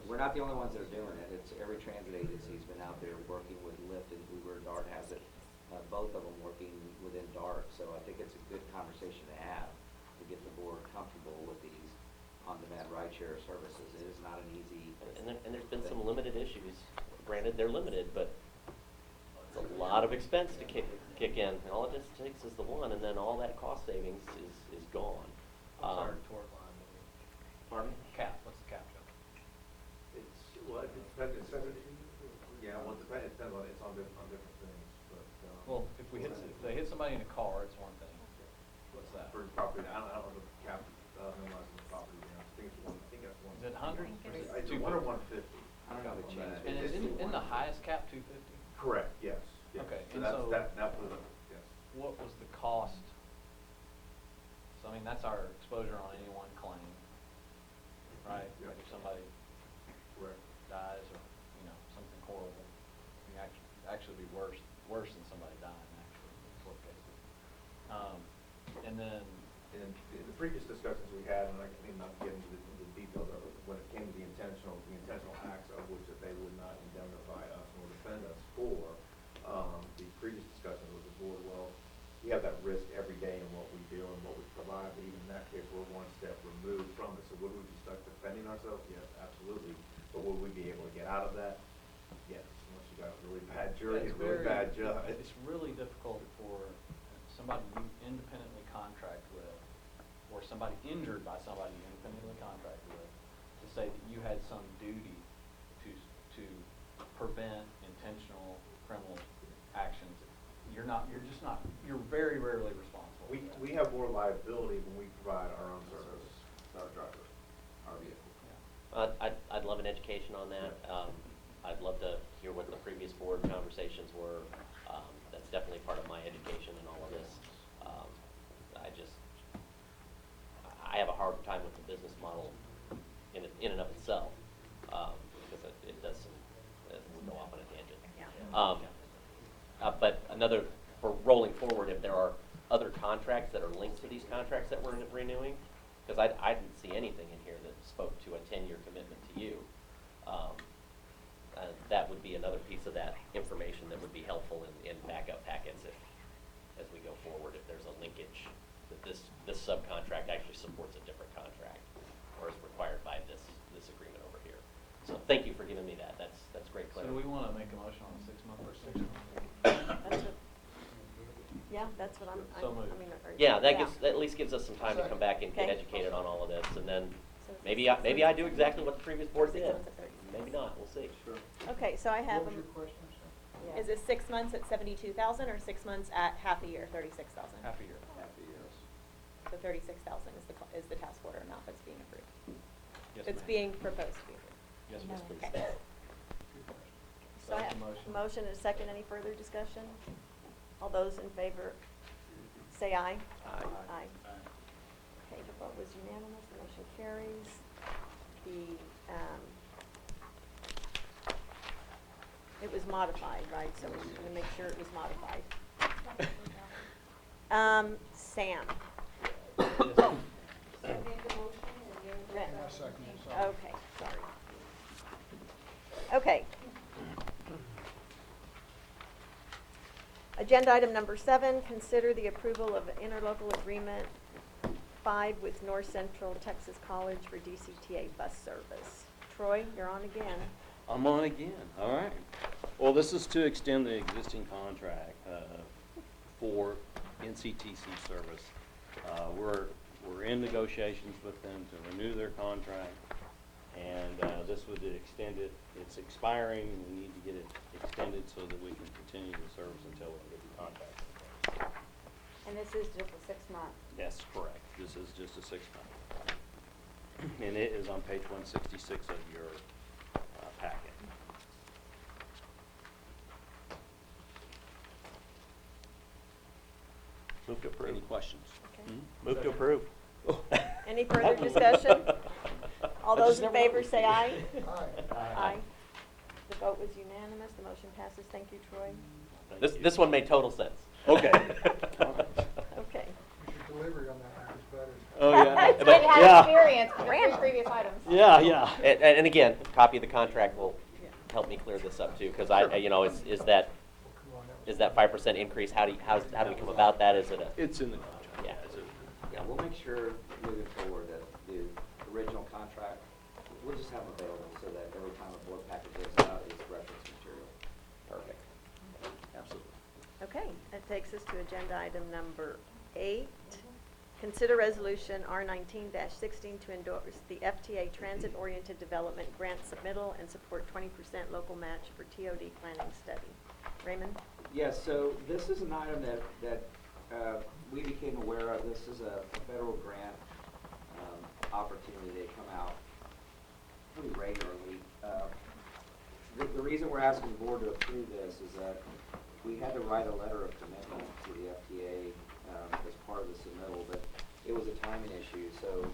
L: we're not the only ones that are doing it. It's every transit agency's been out there working with Lyft and Uber. DART has it, both of them working within DART. So I think it's a good conversation to have to get the board comfortable with these on-demand rideshare services. It is not an easy.
E: And there's been some limited issues. Granted, they're limited, but it's a lot of expense to kick in. And all it just takes is the one, and then all that cost savings is gone.
D: What's our tort liability?
L: Pardon me?
D: Cap, what's the cap, Joe?
A: It's, well, it depends, it depends, yeah, well, it depends on, it's on different things, but,
D: Well, if they hit somebody in a car, it's one thing. What's that?
A: for property, I don't know the cap, minimizing the property, you know, I think it's one, I think that's one.
D: Is it 100?
A: It's 1 or 150.
L: I don't know the change.
D: And isn't the highest cap 250?
A: Correct, yes, yes.
D: Okay,
A: So
D: and
A: that's,
D: so-
A: that was, yes.
D: What was the cost? So, I mean, that's our exposure on any one claim, right?
A: Yeah.
D: Like if somebody
A: Correct.
D: dies or, you know, something horrible, it actually be worse than somebody dying, actually, in court cases. And then,
A: In the previous discussions we had, and I need not to get into the details of it, when it came to the intentional acts of which that they would not indemnify us nor defend us for, the previous discussion with the board, well, we have that risk every day in what we do and what we provide, but even in that case, we're one step removed from it. So would we be stuck defending ourselves? Yes, absolutely. But would we be able to get out of that? Yes, unless you got a really bad jury and a really bad judge.
D: it's really difficult for somebody you independently contract with, or somebody injured by somebody you independently contract with, to say that you had some duty to prevent intentional criminal actions. You're very rarely responsible.
A: We have more liability when we provide our own service, our driver, our vehicle.
E: I'd love an education on that. I'd love to hear what the previous board conversations were. That's definitely part of my education in all of this. I have a hard time with the business model in and of itself, because it does we'll go off on a tangent.
C: Yeah.
E: But for rolling forward, if there are other contracts that are linked to these contracts that we're renewing, because I didn't see anything in here that spoke to a 10-year commitment to you. That would be another piece of that information that would be helpful in backup packets as we go forward, if there's a linkage that this subcontract actually supports a different contract or is required by this agreement over here. So thank you for giving me that. That's great
D: So do
E: clarity.
D: we want to make a motion on a 6-month or 6 month?
C: That's what I'm,
D: So moved.
C: I mean,
E: Yeah, that at least gives us some time to come back and get
C: Okay.
E: educated on all of this, and then
C: So it's
E: maybe
C: 6
E: I do exactly what the previous board
C: 6
E: did.
C: months at 36.
E: Maybe not. We'll see.
A: Sure.
C: Okay, so I have
F: What was
C: them.
F: your question, sir?
C: Yeah.
K: Is it 6 months at 72,000 or 6 months at half a year, 36,000?
D: Half a year.
K: So 36,000 is the task order amount that's being approved.
D: Yes,
K: It's
D: ma'am.
K: being proposed to be approved.
D: Yes,
E: Yes,
D: ma'am.
E: please.
K: Okay.
C: So I
D: That's
C: have
D: the motion.
C: a motion and a second. Any further discussion? All those in favor, say aye.
E: Aye.
C: Aye. Okay, the vote was unanimous, the motion carries. It was modified, right? So we're going to make sure it was modified. Sam?
H: I made the motion and then.
C: Ren.
F: I second it, sorry.
C: Okay, sorry. Okay. Agenda item number 7, consider the approval of interlocal agreement 5 with North Central Texas College for DCTA bus service. Troy, you're on again.
N: I'm on again, all right. Well, this is to extend the existing contract for NCTC service. We're in negotiations with them to renew their contract, and this would extend it. It's expiring, and we need to get it extended so that we can continue the service until we get the contract.
J: And this is just a 6-month.
N: That's correct. This is just a 6-month. And it is on page 166 of your packet.
E: Move to approve.
N: Any questions?
C: Okay.
E: Move to approve.
C: Any further discussion? All All
E: I just
C: those in
E: never know
C: favor
E: these
C: say
E: things.
C: aye.
F: Aye.
C: Aye. The vote was unanimous, the motion passes. Thank you, Troy.
E: This one made total sense.
N: Okay.
C: Okay.
F: Your delivery on that one was better.
N: Oh, yeah.
J: It
E: But-
J: has
N: yeah.
J: experience from the three previous items.
N: Yeah, yeah.
E: And again, copy of the contract will help me clear this up too, because you know, is that,
F: Come on, that was-
E: is that 5% increase, how do we come about that? Is it a,
N: It's in the contract.
E: Yeah.
N: Is it-
L: Yeah, we'll make sure moving forward that the original contract, we'll just have available so that every time a board packet goes out, it's reference material.
E: perfect.
N: Absolutely.
C: Okay, that takes us to agenda item number 8. Consider resolution R19-16 to endorse the FTA Transit-Oriented Development Grant Submittal and support 20% local match for TOD planning study. Raymond?
L: Yes, so this is an item that we became aware of. This is a federal grant opportunity. They come out pretty regularly. The reason we're asking the board to approve this is that we had to write a letter of commitment to the FTA as part of the submittal, but it was a timing issue. So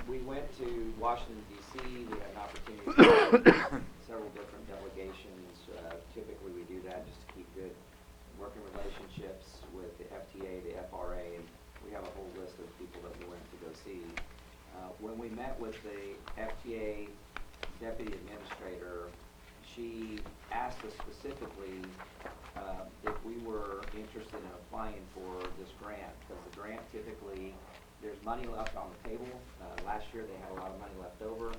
L: we went to Washington, D.C. We had an opportunity to meet with several different delegations. Typically, we do that just to keep good working relationships with the FTA, the FRA, and we have a whole list of people that we went to go see. When we met with the FTA Deputy Administrator, she asked us specifically if we were interested in applying for this grant, because the grant typically, there's money left on the table. Last year, they had a lot of money left over.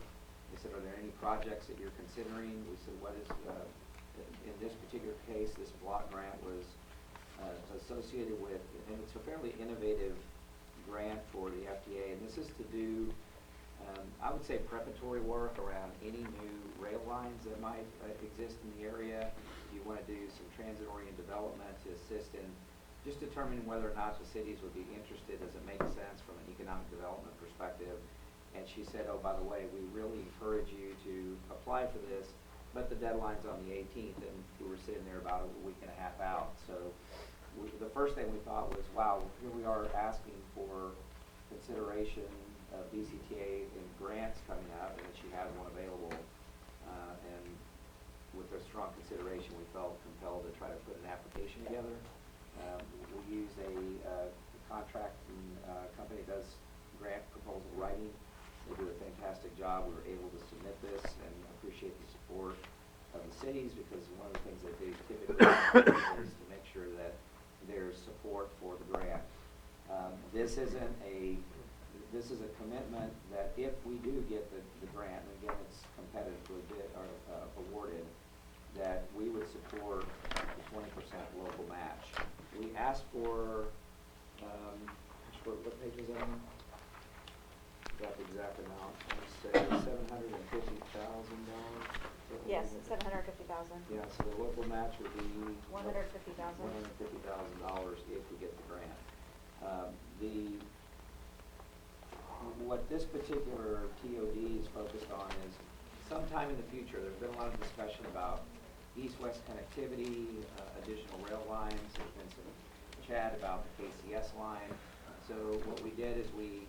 L: They said, are there any projects that you're considering? We said, what is, in this particular case, this block grant was associated with, and it's a fairly innovative grant for the FDA, and this is to do, I would say, preparatory work around any new rail lines that might exist in the area. You want to do some transit-oriented development to assist in just determining whether or not the cities would be interested. Does it make sense from an economic development perspective? And she said, oh, by the way, we really encourage you to apply for this, but the deadline's on the 18th, and we were sitting there about a week and a half out. So the first thing we thought was, wow, here we are asking for consideration of DCTA and grants coming out, and that she had one available. And with a strong consideration, we felt compelled to try to put an application together. We use a contracting company that does grant proposal writing. They do a fantastic job. We were able to submit this and appreciate the support of the cities, because one of the things that they typically do is to make sure that there's support for the grant. This is a commitment that if we do get the grant, and again, it's competitively awarded, that we would support the 20% local match. We asked for, what page is that on? Got the exact amount. I want to say $750,000.
J: Yes, $750,000.
L: Yeah, so the local match would be
J: $150,000.
L: $150,000 if we get the grant. What this particular TOD is focused on is sometime in the future, there's been a lot of discussion about east-west connectivity, additional rail lines. There's been some chat about the KCS line. So what we did is we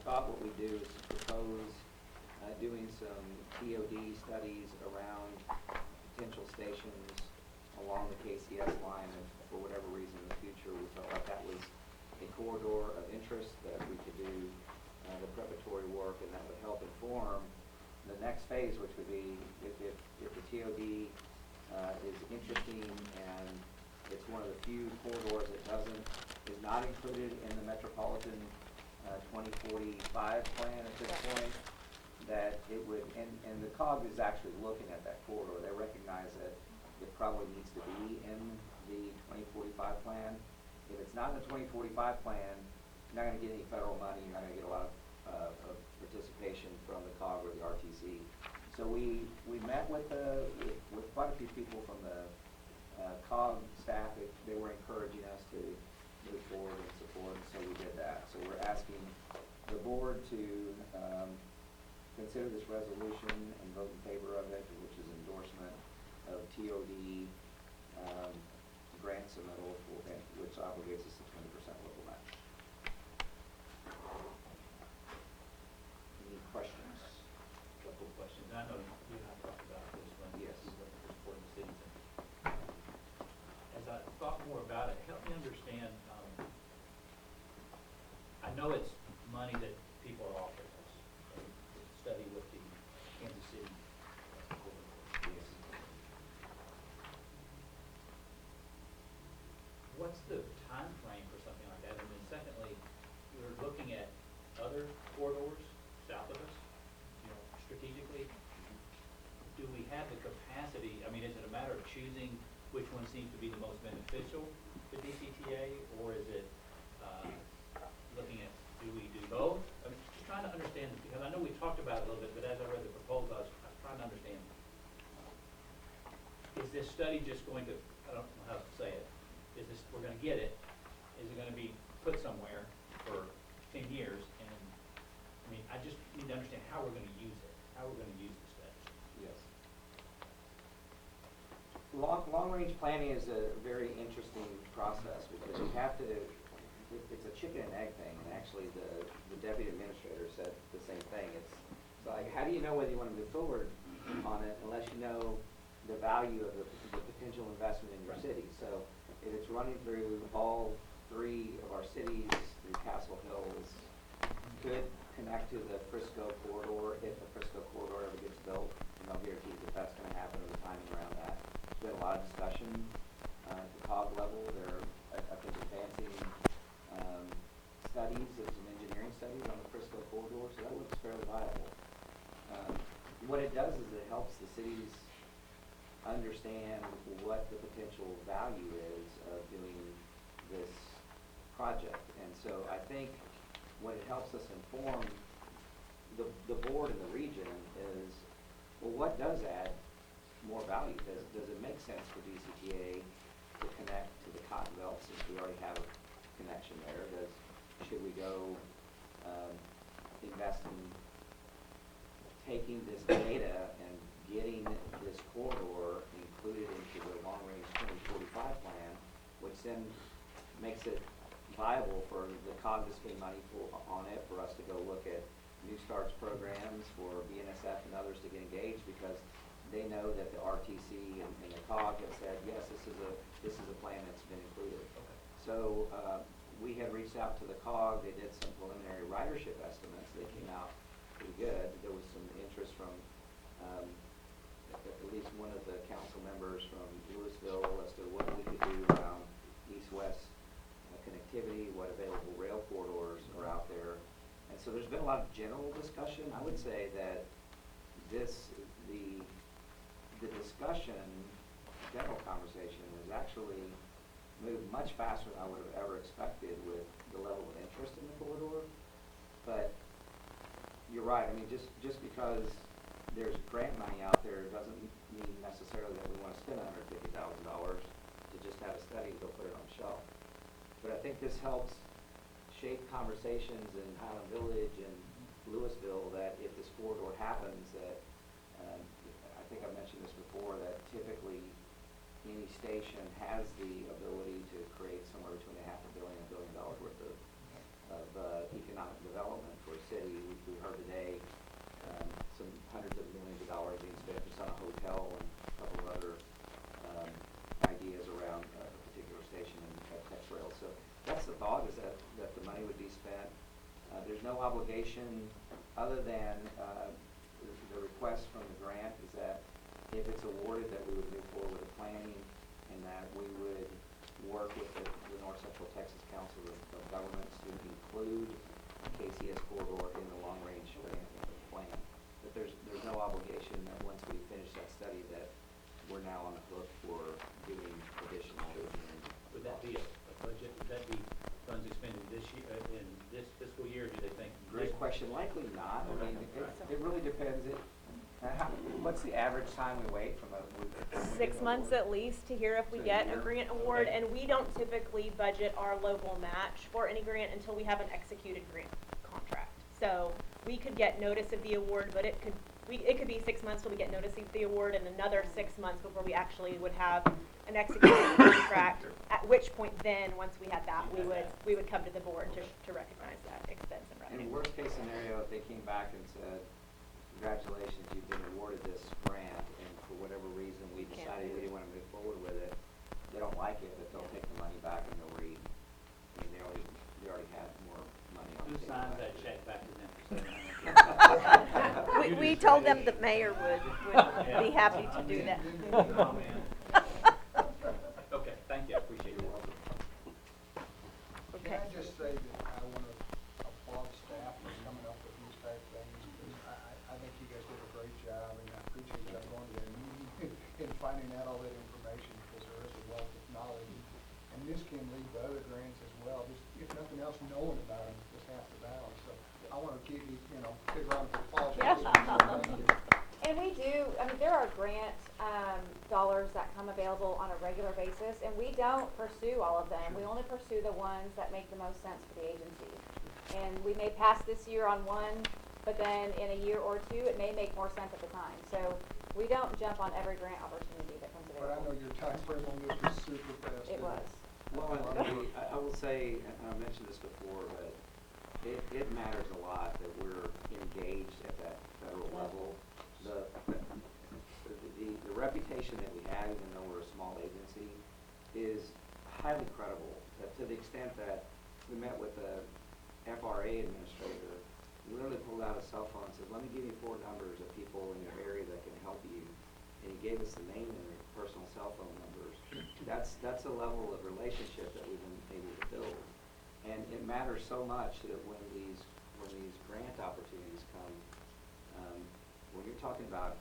L: thought what we'd do is propose doing some TOD studies around potential stations along the KCS line, and for whatever reason in the future we felt like that was a corridor of interest that we could do the preparatory work, and that would help inform the next phase, which would be if the TOD is interesting and it's one of the few corridors that is not included in the Metropolitan 2045 plan at this point, that it would, and the COG is actually looking at that corridor. They recognize that it probably needs to be in the 2045 plan. If it's not in the 2045 plan, you're not going to get any federal money. You're not going to get a lot of participation from the COG or the RTC. So we met with quite a few people from the COG staff. They were encouraging us to move forward and support, so we did that. So we're asking the board to consider this resolution and vote in favor of it, which is endorsement of TOD grant submittal, which obligates us to 20% local match. Any questions?
G: know it's money that people are offering us, to study with the Kansas City. What's the time frame for something like that? And then secondly, we're looking at other corridors south of us, strategically. Do we have the capacity, I mean, is it a matter of choosing which one seems to be the most beneficial to DCTA, or is it, looking at, do we do both? I mean, just trying to understand, because I know we talked about it a little bit, but as I read the proposal, I was trying to understand. Is this study just going to, I don't know how to say it, is this, we're gonna get it, is it gonna be put somewhere for 10 years, and, I mean, I just need to understand how we're gonna use it, how we're gonna use the study.
L: Yes. Long-range planning is a very interesting process because you have to, it's a chicken and egg thing, and actually the deputy administrator said the same thing. It's like, how do you know whether you want to move forward on it unless you know the value of the potential investment in your city? So if it's running through all three of our cities, through Castle Hills, could connect to the Frisco corridor if the Frisco corridor ever gets built. No guarantees that that's going to happen or the timing around that. There's been a lot of discussion at the COG level. They're, I think, advancing studies, there's some engineering studies on the Frisco corridor, so that looks fairly viable. What it does is it helps the cities understand what the potential value is of doing this project. And so I think what it helps us inform the board and the region is, well, what does add more value? Does it make sense for DCTA to connect to the Cotton Belt since we already have a connection there? Should we go invest in taking this data and getting this corridor included into the long-range 2045 plan, which then makes it viable for the COG to spend money on it, for us to go look at New Starts programs, for BNSF and others to get engaged, because they know that the RTC and the COG have said, yes, this is a plan that's been included.
G: Okay.
L: So we had reached out to the COG. They did some preliminary ridership estimates. They came out pretty good. There was some interest from at least one of the council members from Louisville as to what we could do around east-west connectivity, what available rail corridors are out there. And so there's been a lot of general discussion. I would say that the discussion, general conversation, has actually moved much faster than I would have ever expected with the level of interest in the corridor. But you're right. I mean, just because there's grant money out there doesn't mean necessarily that we want to spend $150,000 to just have a study and go put it on the shelf. But I think this helps shape conversations in Highland Village and Louisville that if this corridor happens, that I think I've mentioned this before, that typically any station has the ability to create somewhere between $500 million and $1 billion worth of economic development for a city. We heard today some hundreds of millions of dollars being spent just on a hotel and a couple of other ideas around a particular station at Texrail. So that's the thought, is that the money would be spent. There's no obligation other than the request from the grant is that if it's awarded, that we would move forward with the planning, and that we would work with the North Central Texas Council of Governments to include KCS corridor in the long-range plan. But there's no obligation that once we finish that study that we're now on the hook for doing additional engineering.
G: Would that be a budget, would that be funds expended this year, in this fiscal year, do they think?
L: Great question. Likely not. I mean, it really depends. What's the average time we wait from a?
K: 6 months at least to hear if we
L: So
K: get
L: a
K: a
L: year?
K: grant award,
L: Okay.
K: and we don't typically budget our local match for any grant until we have an executed grant contract. So we could get notice of the award, but it could be 6 months till we get notice of the award, and another 6 months before we actually would have an executed contract, at which point then, once we had that, we would come to the board to recognize that expense and revenue.
L: In worst case scenario, if they came back and said, congratulations, you've been awarded this grant, and for whatever reason we decided we didn't want to move forward with it, they don't like it, but they'll take the money back and they'll I mean, they already had more money
G: Who signs that check back to them?
C: We told them the mayor would be happy to do that.
G: Oh, man. Okay, thank you, I appreciate it.
C: Okay.
F: Can I just say that I want to applaud staff for coming up with these type of things, because I think you guys did a great job, and I appreciate y'all going to that meeting and finding out all that information, because there is a wealth of knowledge. And this can lead to other grants as well, just if nothing else, knowing about them is half the battle. So I want to give you, big round of applause.
C: Yeah.
J: And we do, I mean, there are grant, dollars that come available on a regular basis, and we don't pursue all of them. We only pursue the ones that make the most sense for the agency. And we may pass this year on one, but then in a year or two, it may make more sense at the time. So we don't jump on every grant opportunity that comes
F: But I
J: available.
F: know your time frame on this was super fast.
J: It was.
L: Well, I will say, and I mentioned this before, but it matters a lot that we're engaged at that federal level. The reputation that we have, even though we're a small agency, is highly credible. To the extent that we met with the FRA administrator, he literally pulled out a cell phone and said, "Let me give you 4 numbers of people in your area that can help you." And he gave us the name and their personal cell phone numbers. That's a level of relationship that we've been able to build. And it matters so much that when these grant opportunities come, when you're talking about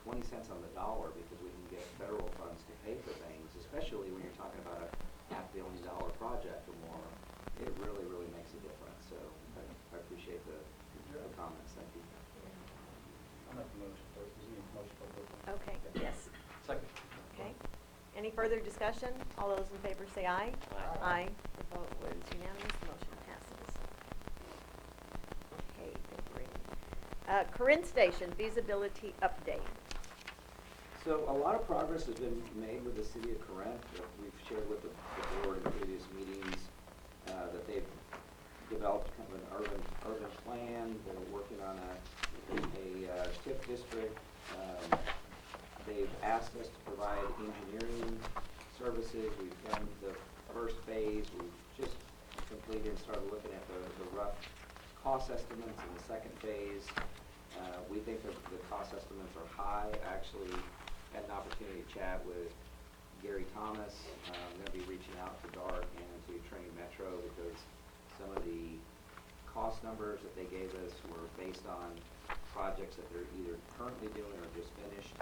L: 20 cents on the dollar because we can get federal funds to pay for things, especially when you're talking about a $500 million project or more, it really, really makes a difference. So I appreciate the comments. Thank you.
B: I'll make the motion first. Is there any motion for approval?
C: Okay, yes.
B: Second.
C: Okay. Any further discussion? All those in favor say aye.
F: Aye.
C: Aye. The vote was unanimous, motion passes. Okay, good bring. Corinne Station feasibility update.
L: So a lot of progress has been made with the city of Corinth. We've shared with the board in previous meetings that they've developed kind of an urban plan. They're working on a TIP district. They've asked us to provide engineering services. We've done the first phase. We've just completed and started looking at the rough cost estimates in the second phase. We think that the cost estimates are high. Actually, had an opportunity to chat with Gary Thomas. I'm going to be reaching out to DART and to Trinity Metro because some of the cost numbers that they gave us were based on projects that they're either currently doing or just finished.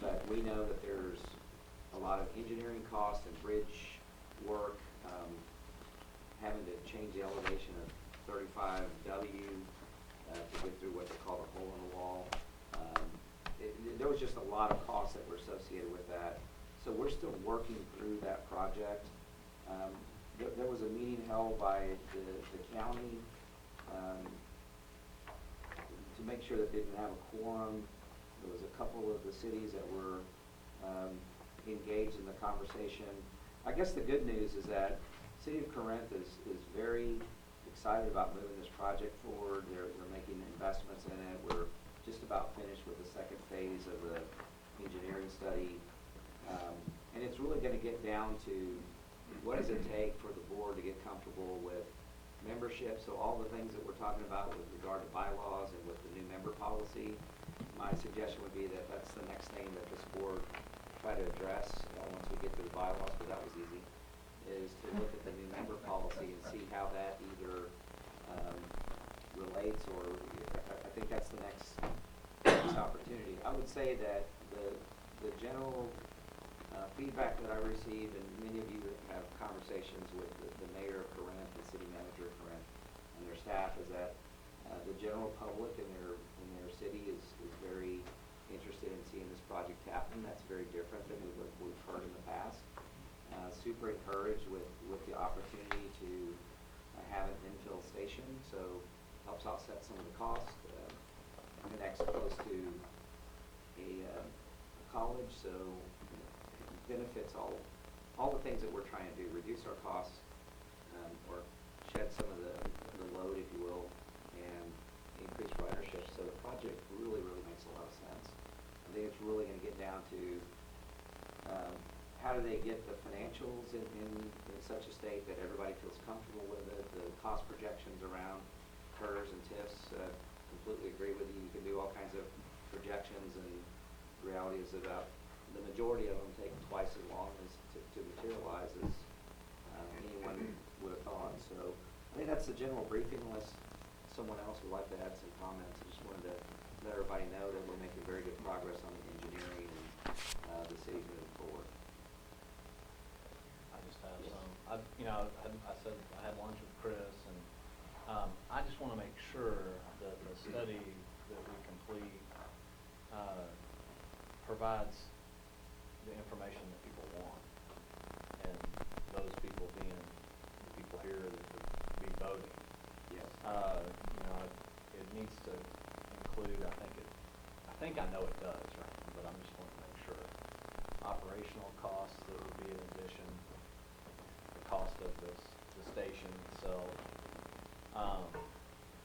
L: But we know that there's a lot of engineering costs and bridge work, having to change the elevation of 35W to get through what they call the hole in the wall. There was just a lot of costs that were associated with that. So we're still working through that project. There was a meeting held by the county to make sure that they didn't have a quorum. There was a couple of the cities that were engaged in the conversation. I guess the good news is that City of Corinth is very excited about moving this project forward. They're making investments in it. We're just about finished with the second phase of the engineering study. And it's really going to get down to what does it take for the board to get comfortable with membership. So all the things that we're talking about with regard to bylaws and with the new member policy, my suggestion would be that that's the next thing that this board try to address once we get to the bylaws, but that was easy, is to look at the new member policy and see how that either relates or I think that's the next opportunity. I would say that the general feedback that I received, and many of you have conversations with the mayor of Corinth, the city manager of Corinth, and their staff, is that the general public in their city is very interested in seeing this project happen. That's very different than we've heard in the past. Super encouraged with the opportunity to have an infill station, so helps offset some of the cost. Connects close to a college, so benefits all the things that we're trying to do, reduce our costs, or shed some of the load, if you will, and increase ridership. So the project really, really makes a lot of sense. I think it's really going to get down to how do they get the financials in such a state that everybody feels comfortable with it? The cost projections around PERS and TIFs, completely agree with you. You can do all kinds of projections, and the reality is about the majority of them take twice as long to materialize as anyone would have thought. So I think that's the general briefing, unless someone else would like to add some comments. I just wanted to let everybody know that we're making very good progress on the engineering and the city's moving forward.
D: I just have some, I said I had lunch with Chris, and I just want to make sure that the study that we complete provides the information that people want, and those people being the people here that would be voting.
L: Yes.
D: It needs to include, I think I know it does, right, but I'm just wanting to make sure. Operational costs that would be in addition, the cost of the station itself.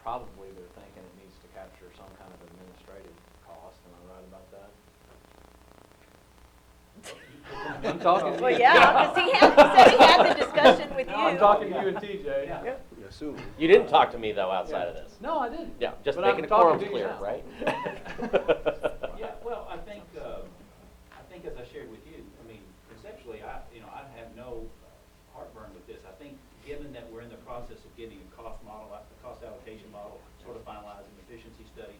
D: Probably they're thinking it needs to capture some kind of administrative cost. Am I right about that? I'm talking to you.
C: Well, yeah, because he said he had the discussion with you.
D: No, I'm talking to you and TJ.
A: Yeah.
E: You didn't talk to me, though, outside of this.
D: No, I didn't.
E: Yeah, just
D: But
E: making
D: I'm
E: the quorum
D: talking to you
E: clear,
D: now.
E: right?
G: Yeah, well, I think as I shared with you, I mean, conceptually, I have no heartburn with this. I think given that we're in the process of getting a cost model, a cost allocation model, sort of finalizing efficiency study,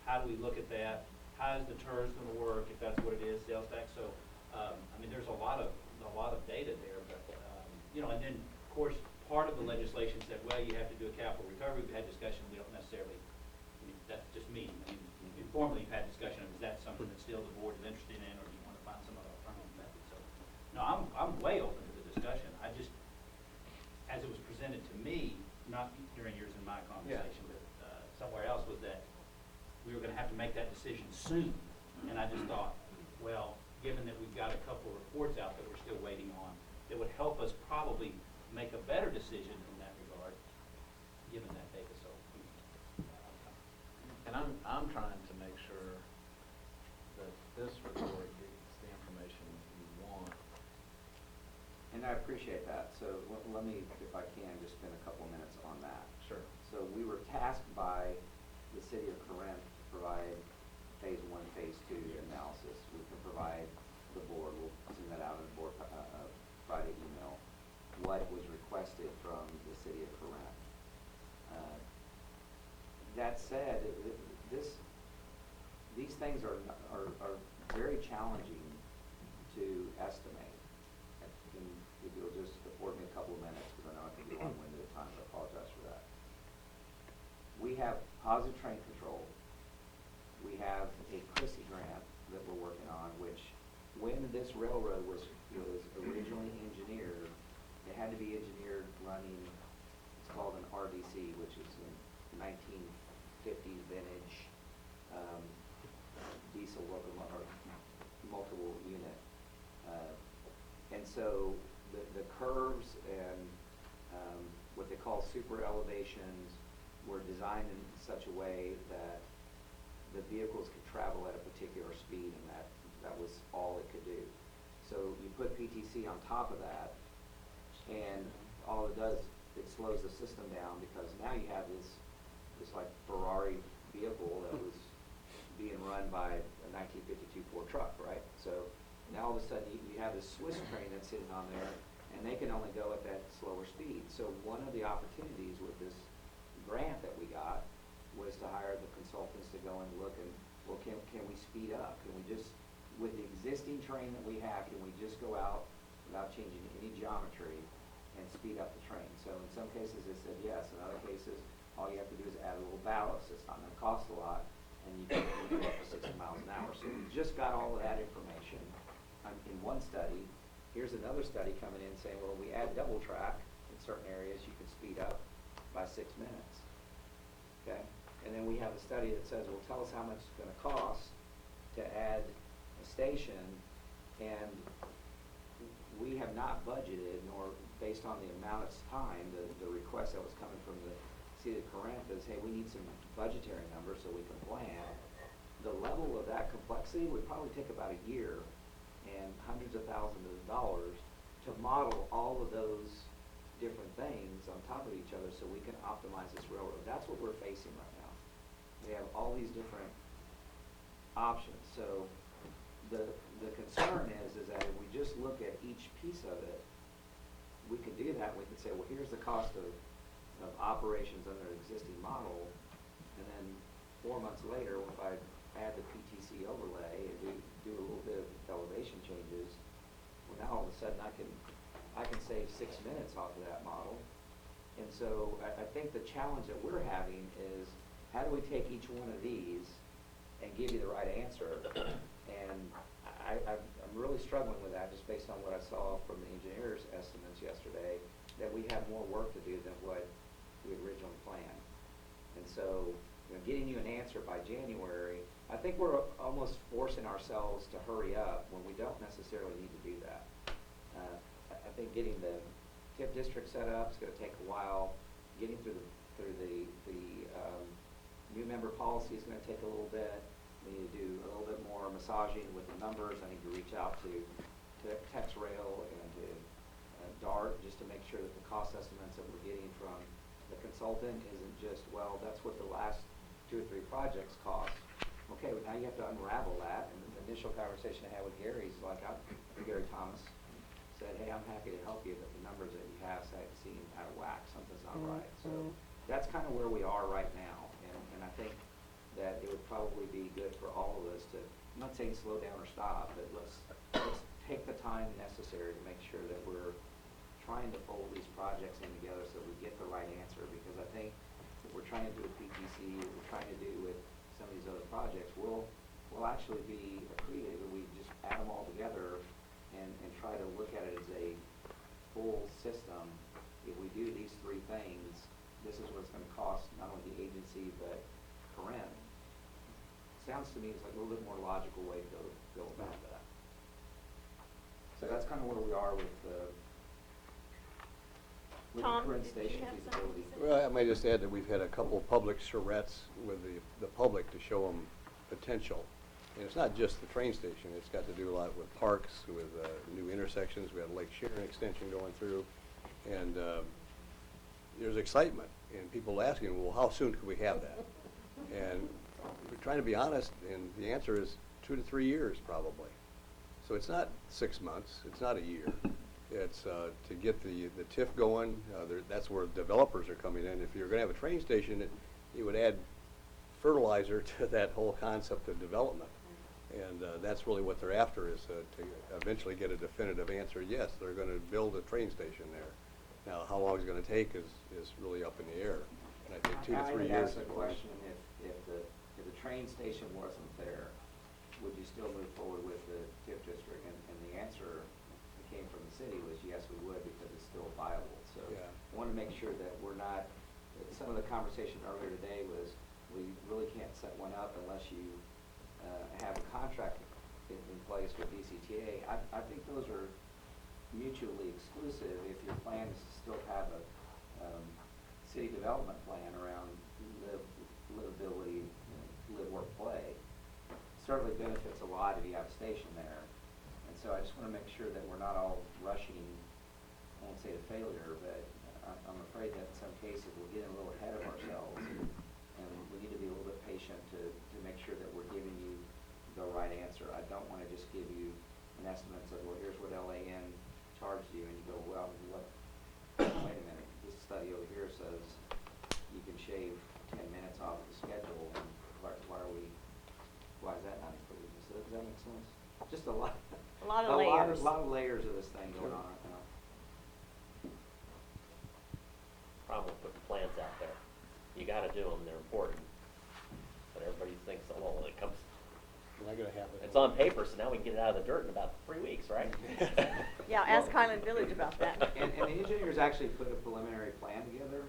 G: how do we look at that? How is the TERS going to work, if that's what it is, sales tax? So, I mean, there's a lot of data there, but, and then, of course, part of the legislation said, well, you have to do a capital recovery. We had discussion, we don't necessarily, I mean, that's just me. I mean, informally, you've had discussion of, is that something that still the board is interested in, or do you want to find some other alternative method? So, no, I'm way open to the discussion. I just, as it was presented to me, not during yours and my conversation, but somewhere else, was that we were going to have to make that decision soon. And I just thought, well, given that we've got a couple of reports out that we're still waiting on, that would help us probably make a better decision in that regard, given that data. So,
D: And I'm trying to make sure that this report gets the information you want.
L: And I appreciate that. So let me, if I can, just spend a couple minutes on that.
D: Sure.
L: So we were tasked by the city of Corinth to provide phase 1, phase 2 analysis. We can provide the board, we'll send that out in a board Friday email, what was requested from the city of Corinth. That said, these things are very challenging to estimate. And if you'll just afford me a couple of minutes, because I know I can be long-winded at times, I apologize for that. We have positive train control. We have a CRISI grant that we're working on, which when this railroad was originally engineered, it had to be engineered running, it's called an RDC, which is a 1950s vintage diesel locomotive, multiple unit. And so the curves and what they call super elevations were designed in such a way that the vehicles could travel at a particular speed, and that was all it could do. So you put PTC on top of that, and all it does, it slows the system down, because now you have this like Ferrari vehicle that was being run by a 1952 Ford truck, right? So now all of a sudden you have this Swiss train that's sitting on there, and they can only go at that slower speed. So one of the opportunities with this grant that we got was to hire the consultants to go and look and, well, can we speed up? Can we just, with the existing train that we have, can we just go out without changing any geometry and speed up the train? So in some cases they said yes. In other cases, all you have to do is add a little ballast. It's not going to cost a lot, and you can go up to 60 miles an hour. So we just got all of that information in one study. Here's another study coming in saying, well, we add double track in certain areas, you can speed up by 6 minutes. Okay? And then we have a study that says, well, tell us how much it's going to cost to add a station, and we have not budgeted, nor based on the amount of time, the request that was coming from the city of Corinth is, hey, we need some budgetary numbers so we can plan. The level of that complexity would probably take about a year, and hundreds of thousands of dollars to model all of those different things on top of each other so we can optimize this railroad. That's what we're facing right now. We have all these different options. So the concern is that if we just look at each piece of it, we could do that. We could say, well, here's the cost of operations under the existing model, and then 4 months later, if I add the PTC overlay and do a little bit of elevation changes, well, now all of a sudden I can save 6 minutes off of that model. And so I think the challenge that we're having is, how do we take each one of these and give you the right answer? And I'm really struggling with that, just based on what I saw from the engineers' estimates yesterday, that we have more work to do than what we originally planned. And so, getting you an answer by January, I think we're almost forcing ourselves to hurry up when we don't necessarily need to do that. I think getting the TIF district set up is going to take a while. Getting through the new member policy is going to take a little bit. We need to do a little bit more massaging with the numbers. I need to reach out to TexRail and to DART just to make sure that the cost estimates that we're getting from the consultant isn't just, well, that's what the last 2 or 3 projects cost. Okay, well, now you have to unravel that. And the initial conversation I had with Gary is like, Gary Thomas said, hey, I'm happy to help you, but the numbers that you have seem out of whack. Something's not right. So that's kind of where we are right now. And I think that it would probably be good for all of us to, I'm not saying slow down or stop, but let's take the time necessary to make sure that we're trying to fold these projects in together so we get the right answer. Because I think what we're trying to do with PTC, what we're trying to do with some of these other projects, will actually be accretive if we just add them all together and try to look at it as a full system. If we do these 3 things, this is what it's going to cost not only the agency but Corinne. Sounds to me it's like a little bit more logical way to go about that. So that's kind of where we are with the
C: Tom,
L: Corinne
C: did you
L: Station
C: have
L: feasibility.
C: something to say?
P: Well, I might just add that we've had a couple of public charrettes with the public to show them potential. And it's not just the train station. It's got to do a lot with parks, with new intersections. We had a Lake Sharon extension going through. And there's excitement and people asking, well, how soon could we have that? And we're trying to be honest, and the answer is 2 to 3 years probably. So it's not 6 months. It's not a year. It's to get the TIF going. That's where developers are coming in. If you're going to have a train station, it would add fertilizer to that whole concept of development. And that's really what they're after, is to eventually get a definitive answer. Yes, they're going to build a train station there. Now, how long it's going to take is really up in the air. And I think 2 to 3 years.
L: I asked the question, if the train station wasn't there, would you still move forward with the TIF district? And the answer that came from the city was yes, we would, because it's still viable. So
P: Yeah.
L: I want to make sure that we're not, some of the conversation earlier today was, we really can't set one up unless you have a contract in place with DCTA. I think those are mutually exclusive if your plan is to still have a city development plan around livability, live, work, play. Certainly benefits a lot if you have a station there. And so I just want to make sure that we're not all rushing, I won't say to failure, but I'm afraid that in some cases we're getting a little ahead of ourselves. And we need to be a little bit patient to make sure that we're giving you the right answer. I don't want to just give you an estimate of, well, here's what LAN charged you, and you go, well, wait a minute, this study over here says you can shave 10 minutes off the schedule, and why is that not included? Does that make sense? Just a lot
C: of layers.
L: A lot of layers of this thing going on right now.
E: Problem with putting plans out there. You gotta do them, they're important. But everybody thinks, oh, well, when it comes,
P: We're not going to have it.
E: it's on paper, so now we can get it out of the dirt in about 3 weeks, right?
C: Yeah, ask Highland Village about that.
L: And the engineers actually put a preliminary plan together,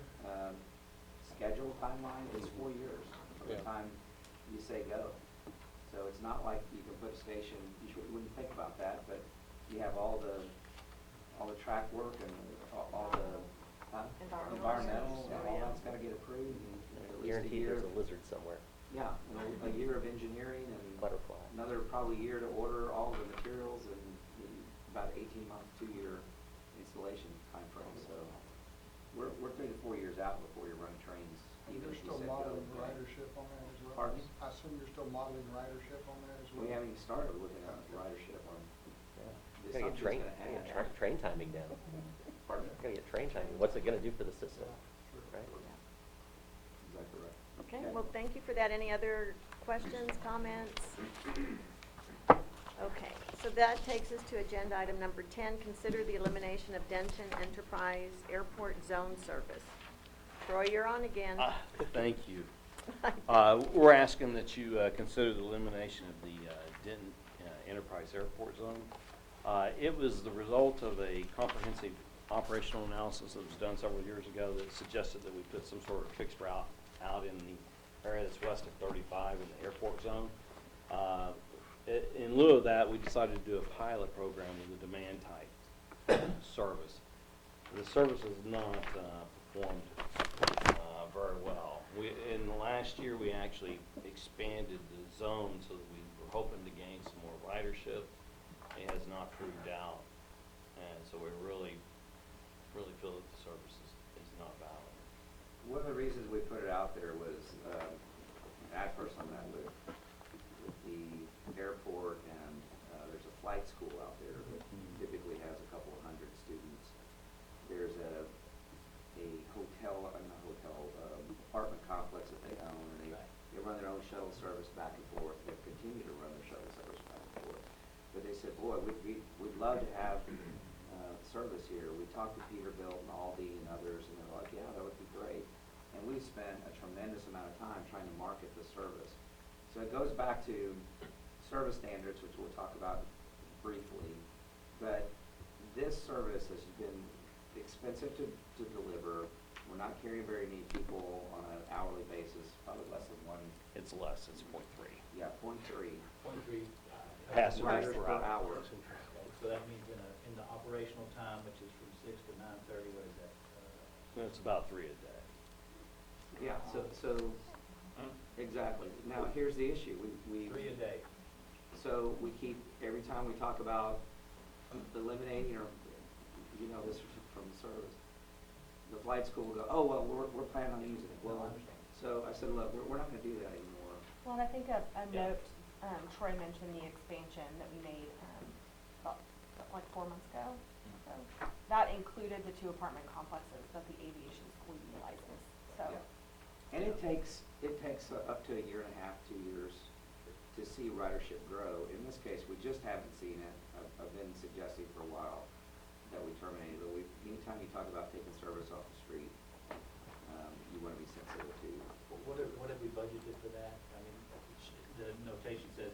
L: schedule timeline is 4 years from the
P: Yeah.
L: time you say go. So it's not like you can put a station, wouldn't think about that, but you have all the track work and all the environmental, and all that's gotta get approved, and at least a
E: Guaranteed
L: year.
E: there's a lizard somewhere.
L: Yeah, a year of engineering and
E: Butterfly.
L: another probably year to order all the materials and 18-month, 2-year installation timeframe, so we're 3 to 4 years out before you're running trains.
F: And
L: even
F: you're
L: if you
F: still
L: said go.
F: modeling ridership on that as well?
L: Pardon me?
F: I assume you're still modeling ridership on that as well?
L: We haven't even started looking at ridership on the
E: Gotta get
L: assumptions
E: train,
L: gonna
E: gotta get
L: add.
E: train timing down.
L: Pardon?
E: Gotta get train timing. What's it gonna do for the system? Right?
L: Exactly right.
C: Okay, well, thank you for that. Any other questions, comments? Okay, so that takes us to agenda item number 10, consider the elimination of Denton Enterprise Airport Zone Service. Troy, you're on again.
N: Thank you. We're asking that you consider the elimination of the Denton Enterprise Airport Zone. It was the result of a comprehensive operational analysis that was done several years ago that suggested that we put some sort of fixed route out in the area that's west of 35 in the airport zone. In lieu of that, we decided to do a pilot program with a demand type service. The service has not performed very well. In the last year, we actually expanded the zone so that we were hoping to gain some more ridership. It has not proved out, and so we really feel that the service is not valid.
L: One of the reasons we put it out there was, at first I met with the airport, and there's a flight school out there that typically has a couple of hundred students. There's a apartment complex that they own, and they run their own shuttle service back and forth. They continue to run their shuttle service back and forth. But they said, boy, we'd love to have service here. We talked to Peterbilt and Aldi and others, and they're like, yeah, that would be great. And we spent a tremendous amount of time trying to market the service. So it goes back to service standards, which we'll talk about briefly. But this service has been expensive to deliver. We're not carrying very many people on an hourly basis, probably less than one.
N: It's less, it's 0.3.
L: Yeah, 0.3.
G: 0.3.
N: Passengers per
L: per
N: hour.
L: hour.
G: So that means in the operational time, which is from 6 to 9:30, what is that?
N: It's about 3 a day.
L: Yeah, so exactly. Now, here's the issue. We
G: 3 a day.
L: So we keep, every time we talk about eliminating, or, this from the service, the flight school will go, oh, well, we're planning on using it. Well, so I said, look, we're not gonna do that anymore.
M: Well, and I think a note, Troy mentioned the expansion that we made about like 4 months ago. So that included the 2 apartment complexes that the aviation school utilizes. So.
L: Yeah. And it takes up to a year and a half, 2 years to see ridership grow. In this case, we just haven't seen it. I've been suggesting for a while that we terminate it. But anytime you talk about taking service off the street, you want to be sensitive to.
G: What have we budgeted for that? I mean, the notation says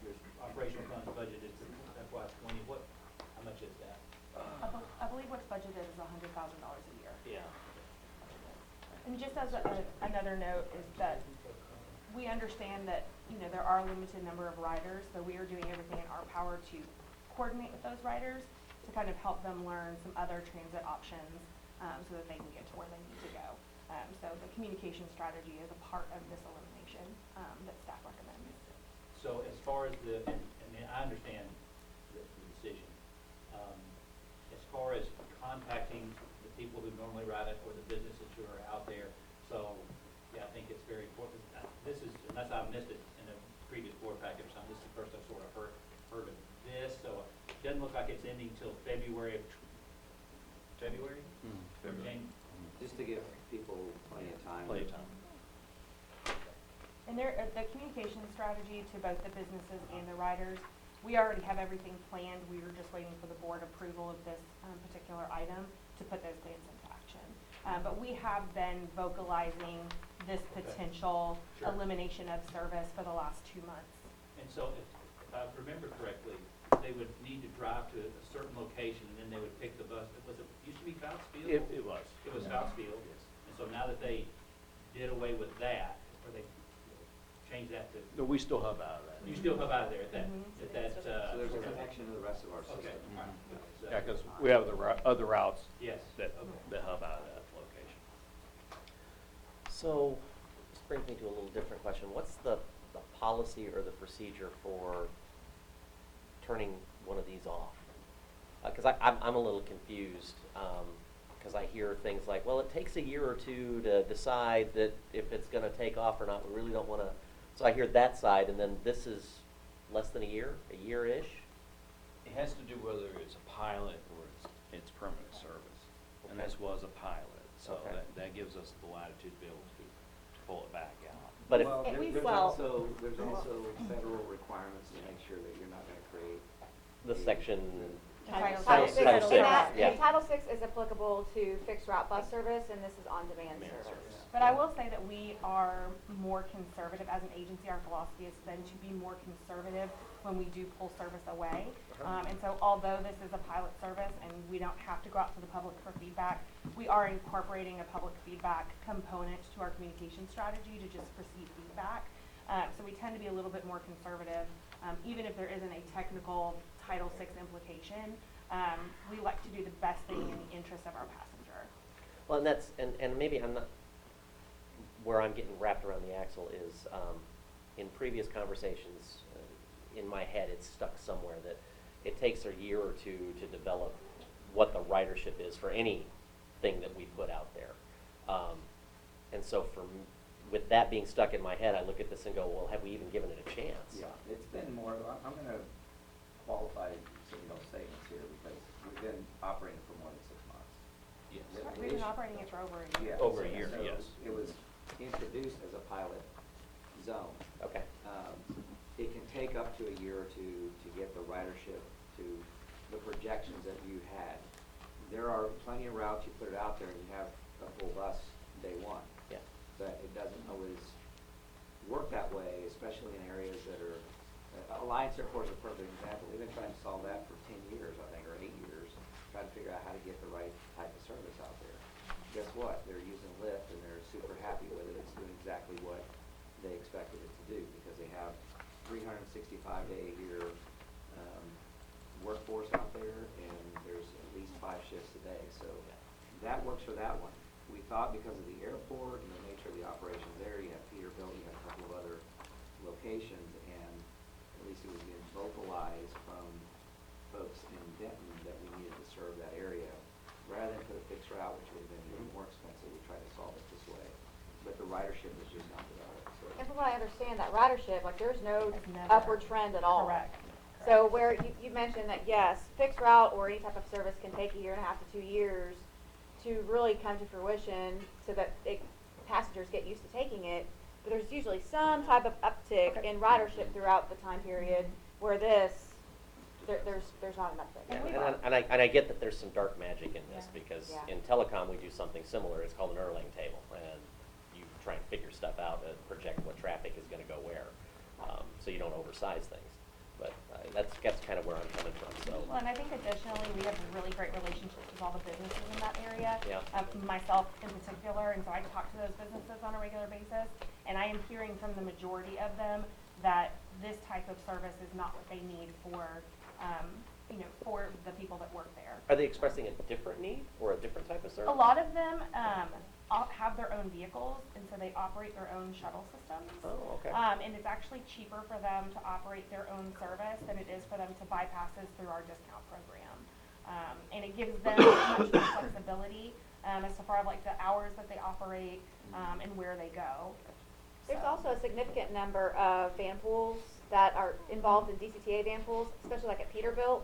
G: there's operational funds budgeted for FY '20. How much is that?
M: I believe what's budgeted is $100,000 a year.
N: Yeah.
M: And just as another note is that we understand that, there are a limited number of riders, so we are doing everything in our power to coordinate with those riders to kind of help them learn some other transit options so that they can get to where they need to go. So the communication strategy is a part of this elimination that staff recommends.
G: So as far as I understand the decision. As far as contacting the people who normally ride it or the businesses who are out there, so yeah, I think it's very important. This is, unless I missed it in a previous board package or something, this is the first I've sort of heard of this. So it doesn't look like it's ending till February. February?
L: Just to give people plenty of time.
N: Plenty of time.
M: And the communication strategy to both the businesses and the riders, we already have everything planned. We were just waiting for the board approval of this particular item to put those plans into action. But we have been vocalizing this potential elimination of service for the last 2 months.
G: And so if I remember correctly, they would need to drive to a certain location and then they would pick the bus. Used to be Foutsfield?
N: It was.
G: It was Foutsfield. And so now that they did away with that, or they changed that to.
N: No, we still hub out of that.
G: You still hub out of there at that,
L: So there's a connection to the rest of our system.
G: Okay, all right. So-
N: Yeah, because we have the other routes
G: Yes.
N: that
G: Okay.
N: hub out of that location.
E: So, this brings me to a little different question. What's the policy or the procedure for turning one of these off? Because I'm a little confused, because I hear things like, well, it takes a year or two to decide that if it's going to take off or not. We really don't want to. So I hear that side, and then this is less than a year-ish?
N: It has to do whether it's a pilot or it's permanent service. And
E: Okay.
N: this was a pilot, so
E: Okay.
N: that gives us the latitude to be able to pull it back out.
E: But if,
L: Well,
K: And we-
L: there's
K: well-
L: also, there's also federal requirements to make sure that you're not gonna create.
E: the section,
J: Title
E: Title
J: VI.
E: VI,
J: And that-
E: yeah.
J: and Title VI is applicable to fixed route bus service, and this is on-demand
N: Demand
J: service.
N: service.
M: But I will say that we are more conservative as an agency. Our philosophy has been to be more conservative when we do pull service away. And so although this is a pilot service and we don't have to go out to the public for feedback, we are incorporating a public feedback component to our communication strategy to just receive feedback. So we tend to be a little bit more conservative, even if there isn't a technical Title VI implication. We like to do the best thing in the interest of our passenger.
E: well, and that's, and maybe I'm not, where I'm getting wrapped around the axle is, in previous conversations, in my head, it's stuck somewhere that it takes a year or two to develop what the ridership is for anything that we put out there. And so with that being stuck in my head, I look at this and go, well, have we even given it a chance?
L: Yeah, it's been more, I'm gonna qualify some of those statements here because we've been operating for more than 6 months.
N: Yes.
M: We've been operating it for over a year.
L: Yeah,
N: Over a year,
L: so
N: yes.
L: It was introduced as a pilot zone.
E: Okay.
L: It can take up to a year or two to get the ridership to the projections that you had. There are plenty of routes, you put it out there and you have a full bus day one.
E: Yeah.
L: But it doesn't always work that way, especially in areas that are, Alliance Airport is a perfect example. We've been trying to solve that for 10 years, I think, or 8 years, trying to figure out how to get the right type of service out there. Guess what? They're using Lyft and they're super happy with it. It's doing exactly what they expected it to do because they have 365-day a year workforce out there and there's at least 5 shifts a day. So that works for that one. We thought because of the airport and the nature of the operations there, you have Peterbilt, you have a couple of other locations, and at least it was being vocalized from folks in Denton that we needed to serve that area. Rather than put a fixed route, which would have been even more expensive, we tried to solve it this way. But the ridership is just not developed, so.
J: And from what I understand, that ridership, like, there's no
M: It's never-
J: upward trend at all.
M: Correct.
J: So where you mentioned that, yes, fixed route or any type of service can take a year and a half to 2 years to really come to fruition so that passengers get used to taking it, but there's usually some type of uptick
M: Okay.
J: in ridership throughout the time period where there's not enough there.
E: And I get that there's some dark magic in this
J: Yeah.
E: because
J: Yeah.
E: in telecom, we do something similar. It's called an Erlang table. And you try and figure stuff out and project what traffic is going to go where. So you don't oversize things. But that's kind of where I'm coming from, so.
M: Well, and I think additionally, we have really great relationships with all the businesses in that area.
E: Yeah.
M: Myself in particular, and so I talk to those businesses on a regular basis, and I am hearing from the majority of them that this type of service is not what they need for, for the people that work there.
E: Are they expressing a different need or a different type of service?
M: A lot of them have their own vehicles, and so they operate their own shuttle systems.
E: Oh, okay.
M: And it's actually cheaper for them to operate their own service than it is for them to buy passes through our discount program. And it gives them much more flexibility as to far like the hours that they operate and where they go.
J: There's
M: So-
J: also a significant number of van pools that are involved in DCTA van pools, especially like at Peterbilt.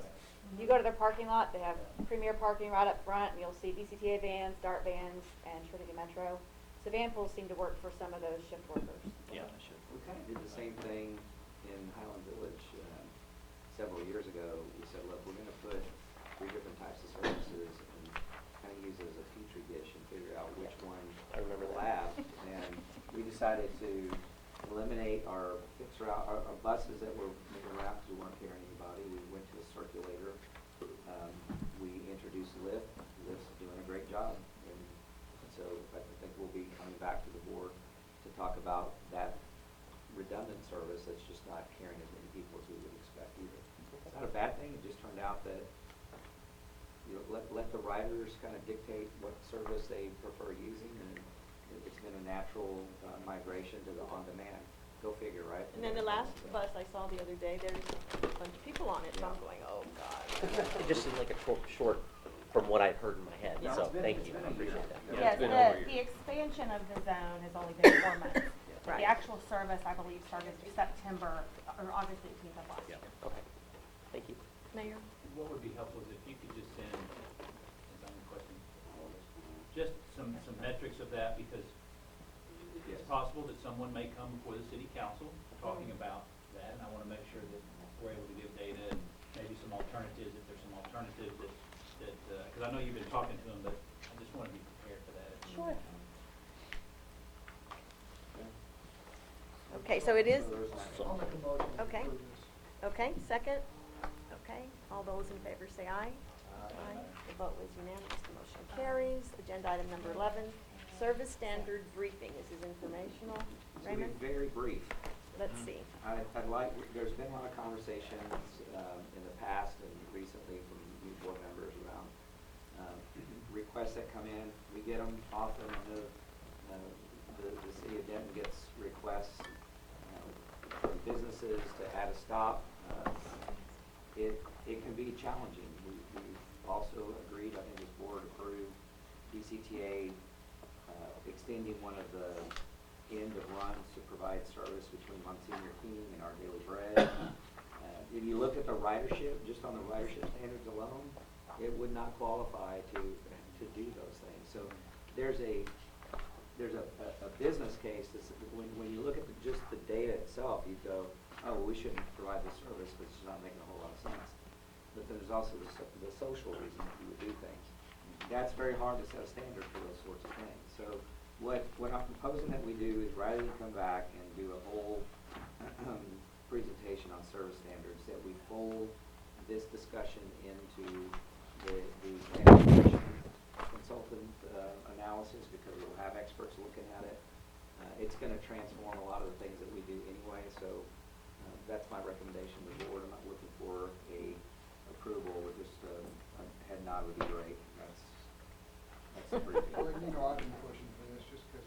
J: You go to their parking lot, they have premier parking right up front, and you'll see DCTA vans, DART vans, and Trinity Metro. So van pools seem to work for some of those shift workers.
N: Yeah, I should.
L: We kind of did the same thing in Highland Village several years ago. We said, look, we're going to put 3 different types of services and kind of use it as a petri dish and figure out which one
E: I remember
L: will
E: that.
L: last. And we decided to eliminate our fixed route, our buses that were moving around because we weren't carrying anybody. We went to a circulator. We introduced Lyft. Lyft's doing a great job. And so I think we'll be coming back to the board to talk about that redundant service that's just not carrying as many people as we would expect either. It's not a bad thing. It just turned out that let the riders kind of dictate what service they prefer using, and it's been a natural migration to the on-demand. Go figure, right?
C: And then the last bus I saw the other day, there's a bunch of people on it, so I'm going, oh, God.
E: It just seemed like a short from what I'd heard in my head,
L: Yeah,
E: so
L: it's been-
E: thank
L: it's
E: you,
L: been
E: I
L: a year.
E: appreciate that.
N: Yeah,
M: Yes,
N: it's been over a year.
M: the expansion of the zone has only been 4 months.
C: Right.
M: The actual service, I believe, started September or August 18th of last year.
E: Okay, thank you.
C: Mayor?
G: What would be helpful is if you could just send, is that a question? Just some metrics of that, because it's possible that someone may come before the city council talking about that, and I wanna make sure that we're able to give data and maybe some alternatives, if there's some alternatives that, cause I know you've been talking to them, but I just wanna be prepared for that.
C: Sure. Okay, so it is,
F: I'll make a motion to
C: Okay.
F: approve this.
C: okay, second? Okay, all those in favor say aye. Aye. The vote was unanimous, the motion carries. Agenda item number 11, service standard briefing. This is informational.
L: It's gonna
C: Raymond?
L: be very brief.
C: Let's see.
L: I'd like, there's been a lot of conversations in the past and recently from new board members around requests that come in. We get them often. The city of Denton gets requests from businesses to add a stop. It can be challenging. We've also agreed, I think this board approved DCTA extending one of the end of runs to provide service between Monsignor King and Our Daily Bread. If you look at the ridership, just on the ridership standards alone, it would not qualify to do those things. So there's a business case that's, when you look at just the data itself, you go, oh, well, we shouldn't provide this service because it's not making a whole lot of sense. But there's also the social reason that you would do things. That's very hard to set a standard for those sorts of things. So what I'm proposing that we do is rather than come back and do a whole presentation on service standards, that we fold this discussion into the transportation consultant analysis, because we'll have experts looking at it. It's going to transform a lot of the things that we do anyway, so that's my recommendation to the board. I'm not looking for a approval, with just a head nod would be great. That's the briefing.
F: Well, I've been pushing for this just because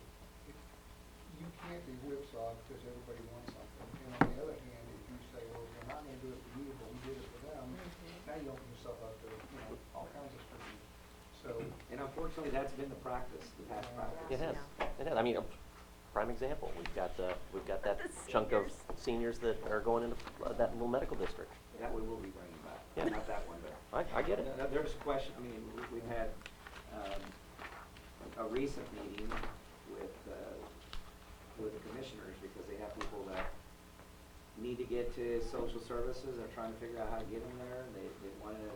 F: you can't be whipsawed because everybody wants something. And on the other hand, if you say, well, we're not going to do it for you, but we did it for them, now you open yourself up to, all kinds of scrutiny. So.
L: And unfortunately, that's been the practice, the past practice.
E: It has, it has. I mean, a prime example, we've got that chunk of seniors that are going into that little medical district.
L: That we will be bringing back.
E: Yeah.
L: Not that one, but.
E: I get it.
L: There's a question, I mean, we've had a recent meeting with the commissioners, because they have people that need to get to social services. They're trying to figure out how to get them there. They want to,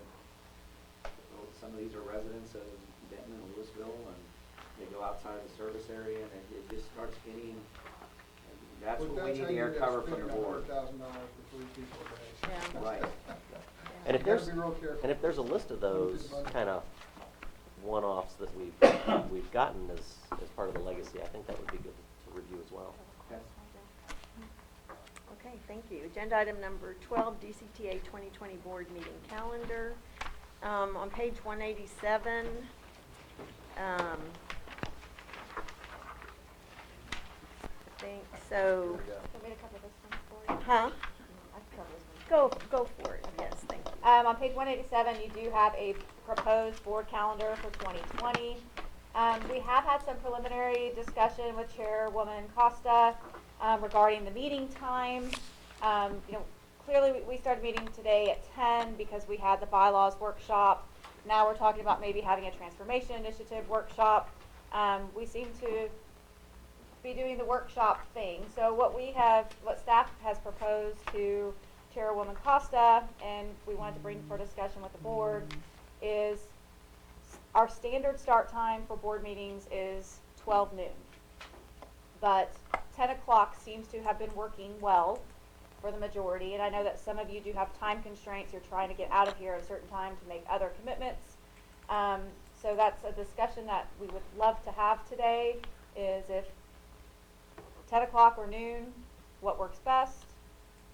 L: some of these are residents of Denton and Louisville, and they go outside the service area, and it just starts getting, that's what we need to air cover from the board.
F: $100,000 for 3 people a day.
C: Yeah.
L: Right.
E: And if
F: You gotta
E: there's,
F: be real careful.
E: and if there's a list of those kind of one-offs that we've gotten as part of the legacy, I think that would be good to review as well.
L: Okay.
C: Okay, thank you. Agenda item number 12, DCTA 2020 board meeting calendar. On page 187, I think so.
J: Want me to cover this one for you?
C: Huh?
J: I can cover this one.
C: Go for it. Yes, thank you.
J: On page 187, you do have a proposed board calendar for 2020. We have had some preliminary discussion with Chairwoman Costa regarding the meeting times. Clearly we started meeting today at 10 because we had the bylaws workshop. Now we're talking about maybe having a transformation initiative workshop. We seem to be doing the workshop thing. So what staff has proposed to Chairwoman Costa, and we wanted to bring for discussion with the board, is our standard start time for board meetings is 12 noon. But 10 o'clock seems to have been working well for the majority, and I know that some of you do have time constraints. You're trying to get out of here at a certain time to make other commitments. So that's a discussion that we would love to have today, is if 10 o'clock or noon, what works best.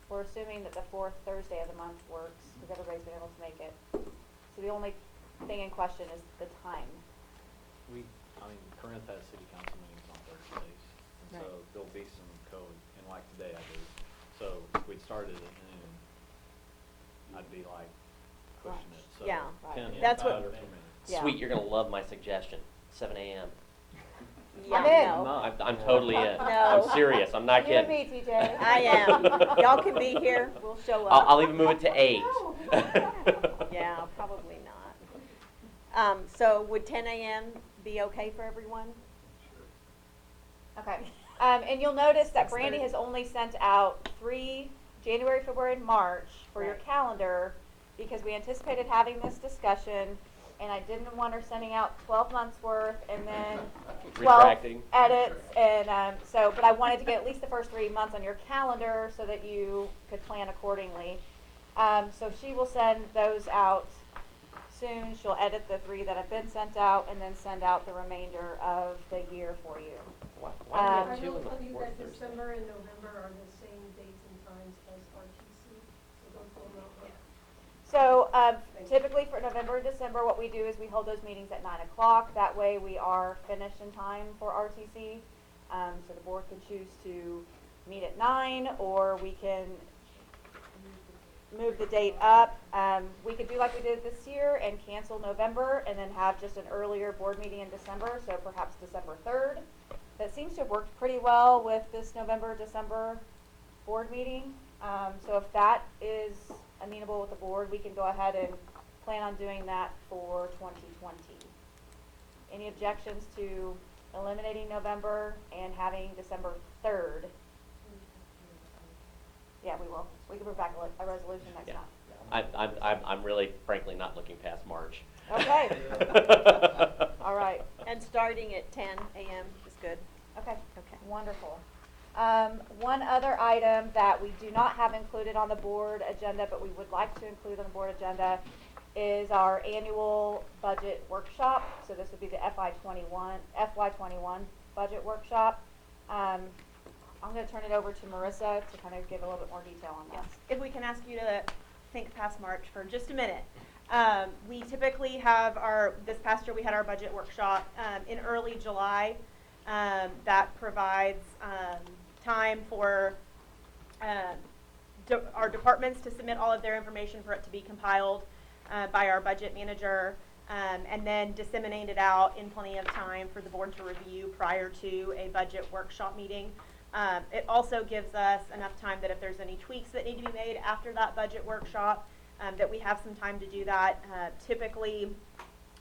J: We're assuming that the 4th Thursday of the month works, because everybody's been able to make it. So the only thing in question is the time.
D: Corinth has city council meetings on Thursdays, and so
C: Right.
D: there'll be some code in like today I do. So if we'd started at noon, I'd be like pushing it, so
C: Yeah, right.
D: 10 is
C: That's what-
D: better for me.
C: Yeah.
E: Sweet, you're gonna love my suggestion, 7 a.m.
C: Yeah,
J: I'm in.
C: no.
D: not.
E: I'm totally in.
C: No.
E: I'm serious, I'm not
J: You and
E: kidding.
J: me, TJ.
C: I am. Y'all can be here, we'll show up.
E: I'll even move it to 8.
C: Yeah, probably not. So would 10 a.m. be okay for everyone?
J: Okay. And you'll notice that
C: 6:30.
J: Brandy has only sent out 3 January, February, and March for your
C: Right.
J: calendar because we anticipated having this discussion, and I didn't want her sending out 12 months worth and then 12
E: Retracting.
J: edits, and but I wanted to get at least the first 3 months on your calendar so that you could plan accordingly. So she will send those out soon. She'll edit the 3 that have been sent out and then send out the remainder of the year for you.
E: Why do we
H: I
E: have 2
H: will
E: on the
H: tell you
E: fourth
H: that
E: Thursday?
H: December and November are the same dates and times as RTC, so those will not work.
J: So typically for November and December, what we do is we hold those meetings at 9 o'clock. That way we are finished in time for RTC. So the board can choose to meet at 9, or we can move the date up. We could do like we did this year and cancel November and then have just an earlier board meeting in December, so perhaps December 3rd. That seems to have worked pretty well with this November-December board meeting. So if that is amenable with the board, we can go ahead and plan on doing that for 2020. Any objections to eliminating November and having December 3rd? Yeah, we will. We can bring back a resolution next
E: Yeah.
J: time.
E: I'm really frankly not looking past March.
J: Okay. All right.
C: And starting at 10 a.m. is good.
J: Okay.
C: Okay.
J: Wonderful. One other item that we do not have included on the board agenda, but we would like to include on the board agenda, is our annual budget workshop. So this would be the FY21 budget workshop. I'm going to turn it over to Marissa to kind of give a little bit more detail on
K: Yes,
J: that.
K: if we can ask you to think past March for just a minute. We typically have this past year we had our budget workshop in early July. That provides time for our departments to submit all of their information for it to be compiled by our budget manager, and then disseminate it out in plenty of time for the board to review prior to a budget workshop meeting. It also gives us enough time that if there's any tweaks that need to be made after that budget workshop, that we have some time to do that. Typically,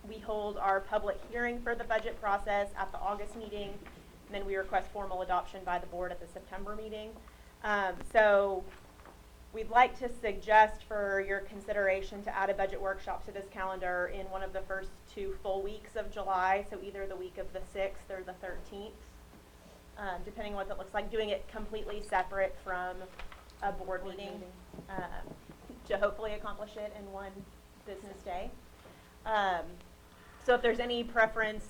K: we hold our public hearing for the budget process at the August meeting, and then we request formal adoption by the board at the September meeting. So we'd like to suggest for your consideration to add a budget workshop to this calendar in one of the first 2 full weeks of July, so either the week of the 6th or the 13th. Depending on what that looks like, doing it completely separate from a board meeting to hopefully accomplish it in one business day. So if there's any preference,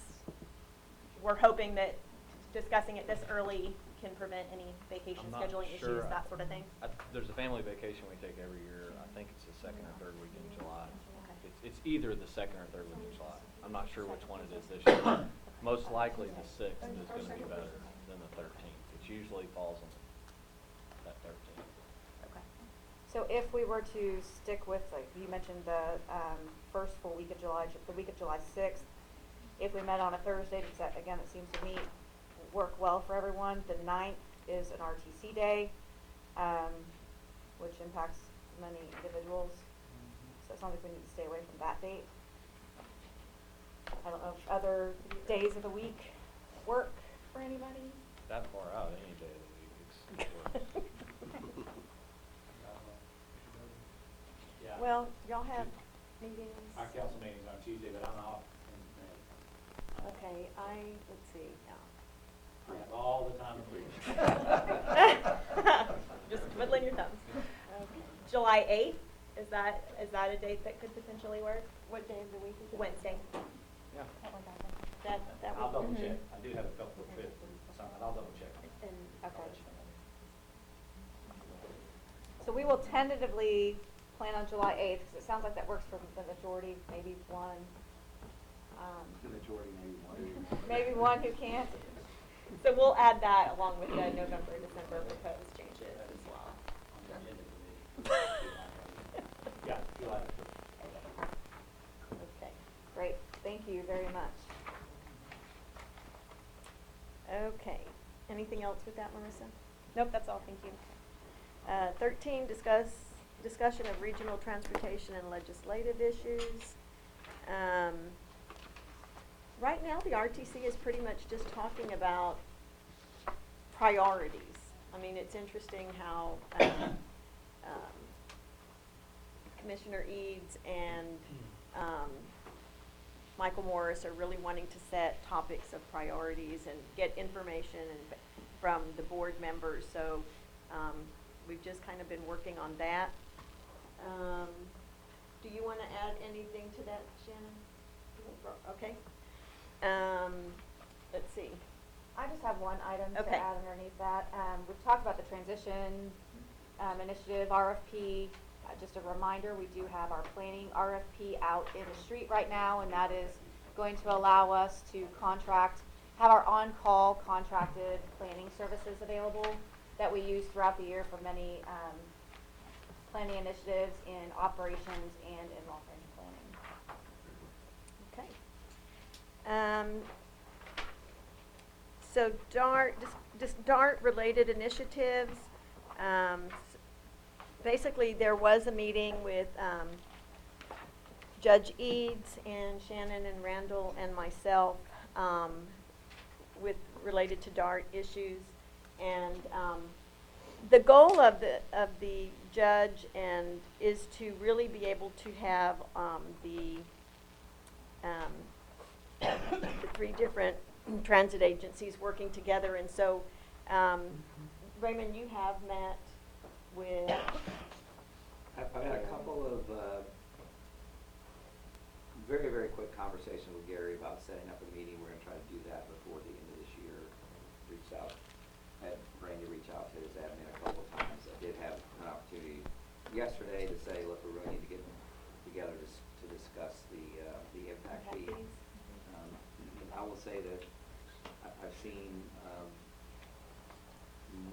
K: we're hoping that discussing it this early can prevent any vacation
D: I'm not
K: scheduling
D: sure.
K: issues, that sort of thing.
D: There's a family vacation we take every year. I think it's the 2nd or 3rd week in July.
K: Okay.
D: It's either the 2nd or 3rd week in July. I'm not sure which one it is this year. Most likely the 6th is going to be better than the 13th. It usually falls on that 13th.
J: Okay. So if we were to stick with, like you mentioned, the first full week of July, the week of July 6th, if we met on a Thursday, because that, again, it seems to work well for everyone. The 9th is an RTC day, which impacts many individuals. So it sounds like we need to stay away from that date. I don't know if other days of the week work for anybody.
D: That far out, any day of the week.
G: Yeah.
C: Well, y'all have meetings.
G: Our council meeting's on Tuesday, but I'm off in May.
C: Okay, let's see,
G: I have all the time to breathe.
K: Just twiddling your thumbs. Okay. July 8th, is that a date that could potentially work?
C: What day of the week is it?
K: Wednesday.
D: Yeah.
C: That
G: I'll double
C: would,
G: check. I do have a couple of trips or something. I'll double check.
C: and,
J: Okay. So we will tentatively plan on July 8th, because it sounds like that works for the majority, maybe one.
L: The majority, maybe one.
J: Maybe one who can't.
K: So we'll add that along with the November, December proposed changes as well.
G: Yeah, you like it.
J: Okay, great, thank you very much.
C: Okay, anything else with that, Marissa?
K: Nope, that's all, thank you.
C: 13, discussion of regional transportation and legislative issues. Right now, the RTC is pretty much just talking about priorities. I mean, it's interesting how Commissioner Eads and Michael Morris are really wanting to set topics of priorities and get information from the board members. So we've just kind of been working on that. Do you want to add anything to that, Shannon? Okay. Let's see.
J: I just have one item to
C: Okay.
J: add underneath that. We've talked about the transition initiative, RFP. Just a reminder, we do have our planning RFP out in the street right now, and that is going to allow us to have our on-call contracted planning services available that we use throughout the year for many planning initiatives in operations and in long-range planning.
C: Okay. So DART, just DART-related initiatives. Basically, there was a meeting with Judge Eads and Shannon and Randall and myself related to DART issues, and the goal of the judge is to really be able to have the 3 different transit agencies working together. And so, Raymond, you have met with...
L: I've had a couple of very, very quick conversations with Gary about setting up a meeting. We're going to try to do that before the end of this year. I had Randy reach out to his admin a couple of times. I did have an opportunity yesterday to say, look, we really need to get together to discuss the impact fee. I will say that I've seen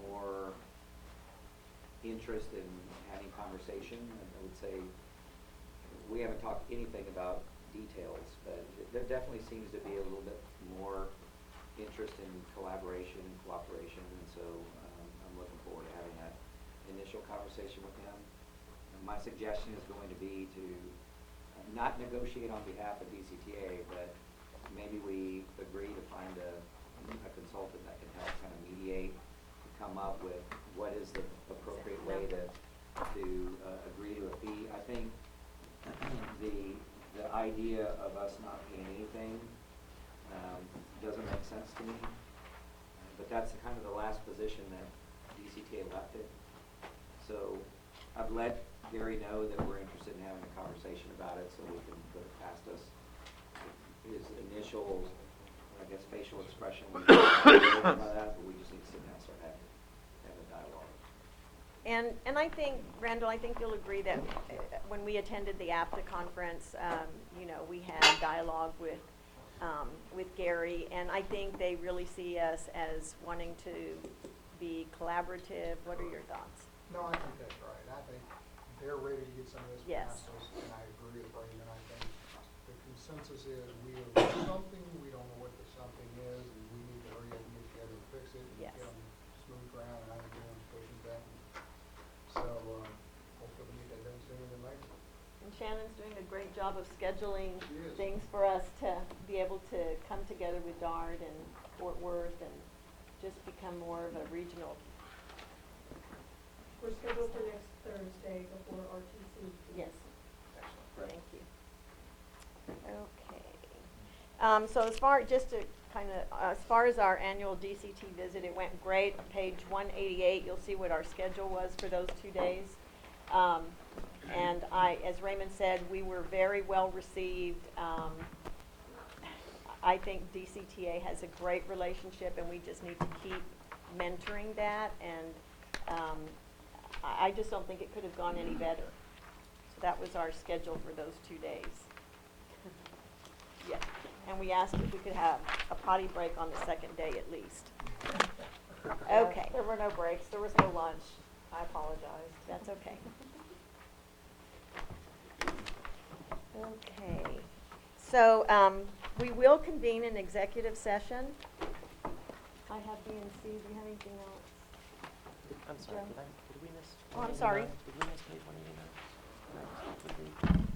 L: more interest in having conversation. I would say we haven't talked anything about details, but there definitely seems to be a little bit more interest in collaboration and cooperation, and so I'm looking forward to having that initial conversation with him. And my suggestion is going to be to not negotiate on behalf of DCTA, but maybe we agree to find a consultant that can help kind of mediate, come up with what is the appropriate way to agree to a fee. I think the idea of us not paying anything doesn't make sense to me, but that's kind of the last position that DCTA left it. So I've let Gary know that we're interested in having a conversation about it, so we can put it past us. His initial, I guess, facial expression was about that, but we just need to sit down and start having a dialogue.
C: And I think, Randall, I think you'll agree that when we attended the APTA conference, we had dialogue with Gary, and I think they really see us as wanting to be collaborative. What are your thoughts?
F: No, I think that's right. I think they're ready to get some of this
C: Yes.
F: past us, and I agree with Raymond. I think the consensus is we are doing something, we don't know what the something is, and we need to hurry up and get together and fix it.
C: Yes.
F: Get them smooth ground, and I think everyone's pushing back. So, hopefully we get that done sooner than later.
C: And Shannon's doing a great job of scheduling
F: She is.
C: things for us to be able to come together with DART and Fort Worth and just become more of a regional.
H: We're scheduled for next Thursday before RTC.
C: Yes.
L: Excellent.
C: Thank you. Okay. So as far as our annual DCT visit, it went great. Page 188, you'll see what our schedule was for those 2 days. And as Raymond said, we were very well received. I think DCTA has a great relationship, and we just need to keep mentoring that. And I just don't think it could have gone any better. So that was our schedule for those 2 days. Yeah, and we asked if we could have a potty break on the second day at least. Okay.
J: There were no breaks, there was no lunch. I apologize.
C: That's okay. Okay, so, we will convene an executive session. I have B and C, do you have anything else?
E: I'm sorry,
C: Joe?
E: did we miss?
C: Oh, I'm
E: 189?
C: sorry.
E: Did we miss page 189?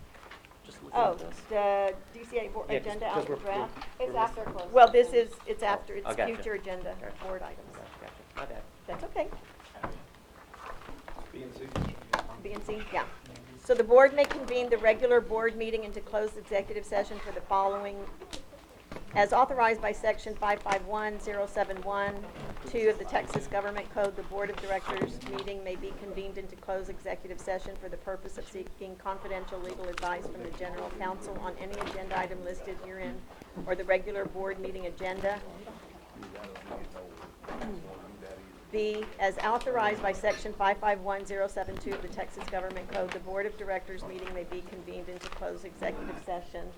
E: Just looking
C: Oh,
E: at this.
C: the DCA board
E: Yeah, 'cause-
C: agenda
E: 'cause
C: out the
E: we're-
C: draft?
J: It's
E: we're
J: after
E: missing-
J: closed.
C: Well, this
J: session.
C: is, it's after, it's
E: I gotcha.
C: future agenda,
E: Gotcha.
C: board items.
E: Gotcha, my bad.
C: That's okay.
B: B and C.
C: B and C, yeah. So the board may convene the regular board meeting into closed executive session for the following, as authorized by section 551071(2) of the Texas Government Code. The Board of Directors meeting may be convened into closed executive session for the purpose of seeking confidential legal advice from the general counsel on any agenda item listed herein or the regular board meeting agenda. B, as authorized by section 551072 of the Texas Government Code, the Board of Directors meeting may be convened into closed executive session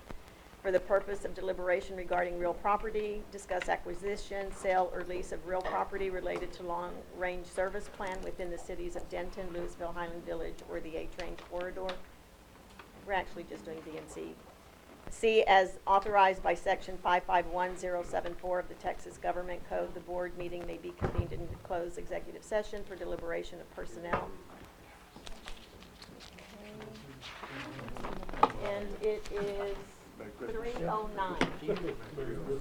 C: for the purpose of deliberation regarding real property, discuss acquisition, sale, or lease of real property related to long-range service plan within the cities of Denton, Louisville, Highland Village, or the A-Train corridor. We're actually just doing B and C. C, as authorized by section 551074 of the Texas Government Code, the board meeting may be convened into closed executive session for deliberation of personnel. Okay. And it is 3:09.